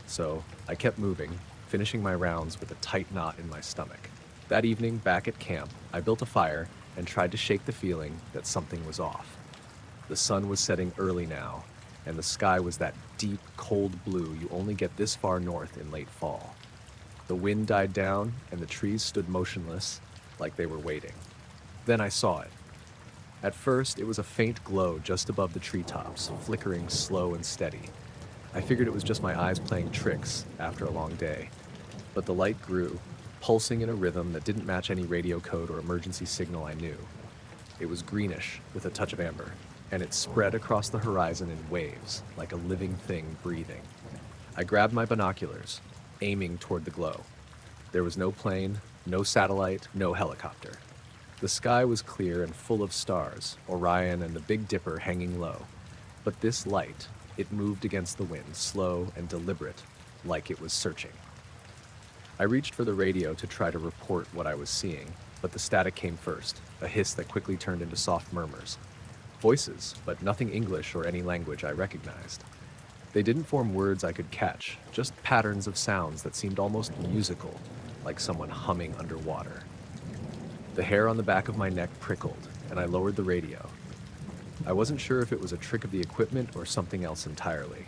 So I kept moving, finishing my rounds with a tight knot in my stomach. That evening, back at camp, I built a fire and tried to shake the feeling that something was off. The sun was setting early now, and the sky was that deep, cold blue you only get this far north in late fall. The wind died down, and the trees stood motionless, like they were waiting. Then I saw it. At first, it was a faint glow just above the treetops, flickering slow and steady. I figured it was just my eyes playing tricks after a long day. But the light grew, pulsing in a rhythm that didn't match any radio code or emergency signal I knew. It was greenish with a touch of amber, and it spread across the horizon in waves, like a living thing breathing. I grabbed my binoculars, aiming toward the glow. There was no plane, no satellite, no helicopter. The sky was clear and full of stars, Orion and the Big Dipper hanging low. But this light, it moved against the wind, slow and deliberate, like it was searching. I reached for the radio to try to report what I was seeing, but the static came first, a hiss that quickly turned into soft murmurs. Voices, but nothing English or any language I recognized. They didn't form words I could catch, just patterns of sounds that seemed almost musical, like someone humming underwater. The hair on the back of my neck prickled, and I lowered the radio. I wasn't sure if it was a trick of the equipment or something else entirely.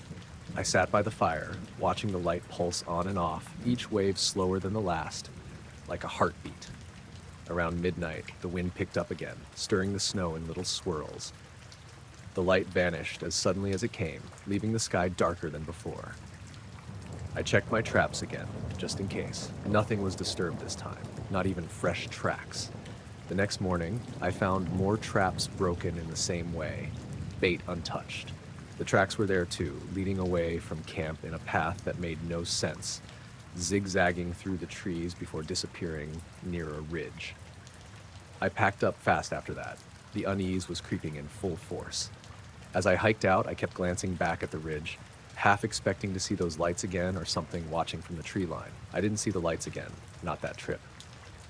I sat by the fire, watching the light pulse on and off, each wave slower than the last, like a heartbeat. Around midnight, the wind picked up again, stirring the snow in little swirls. The light vanished as suddenly as it came, leaving the sky darker than before. I checked my traps again, just in case. Nothing was disturbed this time, not even fresh tracks. The next morning, I found more traps broken in the same way, bait untouched. The tracks were there too, leading away from camp in a path that made no sense, zigzagging through the trees before disappearing near a ridge. I packed up fast after that. The unease was creeping in full force. As I hiked out, I kept glancing back at the ridge, half expecting to see those lights again or something watching from the tree line. I didn't see the lights again, not that trip.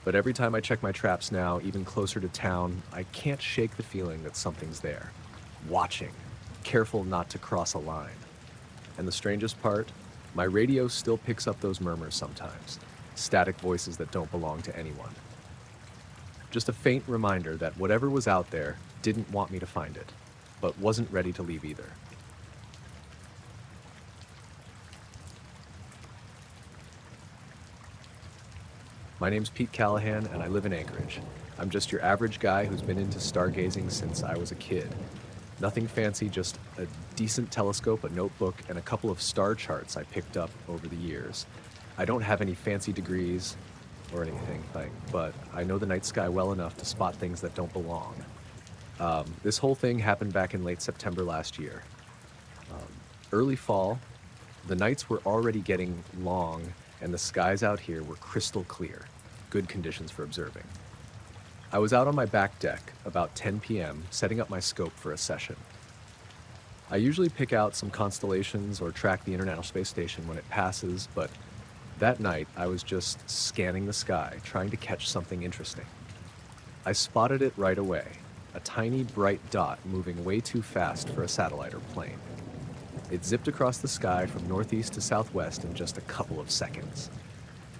But every time I check my traps now, even closer to town, I can't shake the feeling that something's there, watching, careful not to cross a line. And the strangest part, my radio still picks up those murmurs sometimes, static voices that don't belong to anyone. Just a faint reminder that whatever was out there didn't want me to find it, but wasn't ready to leave either. My name's Pete Callahan, and I live in Anchorage. I'm just your average guy who's been into stargazing since I was a kid. Nothing fancy, just a decent telescope, a notebook, and a couple of star charts I picked up over the years. I don't have any fancy degrees or anything, but I know the night sky well enough to spot things that don't belong. This whole thing happened back in late September last year. Early fall, the nights were already getting long, and the skies out here were crystal clear, good conditions for observing. I was out on my back deck about 10 p.m. setting up my scope for a session. I usually pick out some constellations or track the International Space Station when it passes, but that night I was just scanning the sky, trying to catch something interesting. I spotted it right away, a tiny bright dot moving way too fast for a satellite or plane. It zipped across the sky from northeast to southwest in just a couple of seconds.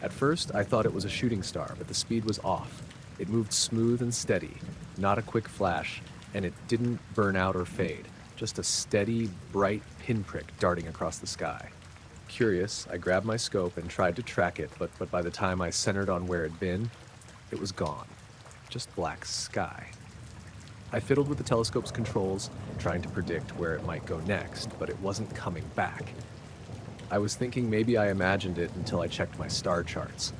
At first, I thought it was a shooting star, but the speed was off. It moved smooth and steady, not a quick flash, and it didn't burn out or fade, just a steady, bright pinprick darting across the sky. Curious, I grabbed my scope and tried to track it, but by the time I centered on where it'd been, it was gone. Just black sky. I fiddled with the telescope's controls, trying to predict where it might go next, but it wasn't coming back. I was thinking maybe I imagined it until I checked my star charts.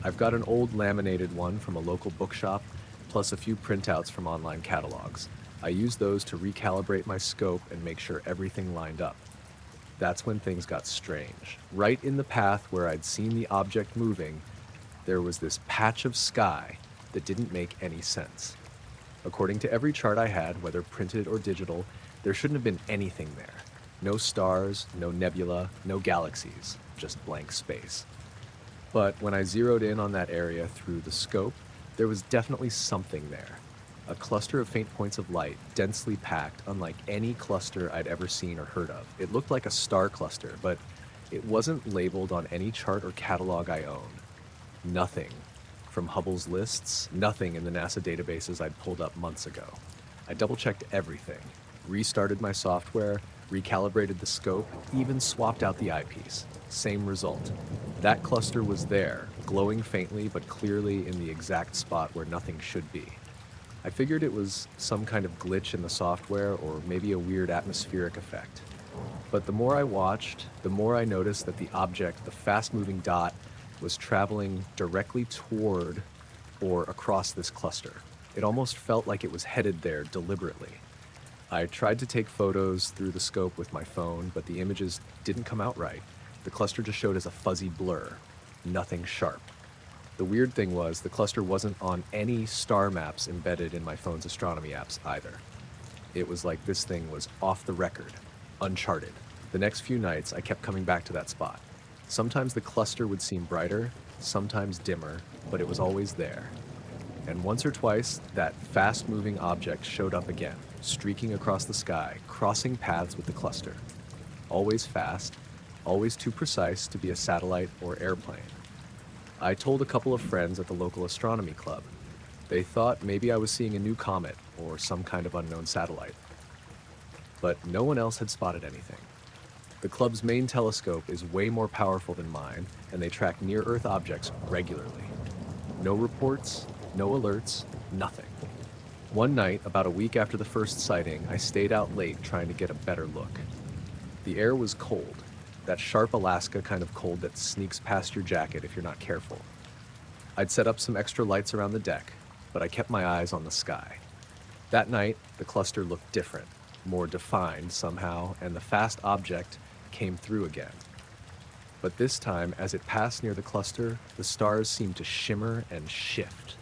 I've got an old laminated one from a local bookshop, plus a few printouts from online catalogs. I used those to recalibrate my scope and make sure everything lined up. That's when things got strange. Right in the path where I'd seen the object moving, there was this patch of sky that didn't make any sense. According to every chart I had, whether printed or digital, there shouldn't have been anything there. No stars, no nebula, no galaxies, just blank space. But when I zeroed in on that area through the scope, there was definitely something there. A cluster of faint points of light, densely packed, unlike any cluster I'd ever seen or heard of. It looked like a star cluster, but it wasn't labeled on any chart or catalog I own. Nothing from Hubble's lists, nothing in the NASA databases I'd pulled up months ago. I double-checked everything, restarted my software, recalibrated the scope, even swapped out the eyepiece. Same result. That cluster was there, glowing faintly but clearly in the exact spot where nothing should be. I figured it was some kind of glitch in the software or maybe a weird atmospheric effect. But the more I watched, the more I noticed that the object, the fast-moving dot, was traveling directly toward or across this cluster. It almost felt like it was headed there deliberately. I tried to take photos through the scope with my phone, but the images didn't come out right. The cluster just showed as a fuzzy blur, nothing sharp. The weird thing was, the cluster wasn't on any star maps embedded in my phone's astronomy apps either. It was like this thing was off the record, uncharted. The next few nights, I kept coming back to that spot. Sometimes the cluster would seem brighter, sometimes dimmer, but it was always there. And once or twice, that fast-moving object showed up again, streaking across the sky, crossing paths with the cluster. always fast, always too precise to be a satellite or airplane. I told a couple of friends at the local astronomy club. They thought maybe I was seeing a new comet or some kind of unknown satellite, but no one else had spotted anything. The club's main telescope is way more powerful than mine, and they track near-Earth objects regularly. No reports, no alerts, nothing. One night, about a week after the first sighting, I stayed out late trying to get a better look. The air was cold, that sharp Alaska kind of cold that sneaks past your jacket if you're not careful. I'd set up some extra lights around the deck, but I kept my eyes on the sky. That night, the cluster looked different, more defined somehow, and the fast object came through again. But this time, as it passed near the cluster, the stars seemed to shimmer and shift,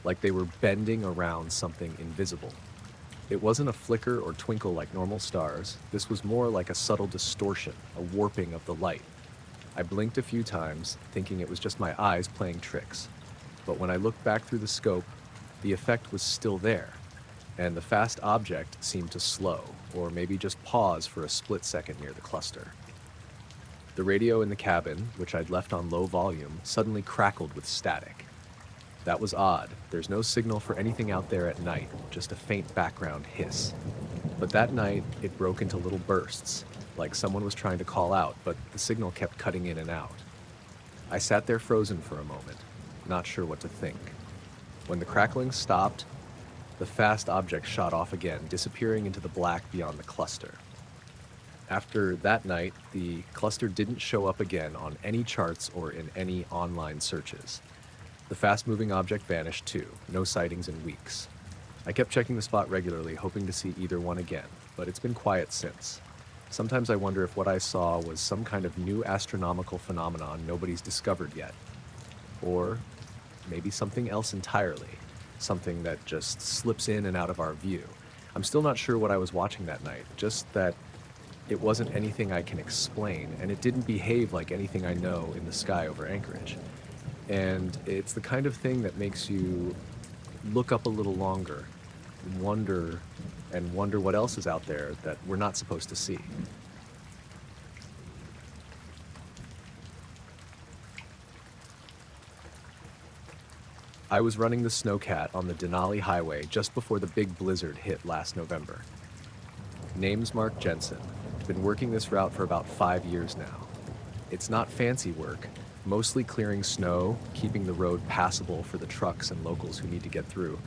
like they were bending around something invisible. It wasn't a flicker or twinkle like normal stars. This was more like a subtle distortion, a warping of the light. I blinked a few times, thinking it was just my eyes playing tricks. But when I looked back through the scope, the effect was still there, and the fast object seemed to slow, or maybe just pause for a split second near the cluster. The radio in the cabin, which I'd left on low volume, suddenly crackled with static. That was odd. There's no signal for anything out there at night, just a faint background hiss. But that night, it broke into little bursts, like someone was trying to call out, but the signal kept cutting in and out. I sat there frozen for a moment, not sure what to think. When the crackling stopped, the fast object shot off again, disappearing into the black beyond the cluster. After that night, the cluster didn't show up again on any charts or in any online searches. The fast-moving object vanished too, no sightings in weeks. I kept checking the spot regularly, hoping to see either one again, but it's been quiet since. Sometimes I wonder if what I saw was some kind of new astronomical phenomenon nobody's discovered yet. Or maybe something else entirely, something that just slips in and out of our view. I'm still not sure what I was watching that night, just that it wasn't anything I can explain, and it didn't behave like anything I know in the sky over Anchorage. And it's the kind of thing that makes you look up a little longer, wonder what else is out there that we're not supposed to see. I was running the Snowcat on the Denali Highway just before the big blizzard hit last November. Name's Mark Jensen. Been working this route for about 5 years now. It's not fancy work, mostly clearing snow, keeping the road passable for the trucks and locals who need to get through.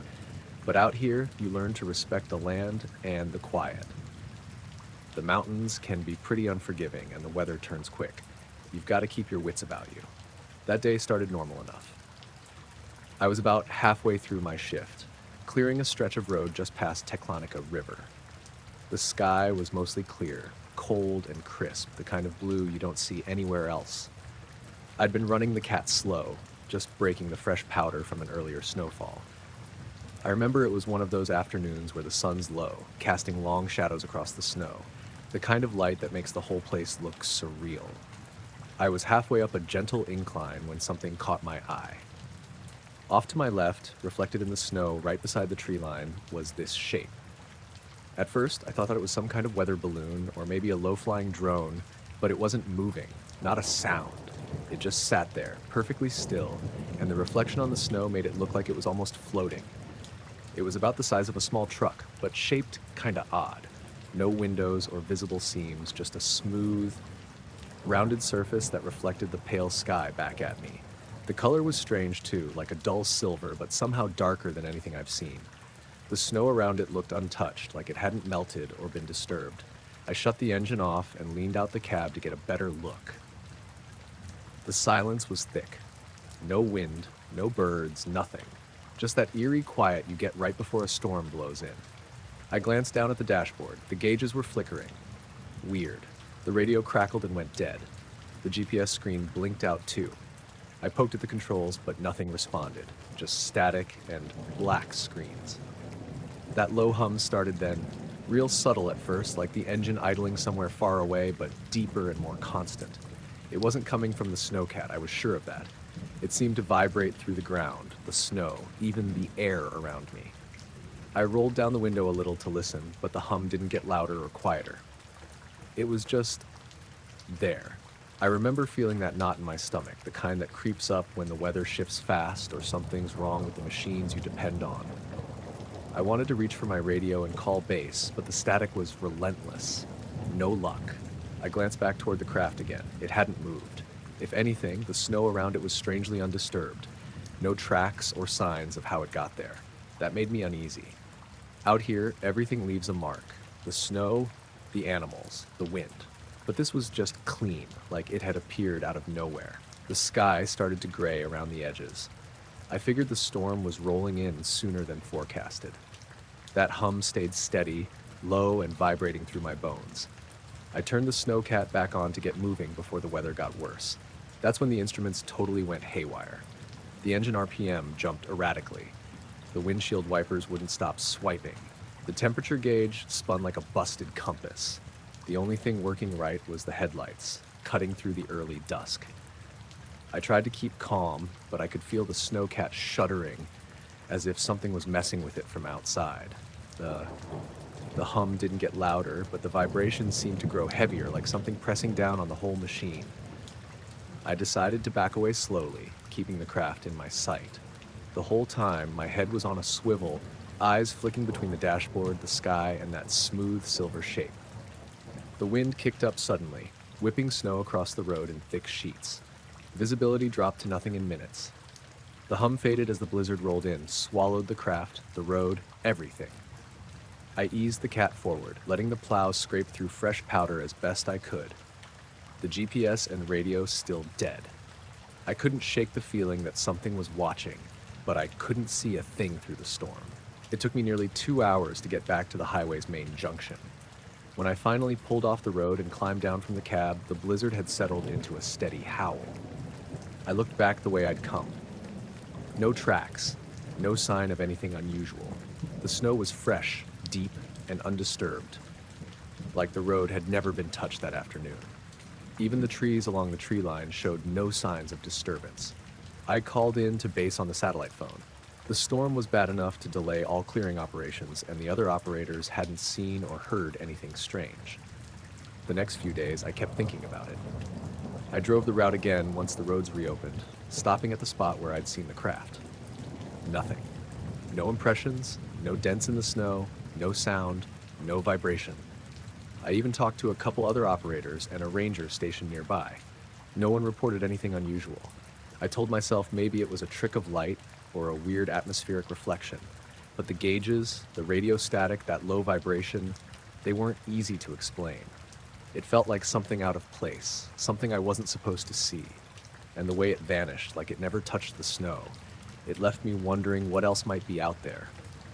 But out here, you learn to respect the land and the quiet. The mountains can be pretty unforgiving and the weather turns quick. You've got to keep your wits about you. That day started normal enough. I was about halfway through my shift, clearing a stretch of road just past Teclonica River. The sky was mostly clear, cold and crisp, the kind of blue you don't see anywhere else. I'd been running the cat slow, just breaking the fresh powder from an earlier snowfall. I remember it was one of those afternoons where the sun's low, casting long shadows across the snow, the kind of light that makes the whole place look surreal. I was halfway up a gentle incline when something caught my eye. Off to my left, reflected in the snow right beside the tree line, was this shape. At first, I thought that it was some kind of weather balloon or maybe a low-flying drone, but it wasn't moving, not a sound. It just sat there, perfectly still, and the reflection on the snow made it look like it was almost floating. It was about the size of a small truck, but shaped kinda odd. No windows or visible seams, just a smooth, rounded surface that reflected the pale sky back at me. The color was strange too, like a dull silver, but somehow darker than anything I've seen. The snow around it looked untouched, like it hadn't melted or been disturbed. I shut the engine off and leaned out the cab to get a better look. The silence was thick. No wind, no birds, nothing. Just that eerie quiet you get right before a storm blows in. I glanced down at the dashboard. The gauges were flickering. Weird. The radio crackled and went dead. The GPS screen blinked out too. I poked at the controls, but nothing responded. Just static and black screens. That low hum started then, real subtle at first, like the engine idling somewhere far away, but deeper and more constant. It wasn't coming from the Snowcat, I was sure of that. It seemed to vibrate through the ground, the snow, even the air around me. I rolled down the window a little to listen, but the hum didn't get louder or quieter. It was just there. I remember feeling that knot in my stomach, the kind that creeps up when the weather shifts fast or something's wrong with the machines you depend on. I wanted to reach for my radio and call base, but the static was relentless. No luck. I glanced back toward the craft again. It hadn't moved. If anything, the snow around it was strangely undisturbed. No tracks or signs of how it got there. That made me uneasy. Out here, everything leaves a mark. The snow, the animals, the wind. But this was just clean, like it had appeared out of nowhere. The sky started to gray around the edges. I figured the storm was rolling in sooner than forecasted. That hum stayed steady, low and vibrating through my bones. I turned the snowcat back on to get moving before the weather got worse. That's when the instruments totally went haywire. The engine RPM jumped erratically. The windshield wipers wouldn't stop swiping. The temperature gauge spun like a busted compass. The only thing working right was the headlights, cutting through the early dusk. I tried to keep calm, but I could feel the snowcat shuddering, as if something was messing with it from outside. The hum didn't get louder, but the vibrations seemed to grow heavier, like something pressing down on the whole machine. I decided to back away slowly, keeping the craft in my sight. The whole time, my head was on a swivel, eyes flicking between the dashboard, the sky, and that smooth silver shape. The wind kicked up suddenly, whipping snow across the road in thick sheets. Visibility dropped to nothing in minutes. The hum faded as the blizzard rolled in, swallowed the craft, the road, everything. I eased the cat forward, letting the plow scrape through fresh powder as best I could. The GPS and radio still dead. I couldn't shake the feeling that something was watching, but I couldn't see a thing through the storm. It took me nearly 2 hours to get back to the highway's main junction. When I finally pulled off the road and climbed down from the cab, the blizzard had settled into a steady howl. I looked back the way I'd come. No tracks, no sign of anything unusual. The snow was fresh, deep, and undisturbed, like the road had never been touched that afternoon. Even the trees along the tree line showed no signs of disturbance. I called in to base on the satellite phone. The storm was bad enough to delay all clearing operations, and the other operators hadn't seen or heard anything strange. The next few days, I kept thinking about it. I drove the route again once the roads reopened, stopping at the spot where I'd seen the craft. Nothing. No impressions, no dents in the snow, no sound, no vibration. I even talked to a couple other operators and a ranger stationed nearby. No one reported anything unusual. I told myself maybe it was a trick of light or a weird atmospheric reflection, but the gauges, the radio static, that low vibration, they weren't easy to explain. It felt like something out of place, something I wasn't supposed to see, and the way it vanished, like it never touched the snow, it left me wondering what else might be out there,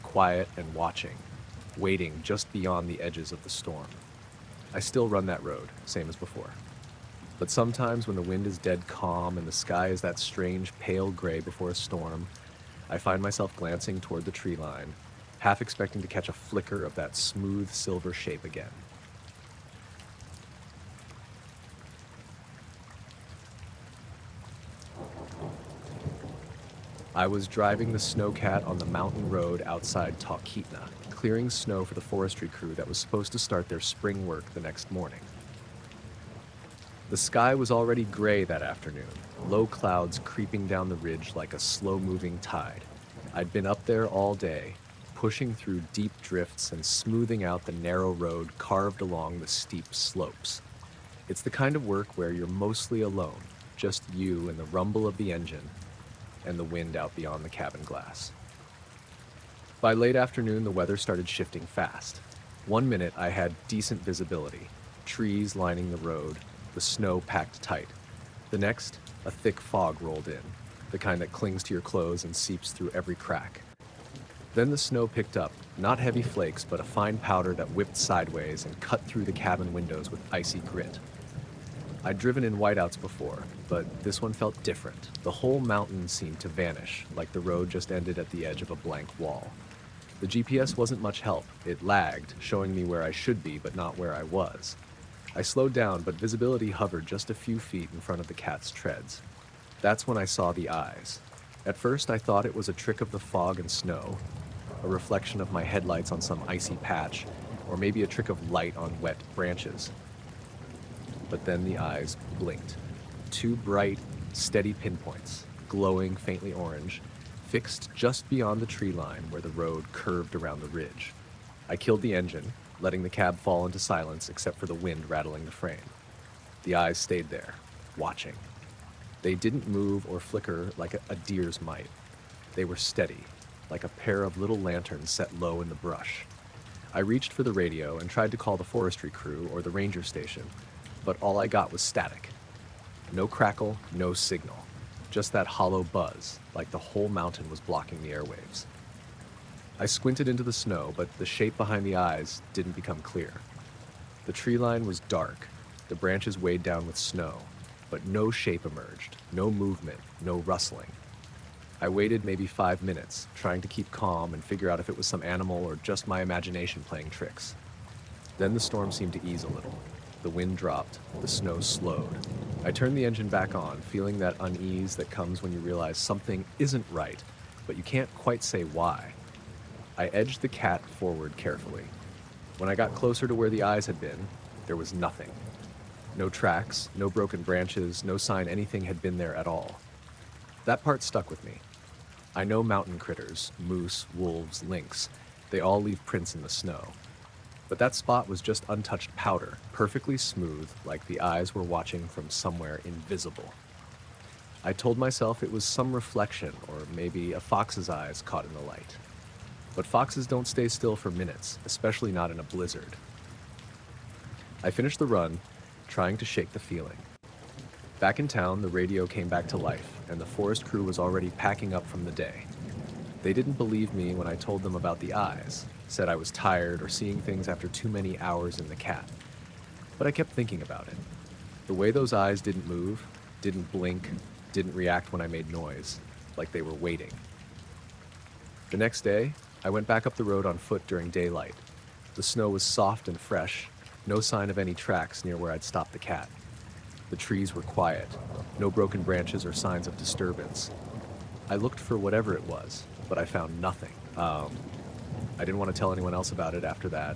quiet and watching, waiting just beyond the edges of the storm. I still run that road, same as before. But sometimes when the wind is dead calm and the sky is that strange pale gray before a storm, I find myself glancing toward the tree line, half expecting to catch a flicker of that smooth silver shape again. I was driving the snowcat on the mountain road outside Talkeetna, clearing snow for the forestry crew that was supposed to start their spring work the next morning. The sky was already gray that afternoon, low clouds creeping down the ridge like a slow-moving tide. I'd been up there all day, pushing through deep drifts and smoothing out the narrow road carved along the steep slopes. It's the kind of work where you're mostly alone, just you and the rumble of the engine and the wind out beyond the cabin glass. By late afternoon, the weather started shifting fast. 1 minute, I had decent visibility, trees lining the road, the snow packed tight. The next, a thick fog rolled in, the kind that clings to your clothes and seeps through every crack. Then the snow picked up, not heavy flakes, but a fine powder that whipped sideways and cut through the cabin windows with icy grit. I'd driven in whiteouts before, but this one felt different. The whole mountain seemed to vanish, like the road just ended at the edge of a blank wall. The GPS wasn't much help. It lagged, showing me where I should be, but not where I was. I slowed down, but visibility hovered just a few feet in front of the cat's treads. That's when I saw the eyes. At first, I thought it was a trick of the fog and snow, a reflection of my headlights on some icy patch, or maybe a trick of light on wet branches. but then the eyes blinked. Two bright, steady pinpoints, glowing faintly orange, fixed just beyond the tree line where the road curved around the ridge. I killed the engine, letting the cab fall into silence except for the wind rattling the frame. The eyes stayed there, watching. They didn't move or flicker like a deer's might. They were steady, like a pair of little lanterns set low in the brush. I reached for the radio and tried to call the forestry crew or the ranger station, but all I got was static. No crackle, no signal. Just that hollow buzz, like the whole mountain was blocking the airwaves. I squinted into the snow, but the shape behind the eyes didn't become clear. The tree line was dark, the branches weighed down with snow, but no shape emerged, no movement, no rustling. I waited maybe 5 minutes, trying to keep calm and figure out if it was some animal or just my imagination playing tricks. Then the storm seemed to ease a little. The wind dropped, the snow slowed. I turned the engine back on, feeling that unease that comes when you realize something isn't right, but you can't quite say why. I edged the cat forward carefully. When I got closer to where the eyes had been, there was nothing. No tracks, no broken branches, no sign anything had been there at all. That part stuck with me. I know mountain critters, moose, wolves, lynx, they all leave prints in the snow. But that spot was just untouched powder, perfectly smooth, like the eyes were watching from somewhere invisible. I told myself it was some reflection, or maybe a fox's eyes caught in the light. But foxes don't stay still for minutes, especially not in a blizzard. I finished the run, trying to shake the feeling. Back in town, the radio came back to life, and the forest crew was already packing up from the day. They didn't believe me when I told them about the eyes, said I was tired or seeing things after too many hours in the cat. But I kept thinking about it. The way those eyes didn't move, didn't blink, didn't react when I made noise, like they were waiting. The next day, I went back up the road on foot during daylight. The snow was soft and fresh, no sign of any tracks near where I'd stopped the cat. The trees were quiet, no broken branches or signs of disturbance. I looked for whatever it was, but I found nothing. I didn't want to tell anyone else about it after that.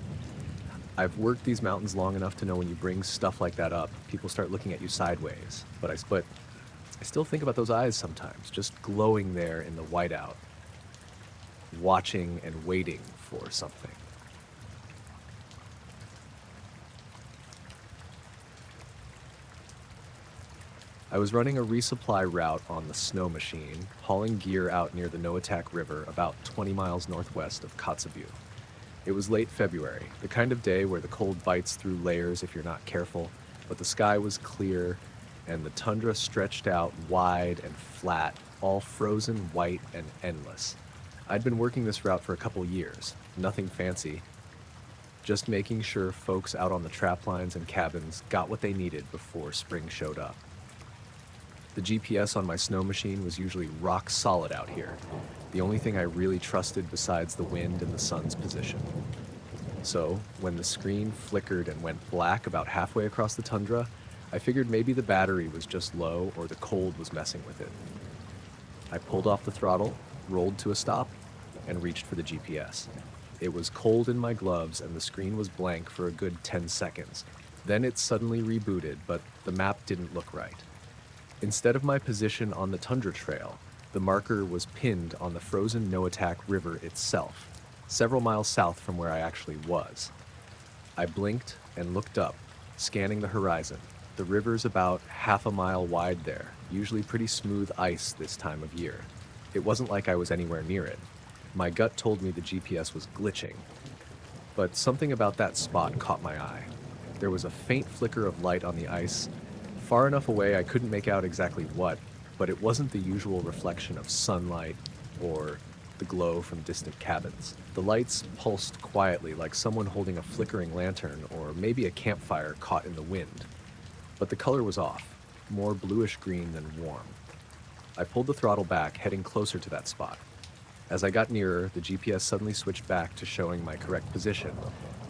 I've worked these mountains long enough to know when you bring stuff like that up, people start looking at you sideways. But I still think about those eyes sometimes, just glowing there in the whiteout, watching and waiting for something. I was running a resupply route on the snow machine, hauling gear out near the Noatak River about 20 miles northwest of Kotzebue. It was late February, the kind of day where the cold bites through layers if you're not careful, but the sky was clear and the tundra stretched out wide and flat, all frozen white and endless. I'd been working this route for a couple years, nothing fancy, just making sure folks out on the trap lines and cabins got what they needed before spring showed up. The GPS on my snow machine was usually rock solid out here, the only thing I really trusted besides the wind and the sun's position. So, when the screen flickered and went black about halfway across the tundra, I figured maybe the battery was just low or the cold was messing with it. I pulled off the throttle, rolled to a stop, and reached for the GPS. It was cold in my gloves and the screen was blank for a good 10 seconds. Then it suddenly rebooted, but the map didn't look right. Instead of my position on the tundra trail, the marker was pinned on the frozen Noatak River itself, several miles south from where I actually was. I blinked and looked up, scanning the horizon. The river's about half a mile wide there, usually pretty smooth ice this time of year. It wasn't like I was anywhere near it. My gut told me the GPS was glitching, but something about that spot caught my eye. There was a faint flicker of light on the ice, far enough away I couldn't make out exactly what, but it wasn't the usual reflection of sunlight or the glow from distant cabins. The lights pulsed quietly like someone holding a flickering lantern or maybe a campfire caught in the wind. But the color was off, more bluish green than warm. I pulled the throttle back, heading closer to that spot. As I got nearer, the GPS suddenly switched back to showing my correct position,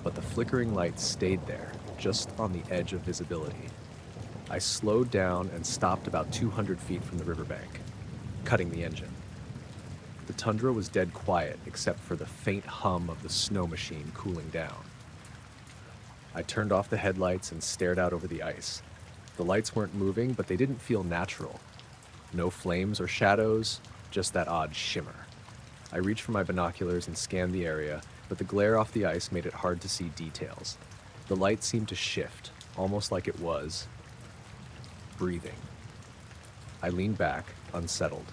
but the flickering light stayed there, just on the edge of visibility. I slowed down and stopped about 200 feet from the riverbank, cutting the engine. The tundra was dead quiet except for the faint hum of the snow machine cooling down. I turned off the headlights and stared out over the ice. The lights weren't moving, but they didn't feel natural. No flames or shadows, just that odd shimmer. I reached for my binoculars and scanned the area, but the glare off the ice made it hard to see details. The light seemed to shift, almost like it was breathing. I leaned back, unsettled.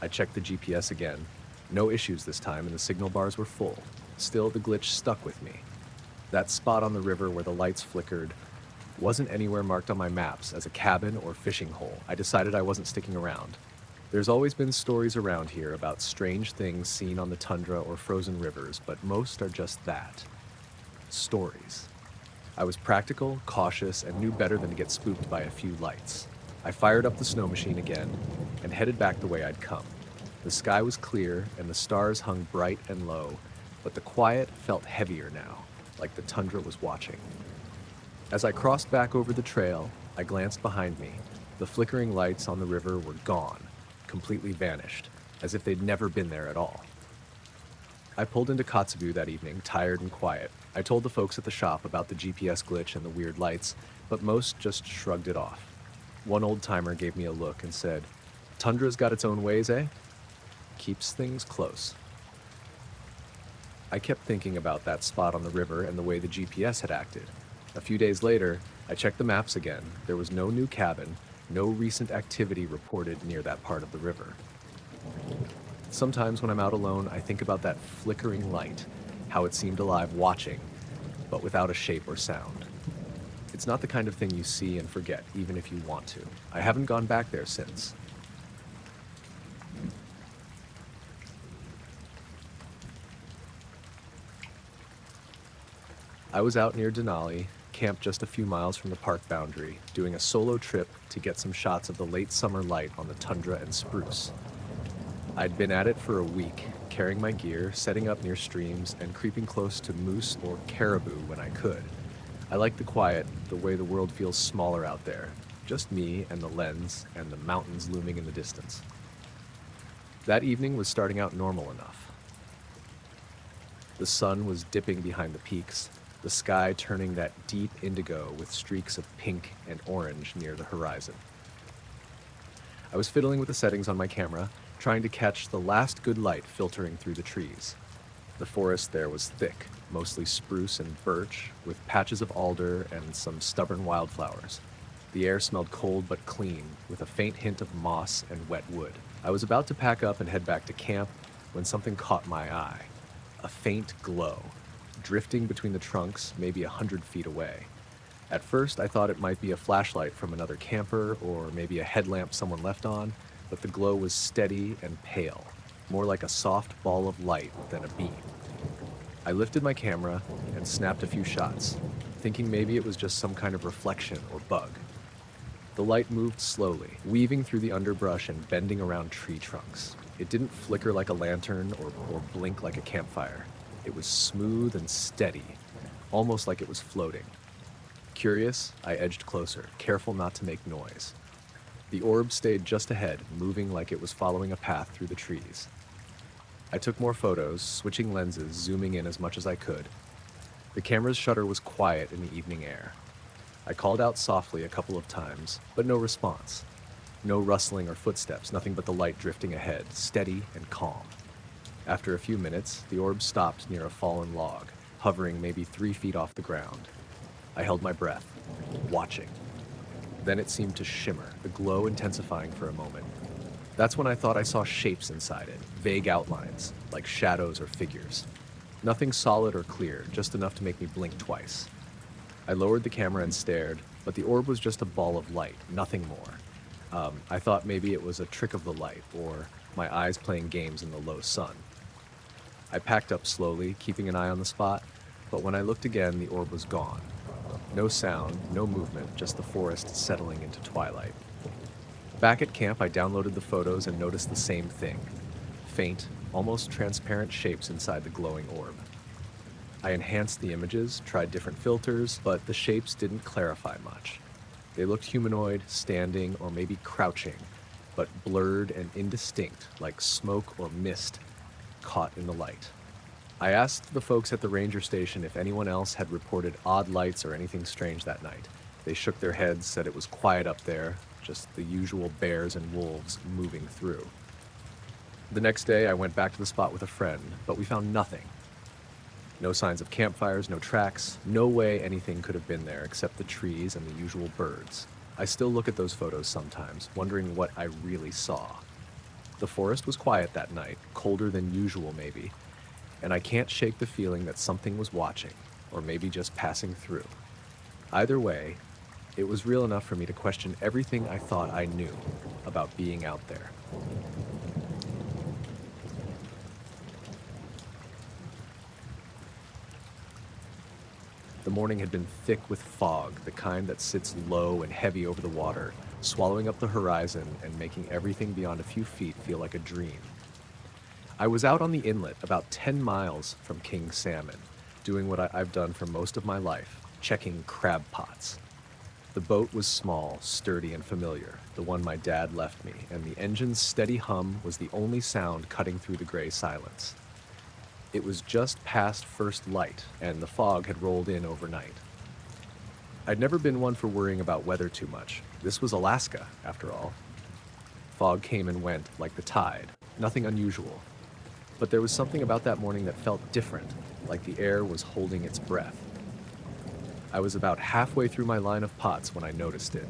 I checked the GPS again. No issues this time, and the signal bars were full. Still, the glitch stuck with me. That spot on the river where the lights flickered wasn't anywhere marked on my maps as a cabin or fishing hole. I decided I wasn't sticking around. There's always been stories around here about strange things seen on the tundra or frozen rivers, but most are just that. Stories. I was practical, cautious, and knew better than to get spooked by a few lights. I fired up the snow machine again and headed back the way I'd come. The sky was clear and the stars hung bright and low, but the quiet felt heavier now, like the tundra was watching. As I crossed back over the trail, I glanced behind me. The flickering lights on the river were gone, completely vanished, as if they'd never been there at all. I pulled into Kotzebue that evening, tired and quiet. I told the folks at the shop about the GPS glitch and the weird lights, but most just shrugged it off. One old-timer gave me a look and said, "Tundra's got its own ways, eh? Keeps things close." I kept thinking about that spot on the river and the way the GPS had acted. A few days later, I checked the maps again. There was no new cabin, no recent activity reported near that part of the river. Sometimes when I'm out alone, I think about that flickering light, how it seemed alive watching, but without a shape or sound. It's not the kind of thing you see and forget, even if you want to. I haven't gone back there since. I was out near Denali, camped just a few miles from the park boundary, doing a solo trip to get some shots of the late summer light on the tundra and spruce. I'd been at it for a week, carrying my gear, setting up near streams, and creeping close to moose or caribou when I could. I like the quiet, the way the world feels smaller out there. Just me and the lens and the mountains looming in the distance. That evening was starting out normal enough. The sun was dipping behind the peaks, the sky turning that deep indigo with streaks of pink and orange near the horizon. I was fiddling with the settings on my camera, trying to catch the last good light filtering through the trees. The forest there was thick, mostly spruce and birch, with patches of alder and some stubborn wildflowers. The air smelled cold but clean, with a faint hint of moss and wet wood. I was about to pack up and head back to camp when something caught my eye. A faint glow, drifting between the trunks maybe 100 feet away. At first, I thought it might be a flashlight from another camper or maybe a headlamp someone left on, but the glow was steady and pale, more like a soft ball of light than a beam. I lifted my camera and snapped a few shots, thinking maybe it was just some kind of reflection or bug. The light moved slowly, weaving through the underbrush and bending around tree trunks. It didn't flicker like a lantern or blink like a campfire. It was smooth and steady, almost like it was floating. Curious, I edged closer, careful not to make noise. The orb stayed just ahead, moving like it was following a path through the trees. I took more photos, switching lenses, zooming in as much as I could. The camera's shutter was quiet in the evening air. I called out softly a couple of times, but no response. No rustling or footsteps, nothing but the light drifting ahead, steady and calm. After a few minutes, the orb stopped near a fallen log, hovering maybe 3 feet off the ground. I held my breath, watching. Then it seemed to shimmer, the glow intensifying for a moment. That's when I thought I saw shapes inside it, vague outlines, like shadows or figures. Nothing solid or clear, just enough to make me blink twice. I lowered the camera and stared, but the orb was just a ball of light, nothing more. I thought maybe it was a trick of the light, or my eyes playing games in the low sun. I packed up slowly, keeping an eye on the spot, but when I looked again, the orb was gone. No sound, no movement, just the forest settling into twilight. Back at camp, I downloaded the photos and noticed the same thing. Faint, almost transparent shapes inside the glowing orb. I enhanced the images, tried different filters, but the shapes didn't clarify much. They looked humanoid, standing, or maybe crouching, but blurred and indistinct, like smoke or mist caught in the light. I asked the folks at the ranger station if anyone else had reported odd lights or anything strange that night. They shook their heads, said it was quiet up there, just the usual bears and wolves moving through. The next day, I went back to the spot with a friend, but we found nothing. No signs of campfires, no tracks, no way anything could have been there except the trees and the usual birds. I still look at those photos sometimes, wondering what I really saw. The forest was quiet that night, colder than usual maybe, and I can't shake the feeling that something was watching, or maybe just passing through. Either way, it was real enough for me to question everything I thought I knew about being out there. The morning had been thick with fog, the kind that sits low and heavy over the water, swallowing up the horizon and making everything beyond a few feet feel like a dream. I was out on the inlet about 10 miles from King Salmon, doing what I've done for most of my life, checking crab pots. The boat was small, sturdy, and familiar, the one my dad left me, and the engine's steady hum was the only sound cutting through the gray silence. It was just past first light, and the fog had rolled in overnight. I'd never been one for worrying about weather too much. This was Alaska, after all. Fog came and went like the tide, nothing unusual. But there was something about that morning that felt different, like the air was holding its breath. I was about halfway through my line of pots when I noticed it.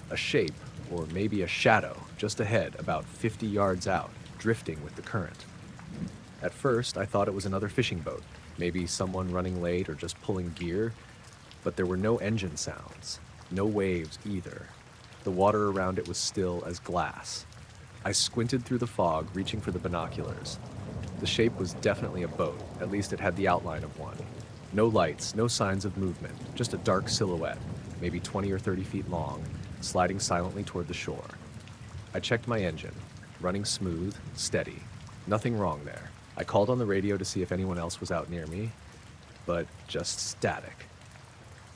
A shape, or maybe a shadow, just ahead, about 50 yards out, drifting with the current. At first, I thought it was another fishing boat, maybe someone running late or just pulling gear, but there were no engine sounds, no waves either. The water around it was still as glass. I squinted through the fog, reaching for the binoculars. The shape was definitely a boat, at least it had the outline of one. No lights, no signs of movement, just a dark silhouette, maybe 20 or 30 feet long, sliding silently toward the shore. I checked my engine, running smooth, steady. Nothing wrong there. I called on the radio to see if anyone else was out near me, but just static.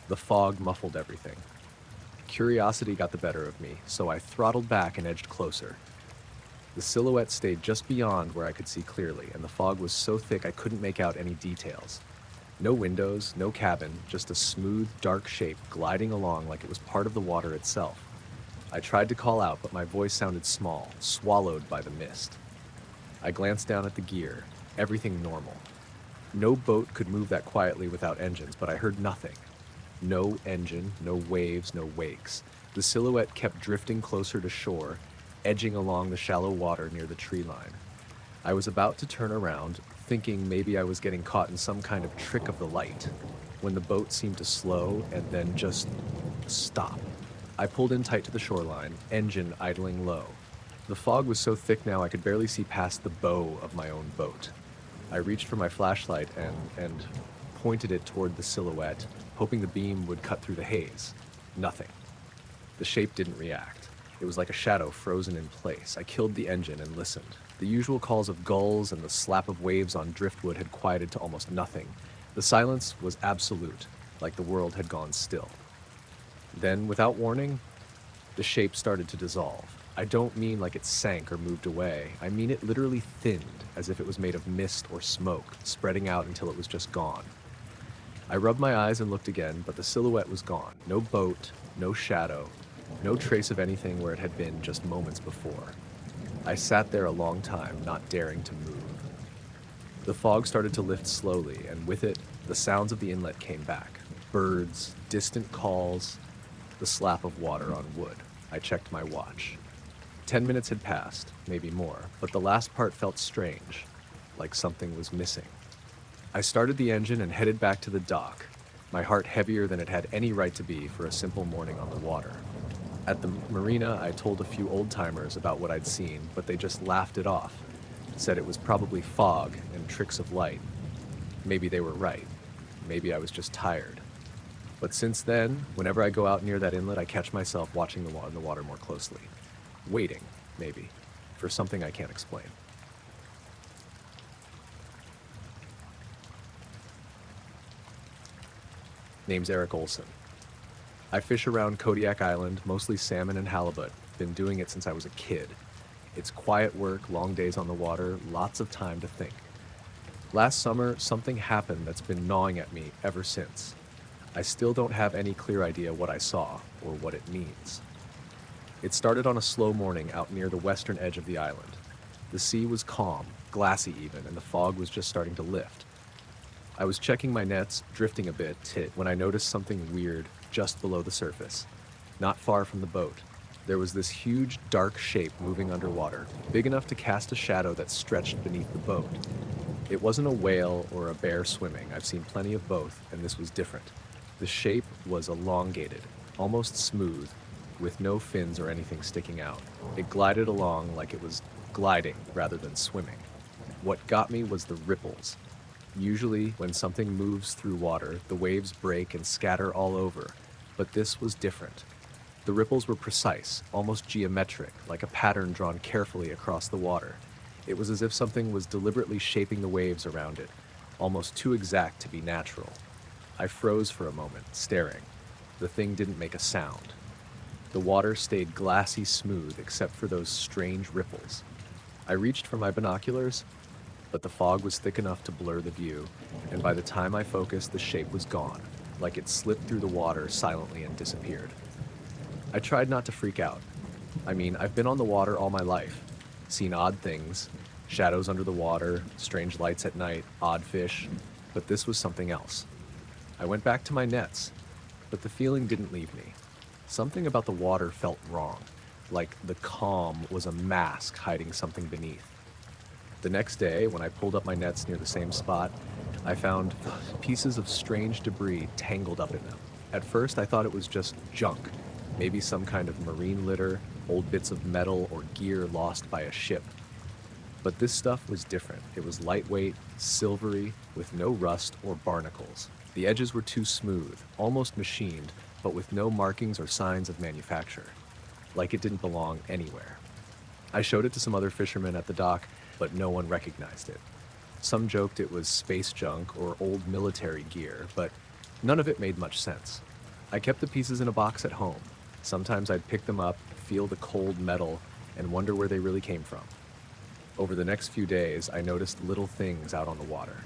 The fog muffled everything. Curiosity got the better of me, so I throttled back and edged closer. The silhouette stayed just beyond where I could see clearly, and the fog was so thick I couldn't make out any details. No windows, no cabin, just a smooth, dark shape gliding along like it was part of the water itself. I tried to call out, but my voice sounded small, swallowed by the mist. I glanced down at the gear, everything normal. No boat could move that quietly without engines, but I heard nothing. No engine, no waves, no wakes. The silhouette kept drifting closer to shore, edging along the shallow water near the tree line. I was about to turn around, thinking maybe I was getting caught in some kind of trick of the light, when the boat seemed to slow and then just stop. I pulled in tight to the shoreline, engine idling low. The fog was so thick now I could barely see past the bow of my own boat. I reached for my flashlight and pointed it toward the silhouette, hoping the beam would cut through the haze. Nothing. The shape didn't react. It was like a shadow frozen in place. I killed the engine and listened. The usual calls of gulls and the slap of waves on driftwood had quieted to almost nothing. The silence was absolute, like the world had gone still. Then, without warning, the shape started to dissolve. I don't mean like it sank or moved away. I mean it literally thinned, as if it was made of mist or smoke, spreading out until it was just gone. I rubbed my eyes and looked again, but the silhouette was gone. No boat, no shadow, no trace of anything where it had been just moments before. I sat there a long time, not daring to move. The fog started to lift slowly, and with it, the sounds of the inlet came back. Birds, distant calls, the slap of water on wood. I checked my watch. 10 minutes had passed, maybe more, but the last part felt strange, like something was missing. I started the engine and headed back to the dock, my heart heavier than it had any right to be for a simple morning on the water. At the marina, I told a few old-timers about what I'd seen, but they just laughed it off, said it was probably fog and tricks of light. Maybe they were right. Maybe I was just tired. But since then, whenever I go out near that inlet, I catch myself watching the water more closely. Waiting, maybe, for something I can't explain. Name's Eric Olson. I fish around Kodiak Island, mostly salmon and halibut. Been doing it since I was a kid. It's quiet work, long days on the water, lots of time to think. Last summer, something happened that's been gnawing at me ever since. I still don't have any clear idea what I saw or what it means. It started on a slow morning out near the western edge of the island. The sea was calm, glassy even, and the fog was just starting to lift. I was checking my nets, drifting a bit, when I noticed something weird just below the surface. Not far from the boat, there was this huge, dark shape moving underwater, big enough to cast a shadow that stretched beneath the boat. It wasn't a whale or a bear swimming. I've seen plenty of both, and this was different. The shape was elongated, almost smooth, with no fins or anything sticking out. It glided along like it was gliding rather than swimming. What got me was the ripples. Usually, when something moves through water, the waves break and scatter all over, but this was different. The ripples were precise, almost geometric, like a pattern drawn carefully across the water. It was as if something was deliberately shaping the waves around it, almost too exact to be natural. I froze for a moment, staring. The thing didn't make a sound. The water stayed glassy smooth except for those strange ripples. I reached for my binoculars, but the fog was thick enough to blur the view, and by the time I focused, the shape was gone, like it slipped through the water silently and disappeared. I tried not to freak out. I mean, I've been on the water all my life, seen odd things, shadows under the water, strange lights at night, odd fish, but this was something else. I went back to my nets, but the feeling didn't leave me. Something about the water felt wrong, like the calm was a mask hiding something beneath. The next day, when I pulled up my nets near the same spot, I found pieces of strange debris tangled up in them. At first, I thought it was just junk, maybe some kind of marine litter, old bits of metal or gear lost by a ship. But this stuff was different. It was lightweight, silvery, with no rust or barnacles. The edges were too smooth, almost machined, but with no markings or signs of manufacture, like it didn't belong anywhere. I showed it to some other fishermen at the dock, but no one recognized it. Some joked it was space junk or old military gear, but none of it made much sense. I kept the pieces in a box at home. Sometimes I'd pick them up, feel the cold metal, and wonder where they really came from. Over the next few days, I noticed little things out on the water.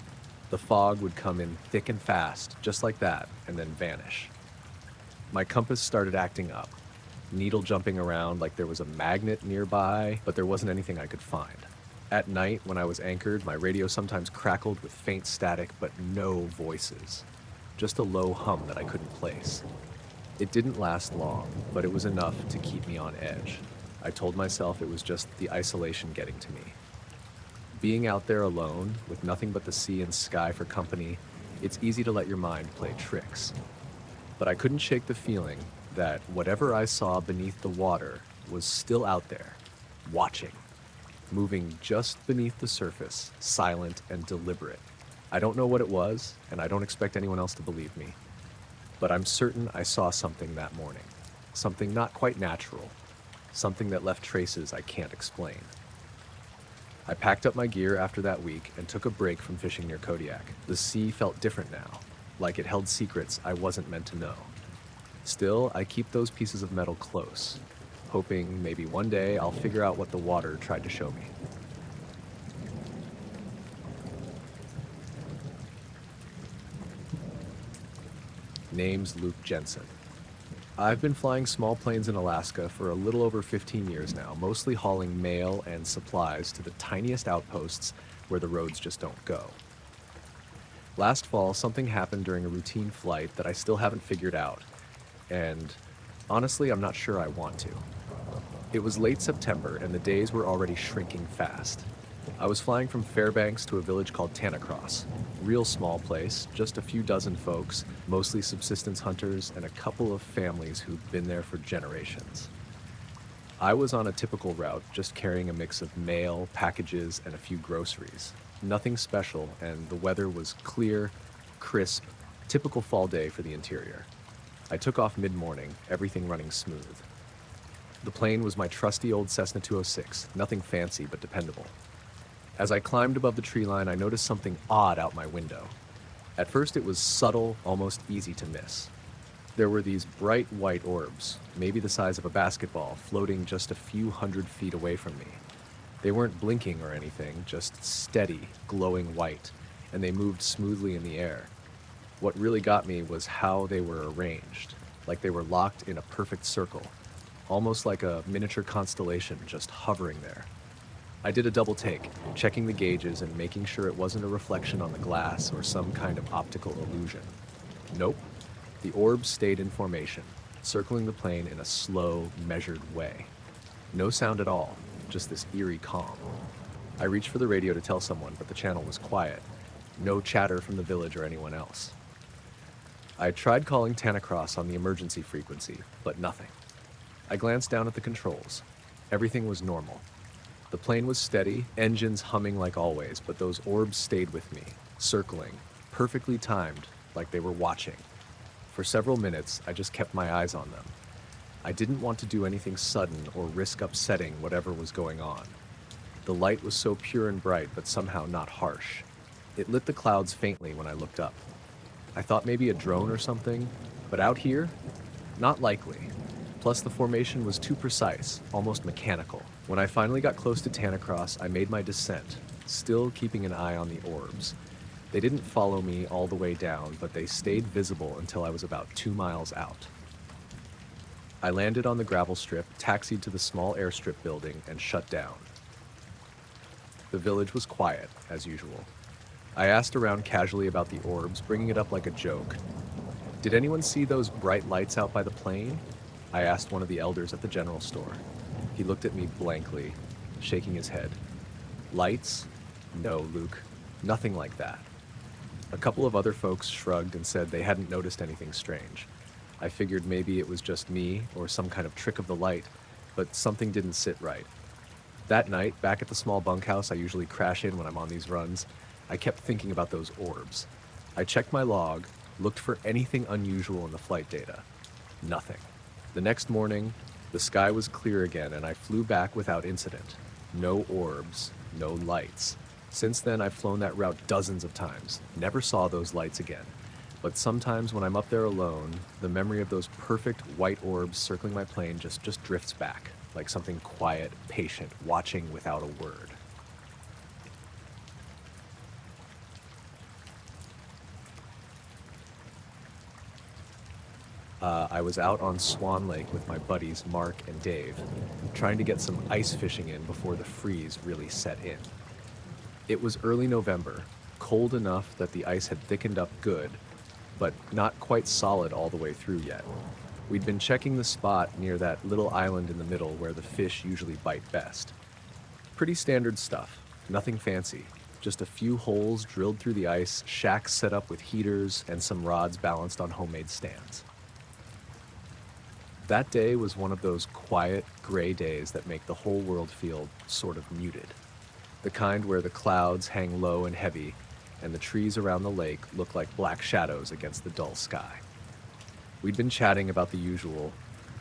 The fog would come in thick and fast, just like that, and then vanish. My compass started acting up, needle jumping around like there was a magnet nearby, but there wasn't anything I could find. At night, when I was anchored, my radio sometimes crackled with faint static, but no voices. Just a low hum that I couldn't place. It didn't last long, but it was enough to keep me on edge. I told myself it was just the isolation getting to me. Being out there alone, with nothing but the sea and sky for company, it's easy to let your mind play tricks. But I couldn't shake the feeling that whatever I saw beneath the water was still out there, watching, moving just beneath the surface, silent and deliberate. I don't know what it was, and I don't expect anyone else to believe me. But I'm certain I saw something that morning. Something not quite natural. Something that left traces I can't explain. I packed up my gear after that week and took a break from fishing near Kodiak. The sea felt different now, like it held secrets I wasn't meant to know. Still, I keep those pieces of metal close, hoping maybe one day I'll figure out what the water tried to show me. Name's Luke Jensen. I've been flying small planes in Alaska for a little over 15 years now, mostly hauling mail and supplies to the tiniest outposts where the roads just don't go. Last fall, something happened during a routine flight that I still haven't figured out, and honestly, I'm not sure I want to. It was late September, and the days were already shrinking fast. I was flying from Fairbanks to a village called Tanacross. Real small place, just a few dozen folks, mostly subsistence hunters, and a couple of families who'd been there for generations. I was on a typical route, just carrying a mix of mail, packages, and a few groceries. Nothing special, and the weather was clear, crisp, typical fall day for the interior. I took off mid-morning, everything running smooth. The plane was my trusty old Cessna 206, nothing fancy but dependable. As I climbed above the tree line, I noticed something odd out my window. At first it was subtle, almost easy to miss. There were these bright white orbs, maybe the size of a basketball, floating just a few hundred feet away from me. They weren't blinking or anything, just steady, glowing white, and they moved smoothly in the air. What really got me was how they were arranged, like they were locked in a perfect circle, almost like a miniature constellation just hovering there. I did a double take, checking the gauges and making sure it wasn't a reflection on the glass or some kind of optical illusion. Nope. The orbs stayed in formation, circling the plane in a slow, measured way. No sound at all, just this eerie calm. I reached for the radio to tell someone, but the channel was quiet. No chatter from the village or anyone else. I tried calling Tanacross on the emergency frequency, but nothing. I glanced down at the controls. Everything was normal. The plane was steady, engines humming like always, but those orbs stayed with me, circling, perfectly timed, like they were watching. For several minutes, I just kept my eyes on them. I didn't want to do anything sudden or risk upsetting whatever was going on. The light was so pure and bright, but somehow not harsh. It lit the clouds faintly when I looked up. I thought maybe a drone or something, but out here? Not likely. Plus, the formation was too precise, almost mechanical. When I finally got close to Tanacross, I made my descent, still keeping an eye on the orbs. They didn't follow me all the way down, but they stayed visible until I was about 2 miles out. I landed on the gravel strip, taxied to the small airstrip building, and shut down. The village was quiet, as usual. I asked around casually about the orbs, bringing it up like a joke. Did anyone see those bright lights out by the plane? I asked one of the elders at the general store. He looked at me blankly, shaking his head. Lights? No, Luke. Nothing like that. A couple of other folks shrugged and said they hadn't noticed anything strange. I figured maybe it was just me or some kind of trick of the light, but something didn't sit right. That night, back at the small bunkhouse I usually crash in when I'm on these runs, I kept thinking about those orbs. I checked my log, looked for anything unusual in the flight data. Nothing. The next morning, the sky was clear again and I flew back without incident. No orbs, no lights. Since then, I've flown that route dozens of times. Never saw those lights again. But sometimes when I'm up there alone, the memory of those perfect white orbs circling my plane just drifts back, like something quiet, patient, watching without a word. I was out on Swan Lake with my buddies Mark and Dave, trying to get some ice fishing in before the freeze really set in. It was early November, cold enough that the ice had thickened up good, but not quite solid all the way through yet. We'd been checking the spot near that little island in the middle where the fish usually bite best. Pretty standard stuff, nothing fancy, just a few holes drilled through the ice, shacks set up with heaters, and some rods balanced on homemade stands. That day was one of those quiet, gray days that make the whole world feel sort of muted. The kind where the clouds hang low and heavy, and the trees around the lake look like black shadows against the dull sky. We'd been chatting about the usual,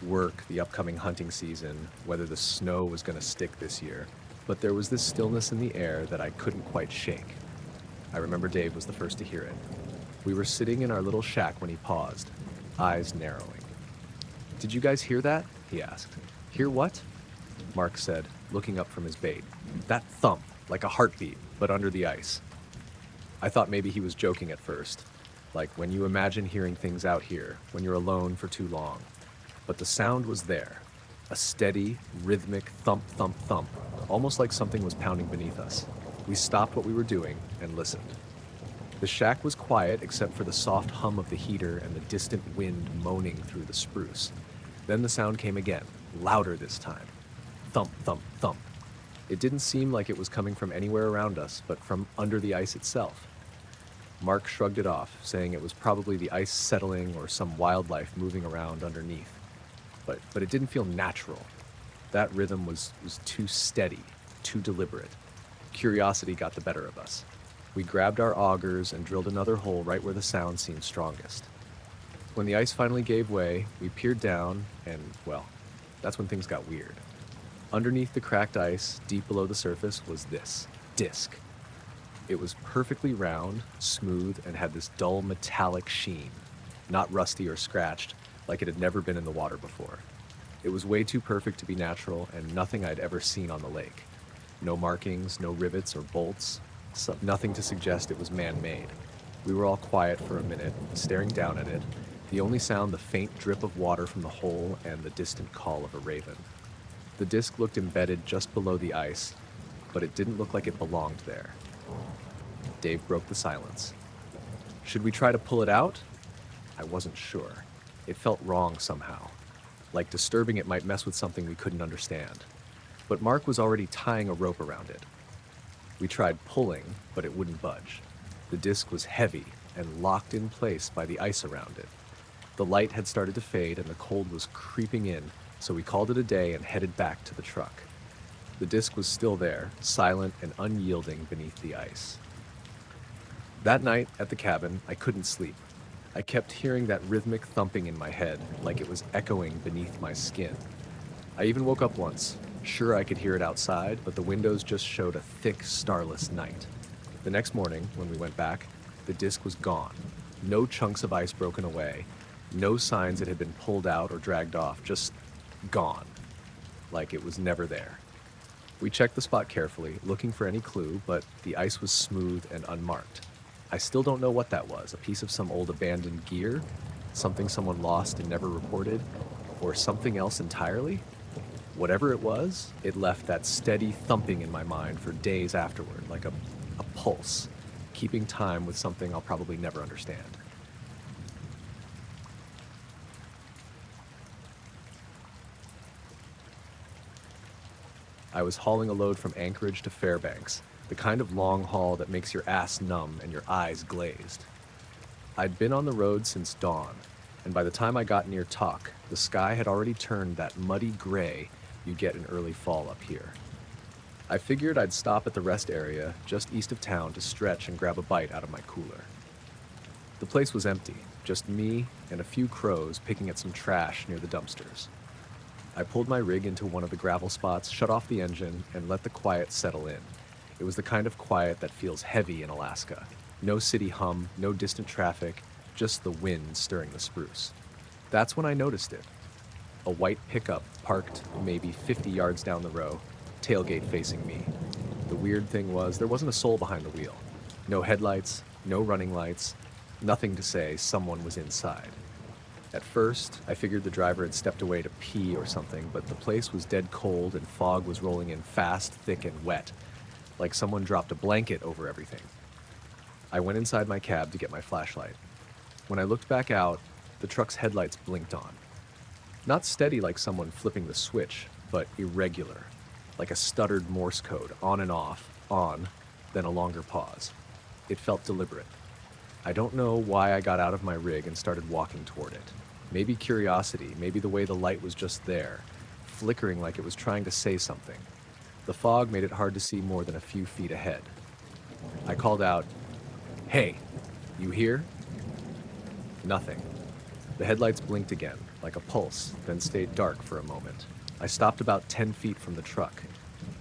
work, the upcoming hunting season, whether the snow was going to stick this year, but there was this stillness in the air that I couldn't quite shake. I remember Dave was the first to hear it. We were sitting in our little shack when he paused, eyes narrowing. "Did you guys hear that?" he asked. "Hear what?" Mark said, looking up from his bait. "That thump, like a heartbeat, but under the ice." I thought maybe he was joking at first, like when you imagine hearing things out here, when you're alone for too long. But the sound was there, a steady, rhythmic thump, thump, thump, almost like something was pounding beneath us. We stopped what we were doing and listened. The shack was quiet except for the soft hum of the heater and the distant wind moaning through the spruce. Then the sound came again, louder this time. Thump, thump, thump. It didn't seem like it was coming from anywhere around us, but from under the ice itself. Mark shrugged it off, saying it was probably the ice settling or some wildlife moving around underneath. But it didn't feel natural. That rhythm was too steady, too deliberate. Curiosity got the better of us. We grabbed our augers and drilled another hole right where the sound seemed strongest. When the ice finally gave way, we peered down, and, well, that's when things got weird. Underneath the cracked ice, deep below the surface, was this disc. It was perfectly round, smooth, and had this dull metallic sheen, not rusty or scratched, like it had never been in the water before. It was way too perfect to be natural and nothing I'd ever seen on the lake. No markings, no rivets or bolts, nothing to suggest it was man-made. We were all quiet for a minute, staring down at it, the only sound the faint drip of water from the hole and the distant call of a raven. The disc looked embedded just below the ice, but it didn't look like it belonged there. Dave broke the silence. Should we try to pull it out? I wasn't sure. It felt wrong somehow, like disturbing it might mess with something we couldn't understand. But Mark was already tying a rope around it. We tried pulling, but it wouldn't budge. The disc was heavy and locked in place by the ice around it. The light had started to fade and the cold was creeping in, so we called it a day and headed back to the truck. The disc was still there, silent and unyielding beneath the ice. That night at the cabin, I couldn't sleep. I kept hearing that rhythmic thumping in my head, like it was echoing beneath my skin. I even woke up once, sure I could hear it outside, but the windows just showed a thick, starless night. The next morning, when we went back, the disc was gone. No chunks of ice broken away, no signs it had been pulled out or dragged off, just gone, like it was never there. We checked the spot carefully, looking for any clue, but the ice was smooth and unmarked. I still don't know what that was, a piece of some old abandoned gear, something someone lost and never reported, or something else entirely. Whatever it was, it left that steady thumping in my mind for days afterward, like a pulse, keeping time with something I'll probably never understand. I was hauling a load from Anchorage to Fairbanks, the kind of long haul that makes your ass numb and your eyes glazed. I'd been on the road since dawn, and by the time I got near Talk, the sky had already turned that muddy gray you get in early fall up here. I figured I'd stop at the rest area just east of town to stretch and grab a bite out of my cooler. The place was empty, just me and a few crows picking at some trash near the dumpsters. I pulled my rig into one of the gravel spots, shut off the engine, and let the quiet settle in. It was the kind of quiet that feels heavy in Alaska. No city hum, no distant traffic, just the wind stirring the spruce. That's when I noticed it. A white pickup parked maybe 50 yards down the row, tailgate facing me. The weird thing was there wasn't a soul behind the wheel. No headlights, no running lights, nothing to say someone was inside. At first, I figured the driver had stepped away to pee or something, but the place was dead cold and fog was rolling in fast, thick, and wet, like someone dropped a blanket over everything. I went inside my cab to get my flashlight. When I looked back out, the truck's headlights blinked on. Not steady like someone flipping the switch, but irregular, like a stuttered Morse code, on and off, on, then a longer pause. It felt deliberate. I don't know why I got out of my rig and started walking toward it. Maybe curiosity, maybe the way the light was just there, flickering like it was trying to say something. The fog made it hard to see more than a few feet ahead. I called out, "Hey, you here?" Nothing. The headlights blinked again, like a pulse, then stayed dark for a moment. I stopped about 10 feet from the truck.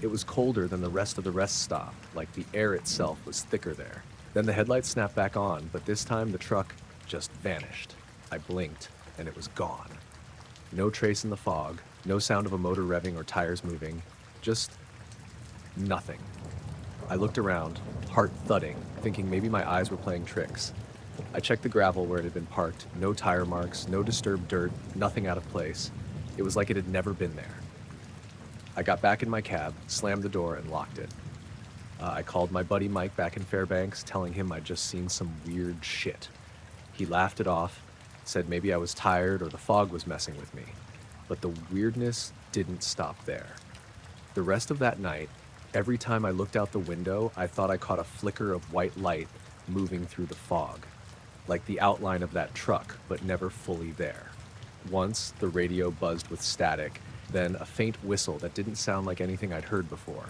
It was colder than the rest of the rest stop, like the air itself was thicker there. Then the headlights snapped back on, but this time the truck just vanished. I blinked, and it was gone. No trace in the fog, no sound of a motor revving or tires moving, just nothing. I looked around, heart thudding, thinking maybe my eyes were playing tricks. I checked the gravel where it had been parked, no tire marks, no disturbed dirt, nothing out of place. It was like it had never been there. I got back in my cab, slammed the door, and locked it. I called my buddy Mike back in Fairbanks, telling him I'd just seen some weird shit. He laughed it off, said maybe I was tired or the fog was messing with me. But the weirdness didn't stop there. The rest of that night, every time I looked out the window, I thought I caught a flicker of white light moving through the fog, like the outline of that truck, but never fully there. Once, the radio buzzed with static, then a faint whistle that didn't sound like anything I'd heard before.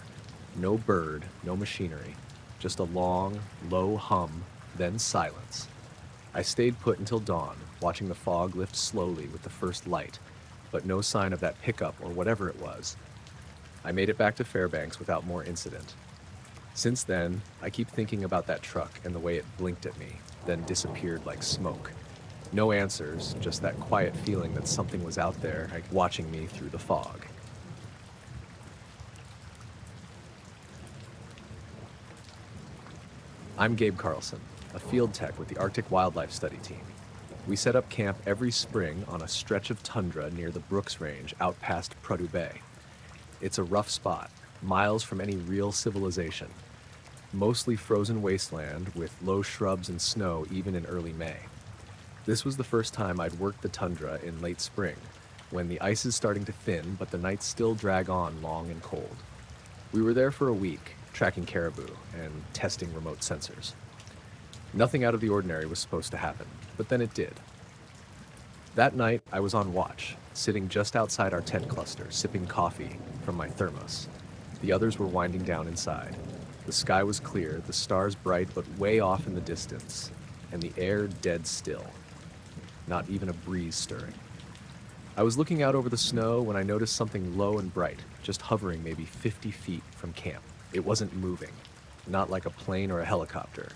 No bird, no machinery, just a long, low hum, then silence. I stayed put until dawn, watching the fog lift slowly with the first light, but no sign of that pickup or whatever it was. I made it back to Fairbanks without more incident. Since then, I keep thinking about that truck and the way it blinked at me, then disappeared like smoke. No answers, just that quiet feeling that something was out there, like watching me through the fog. I'm Gabe Carlson. a field tech with the Arctic Wildlife Study team. We set up camp every spring on a stretch of tundra near the Brooks Range out past Prudhoe Bay. It's a rough spot, miles from any real civilization. Mostly frozen wasteland with low shrubs and snow even in early May. This was the first time I'd worked the tundra in late spring, when the ice is starting to thin but the nights still drag on long and cold. We were there for a week, tracking caribou and testing remote sensors. Nothing out of the ordinary was supposed to happen, but then it did. That night, I was on watch, sitting just outside our tent cluster, sipping coffee from my thermos. The others were winding down inside. The sky was clear, the stars bright but way off in the distance, and the air dead still. Not even a breeze stirring. I was looking out over the snow when I noticed something low and bright, just hovering maybe 50 feet from camp. It wasn't moving, not like a plane or a helicopter.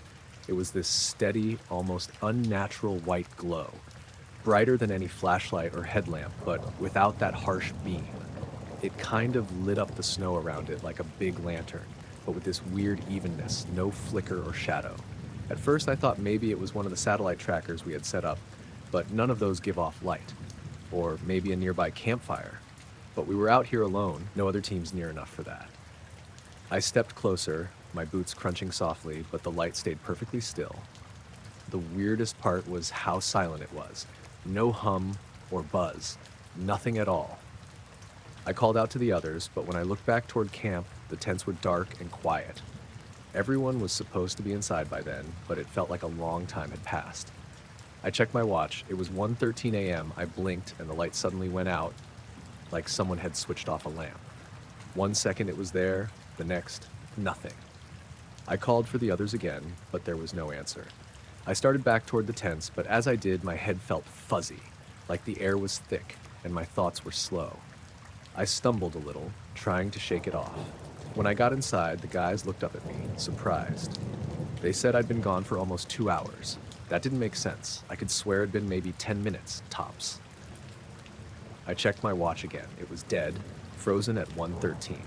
It was this steady, almost unnatural white glow, brighter than any flashlight or headlamp, but without that harsh beam. It kind of lit up the snow around it like a big lantern, but with this weird evenness, no flicker or shadow. At first I thought maybe it was one of the satellite trackers we had set up, but none of those give off light. Or maybe a nearby campfire. But we were out here alone, no other teams near enough for that. I stepped closer, my boots crunching softly, but the light stayed perfectly still. The weirdest part was how silent it was. No hum or buzz, nothing at all. I called out to the others, but when I looked back toward camp, the tents were dark and quiet. Everyone was supposed to be inside by then, but it felt like a long time had passed. I checked my watch. It was 1:13 a.m. I blinked and the light suddenly went out, like someone had switched off a lamp. 1 second it was there, the next, nothing. I called for the others again, but there was no answer. I started back toward the tents, but as I did, my head felt fuzzy, like the air was thick, and my thoughts were slow. I stumbled a little, trying to shake it off. When I got inside, the guys looked up at me, surprised. They said I'd been gone for almost 2 hours. That didn't make sense. I could swear it'd been maybe 10 minutes, tops. I checked my watch again. It was dead, frozen at 1:13.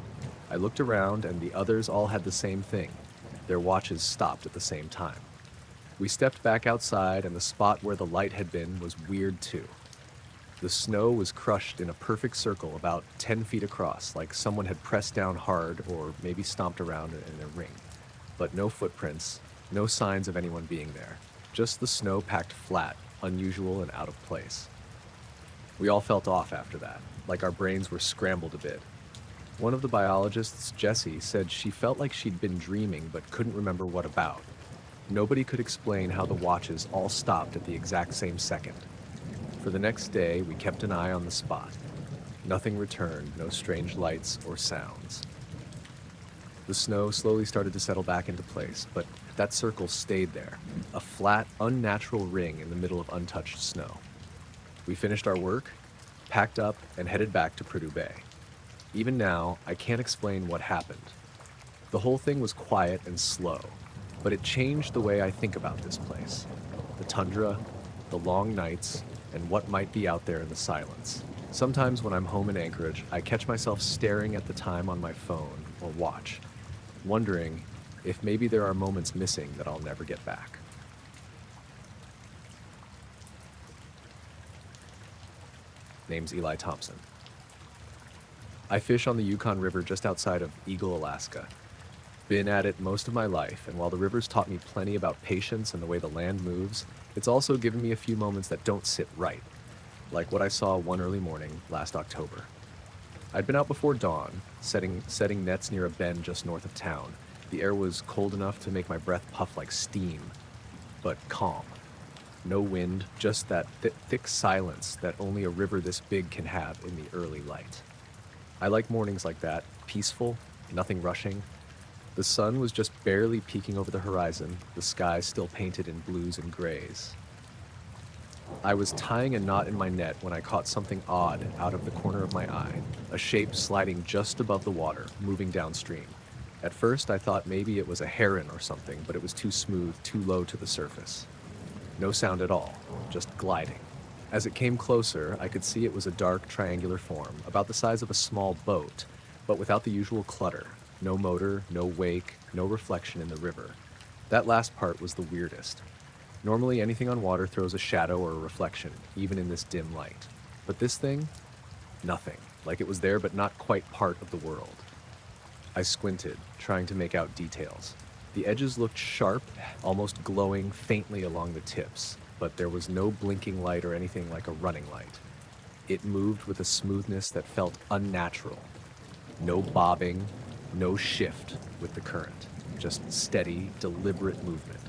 I looked around, and the others all had the same thing. Their watches stopped at the same time. We stepped back outside, and the spot where the light had been was weird too. The snow was crushed in a perfect circle about 10 feet across, like someone had pressed down hard or maybe stomped around in a ring. But no footprints, no signs of anyone being there. Just the snow packed flat, unusual and out of place. We all felt off after that, like our brains were scrambled a bit. One of the biologists, Jessie, said she felt like she'd been dreaming but couldn't remember what about. Nobody could explain how the watches all stopped at the exact same second. For the next day, we kept an eye on the spot. Nothing returned, no strange lights or sounds. The snow slowly started to settle back into place, but that circle stayed there, a flat, unnatural ring in the middle of untouched snow. We finished our work, packed up, and headed back to Prudhoe Bay. Even now, I can't explain what happened. The whole thing was quiet and slow, but it changed the way I think about this place. The tundra, the long nights, and what might be out there in the silence. Sometimes when I'm home in Anchorage, I catch myself staring at the time on my phone or watch, wondering if maybe there are moments missing that I'll never get back. Name's Eli Thompson. I fish on the Yukon River just outside of Eagle, Alaska. Been at it most of my life, and while the river's taught me plenty about patience and the way the land moves, it's also given me a few moments that don't sit right, like what I saw one early morning last October. I'd been out before dawn, setting nets near a bend just north of town. The air was cold enough to make my breath puff like steam, but calm. No wind, just that thick silence that only a river this big can have in the early light. I like mornings like that, peaceful, nothing rushing. The sun was just barely peeking over the horizon, the sky still painted in blues and grays. I was tying a knot in my net when I caught something odd out of the corner of my eye, a shape sliding just above the water, moving downstream. At first, I thought maybe it was a heron or something, but it was too smooth, too low to the surface. No sound at all, just gliding. As it came closer, I could see it was a dark, triangular form, about the size of a small boat, but without the usual clutter. No motor, no wake, no reflection in the river. That last part was the weirdest. Normally, anything on water throws a shadow or a reflection, even in this dim light. But this thing? Nothing. Like it was there, but not quite part of the world. I squinted, trying to make out details. The edges looked sharp, almost glowing faintly along the tips, but there was no blinking light or anything like a running light. It moved with a smoothness that felt unnatural. No bobbing, no shift with the current, just steady, deliberate movement.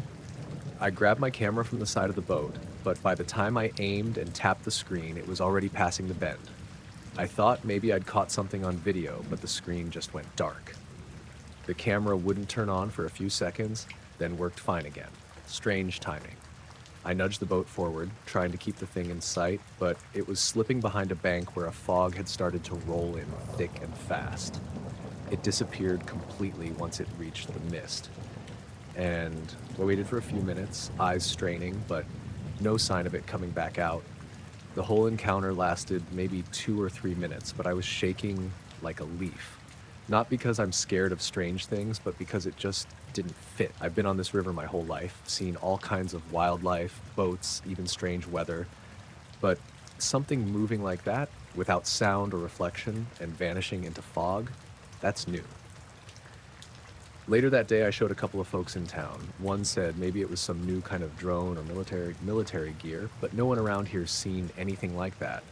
I grabbed my camera from the side of the boat, but by the time I aimed and tapped the screen, it was already passing the bend. I thought maybe I'd caught something on video, but the screen just went dark. The camera wouldn't turn on for a few seconds, then worked fine again. Strange timing. I nudged the boat forward, trying to keep the thing in sight, but it was slipping behind a bank where a fog had started to roll in thick and fast. It disappeared completely once it reached the mist. And I waited for a few minutes, eyes straining, but no sign of it coming back out. The whole encounter lasted maybe 2 or 3 minutes, but I was shaking like a leaf. Not because I'm scared of strange things, but because it just didn't fit. I've been on this river my whole life, seen all kinds of wildlife, boats, even strange weather. But something moving like that, without sound or reflection, and vanishing into fog, that's new. Later that day, I showed a couple of folks in town. One said maybe it was some new kind of drone or military gear, but no one around here's seen anything like that.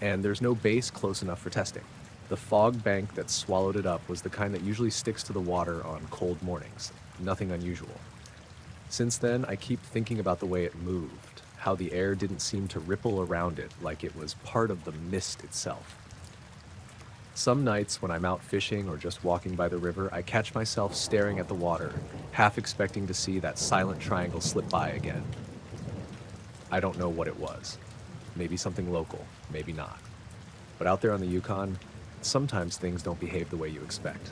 And there's no base close enough for testing. The fog bank that swallowed it up was the kind that usually sticks to the water on cold mornings. Nothing unusual. Since then, I keep thinking about the way it moved, how the air didn't seem to ripple around it like it was part of the mist itself. Some nights when I'm out fishing or just walking by the river, I catch myself staring at the water, half expecting to see that silent triangle slip by again. I don't know what it was. Maybe something local, maybe not. But out there on the Yukon, sometimes things don't behave the way you expect.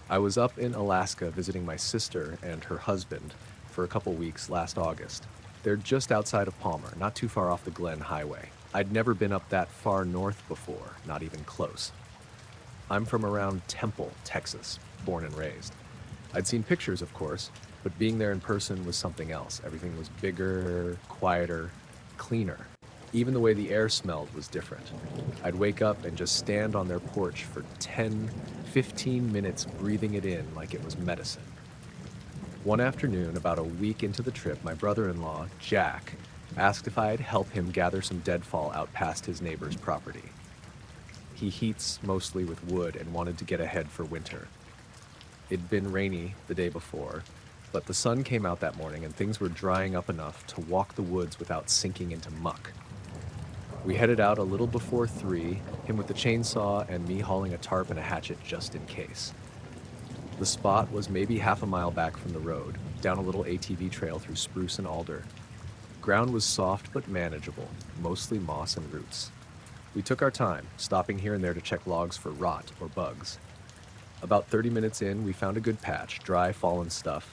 I was up in Alaska visiting my sister and her husband for a couple weeks last August. They're just outside of Palmer, not too far off the Glen Highway. I'd never been up that far north before, not even close. I'm from around Temple, Texas, born and raised. I'd seen pictures, of course, but being there in person was something else. Everything was bigger, quieter, cleaner. Even the way the air smelled was different. I'd wake up and just stand on their porch for 10, 15 minutes breathing it in like it was medicine. One afternoon, about a week into the trip, my brother-in-law, Jack, asked if I'd help him gather some deadfall out past his neighbor's property. He heats mostly with wood and wanted to get ahead for winter. It'd been rainy the day before, but the sun came out that morning and things were drying up enough to walk the woods without sinking into muck. We headed out a little before 3, him with the chainsaw and me hauling a tarp and a hatchet just in case. The spot was maybe half a mile back from the road, down a little ATV trail through spruce and alder. Ground was soft but manageable, mostly moss and roots. We took our time, stopping here and there to check logs for rot or bugs. About 30 minutes in, we found a good patch, dry, fallen stuff,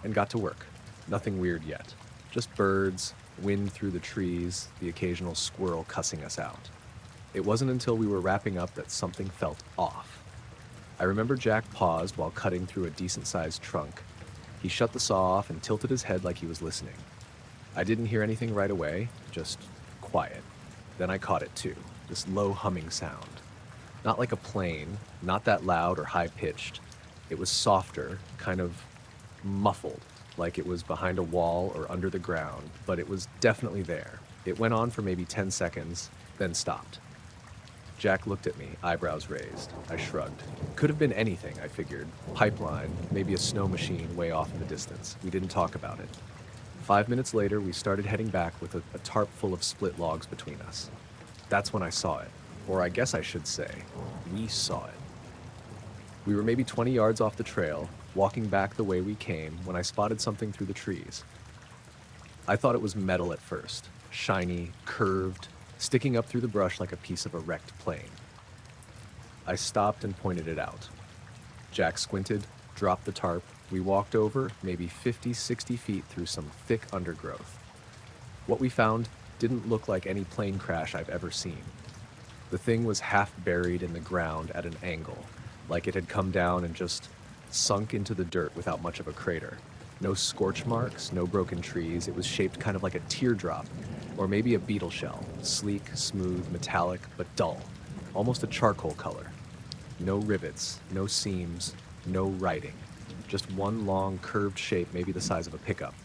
and got to work. Nothing weird yet. Just birds, wind through the trees, the occasional squirrel cussing us out. It wasn't until we were wrapping up that something felt off. I remember Jack paused while cutting through a decent-sized trunk. He shut the saw off and tilted his head like he was listening. I didn't hear anything right away, just quiet. Then I caught it too, this low humming sound. Not like a plane, not that loud or high-pitched. It was softer, kind of muffled, like it was behind a wall or under the ground, but it was definitely there. It went on for maybe 10 seconds, then stopped. Jack looked at me, eyebrows raised. I shrugged. Could have been anything, I figured. Pipeline, maybe a snow machine way off in the distance. We didn't talk about it. 5 minutes later, we started heading back with a tarp full of split logs between us. That's when I saw it. Or I guess I should say, we saw it. We were maybe 20 yards off the trail, walking back the way we came, when I spotted something through the trees. I thought it was metal at first, shiny, curved, sticking up through the brush like a piece of a wrecked plane. I stopped and pointed it out. Jack squinted, dropped the tarp. We walked over maybe 50, 60 feet through some thick undergrowth. What we found didn't look like any plane crash I've ever seen. The thing was half buried in the ground at an angle, like it had come down and just sunk into the dirt without much of a crater. No scorch marks, no broken trees. It was shaped kind of like a teardrop, or maybe a beetle shell, sleek, smooth, metallic, but dull, almost a charcoal color. No rivets, no seams, no writing. Just one long, curved shape, maybe the size of a pickup.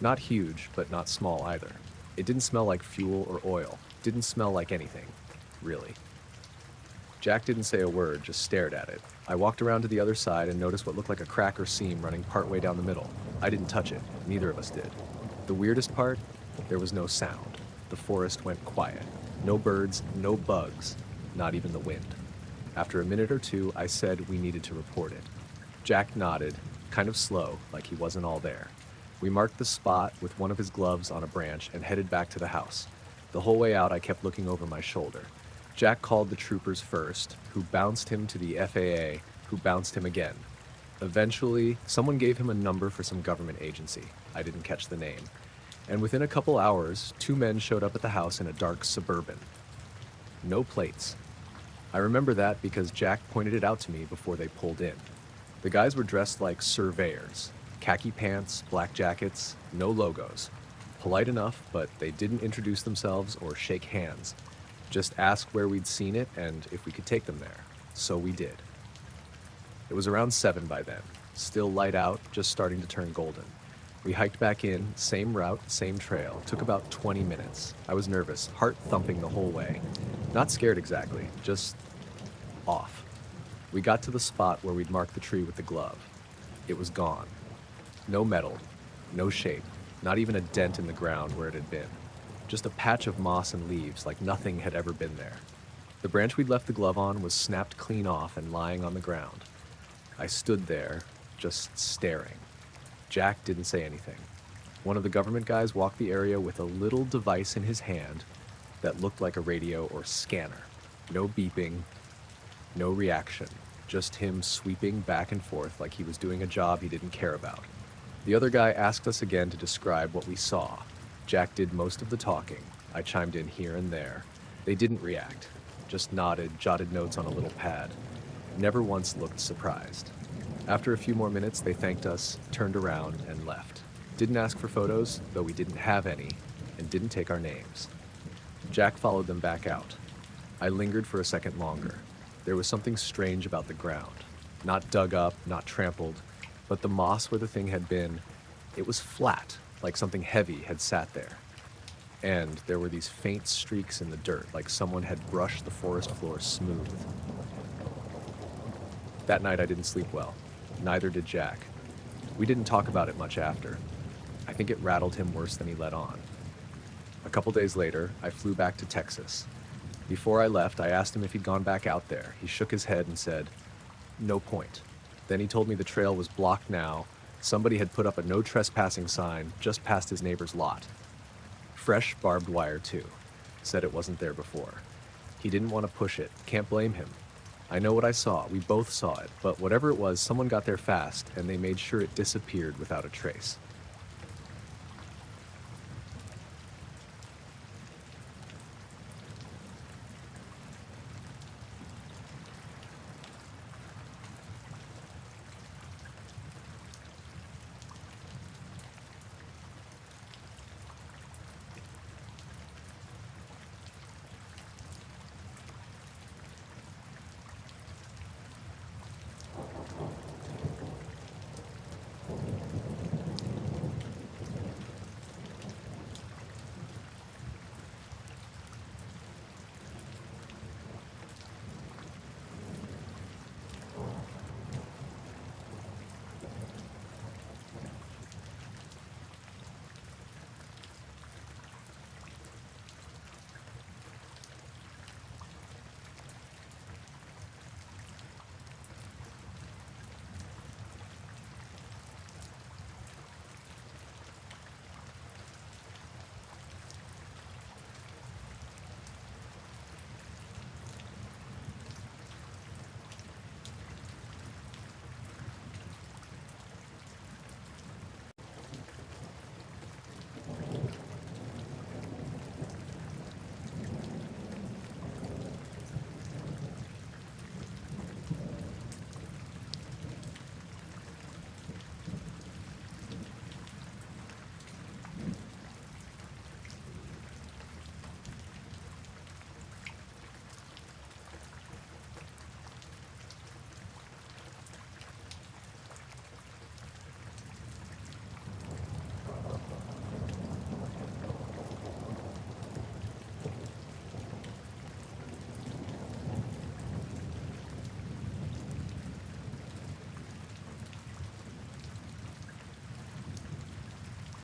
Not huge, but not small either. It didn't smell like fuel or oil. Didn't smell like anything, really. Jack didn't say a word, just stared at it. I walked around to the other side and noticed what looked like a crack or seam running partway down the middle. I didn't touch it. Neither of us did. The weirdest part? There was no sound. The forest went quiet. No birds, no bugs, not even the wind. After a minute or two, I said we needed to report it. Jack nodded, kind of slow, like he wasn't all there. We marked the spot with one of his gloves on a branch and headed back to the house. The whole way out, I kept looking over my shoulder. Jack called the troopers first, who bounced him to the FAA, who bounced him again. Eventually, someone gave him a number for some government agency. I didn't catch the name. And within a couple hours, 2 men showed up at the house in a dark Suburban. No plates. I remember that because Jack pointed it out to me before they pulled in. The guys were dressed like surveyors. Khaki pants, black jackets, no logos. Polite enough, but they didn't introduce themselves or shake hands. Just asked where we'd seen it and if we could take them there. So we did. It was around 7 by then. Still light out, just starting to turn golden. We hiked back in, same route, same trail. Took about 20 minutes. I was nervous, heart thumping the whole way. Not scared exactly, just off. We got to the spot where we'd marked the tree with the glove. It was gone. No metal, no shape, not even a dent in the ground where it had been. Just a patch of moss and leaves like nothing had ever been there. The branch we'd left the glove on was snapped clean off and lying on the ground. I stood there, just staring. Jack didn't say anything. One of the government guys walked the area with a little device in his hand that looked like a radio or scanner. No beeping, no reaction, just him sweeping back and forth like he was doing a job he didn't care about. The other guy asked us again to describe what we saw. Jack did most of the talking. I chimed in here and there. They didn't react, just nodded, jotted notes on a little pad. Never once looked surprised. After a few more minutes, they thanked us, turned around, and left. Didn't ask for photos, though we didn't have any, and didn't take our names. Jack followed them back out. I lingered for a second longer. There was something strange about the ground. Not dug up, not trampled, but the moss where the thing had been, it was flat, like something heavy had sat there. And there were these faint streaks in the dirt, like someone had brushed the forest floor smooth. That night I didn't sleep well. Neither did Jack. We didn't talk about it much after. I think it rattled him worse than he let on. A couple days later, I flew back to Texas. Before I left, I asked him if he'd gone back out there. He shook his head and said, "No point." Then he told me the trail was blocked now. Somebody had put up a no trespassing sign just past his neighbor's lot. Fresh barbed wire, too. Said it wasn't there before. He didn't want to push it. Can't blame him. I know what I saw. We both saw it. But whatever it was, someone got there fast, and they made sure it disappeared without a trace.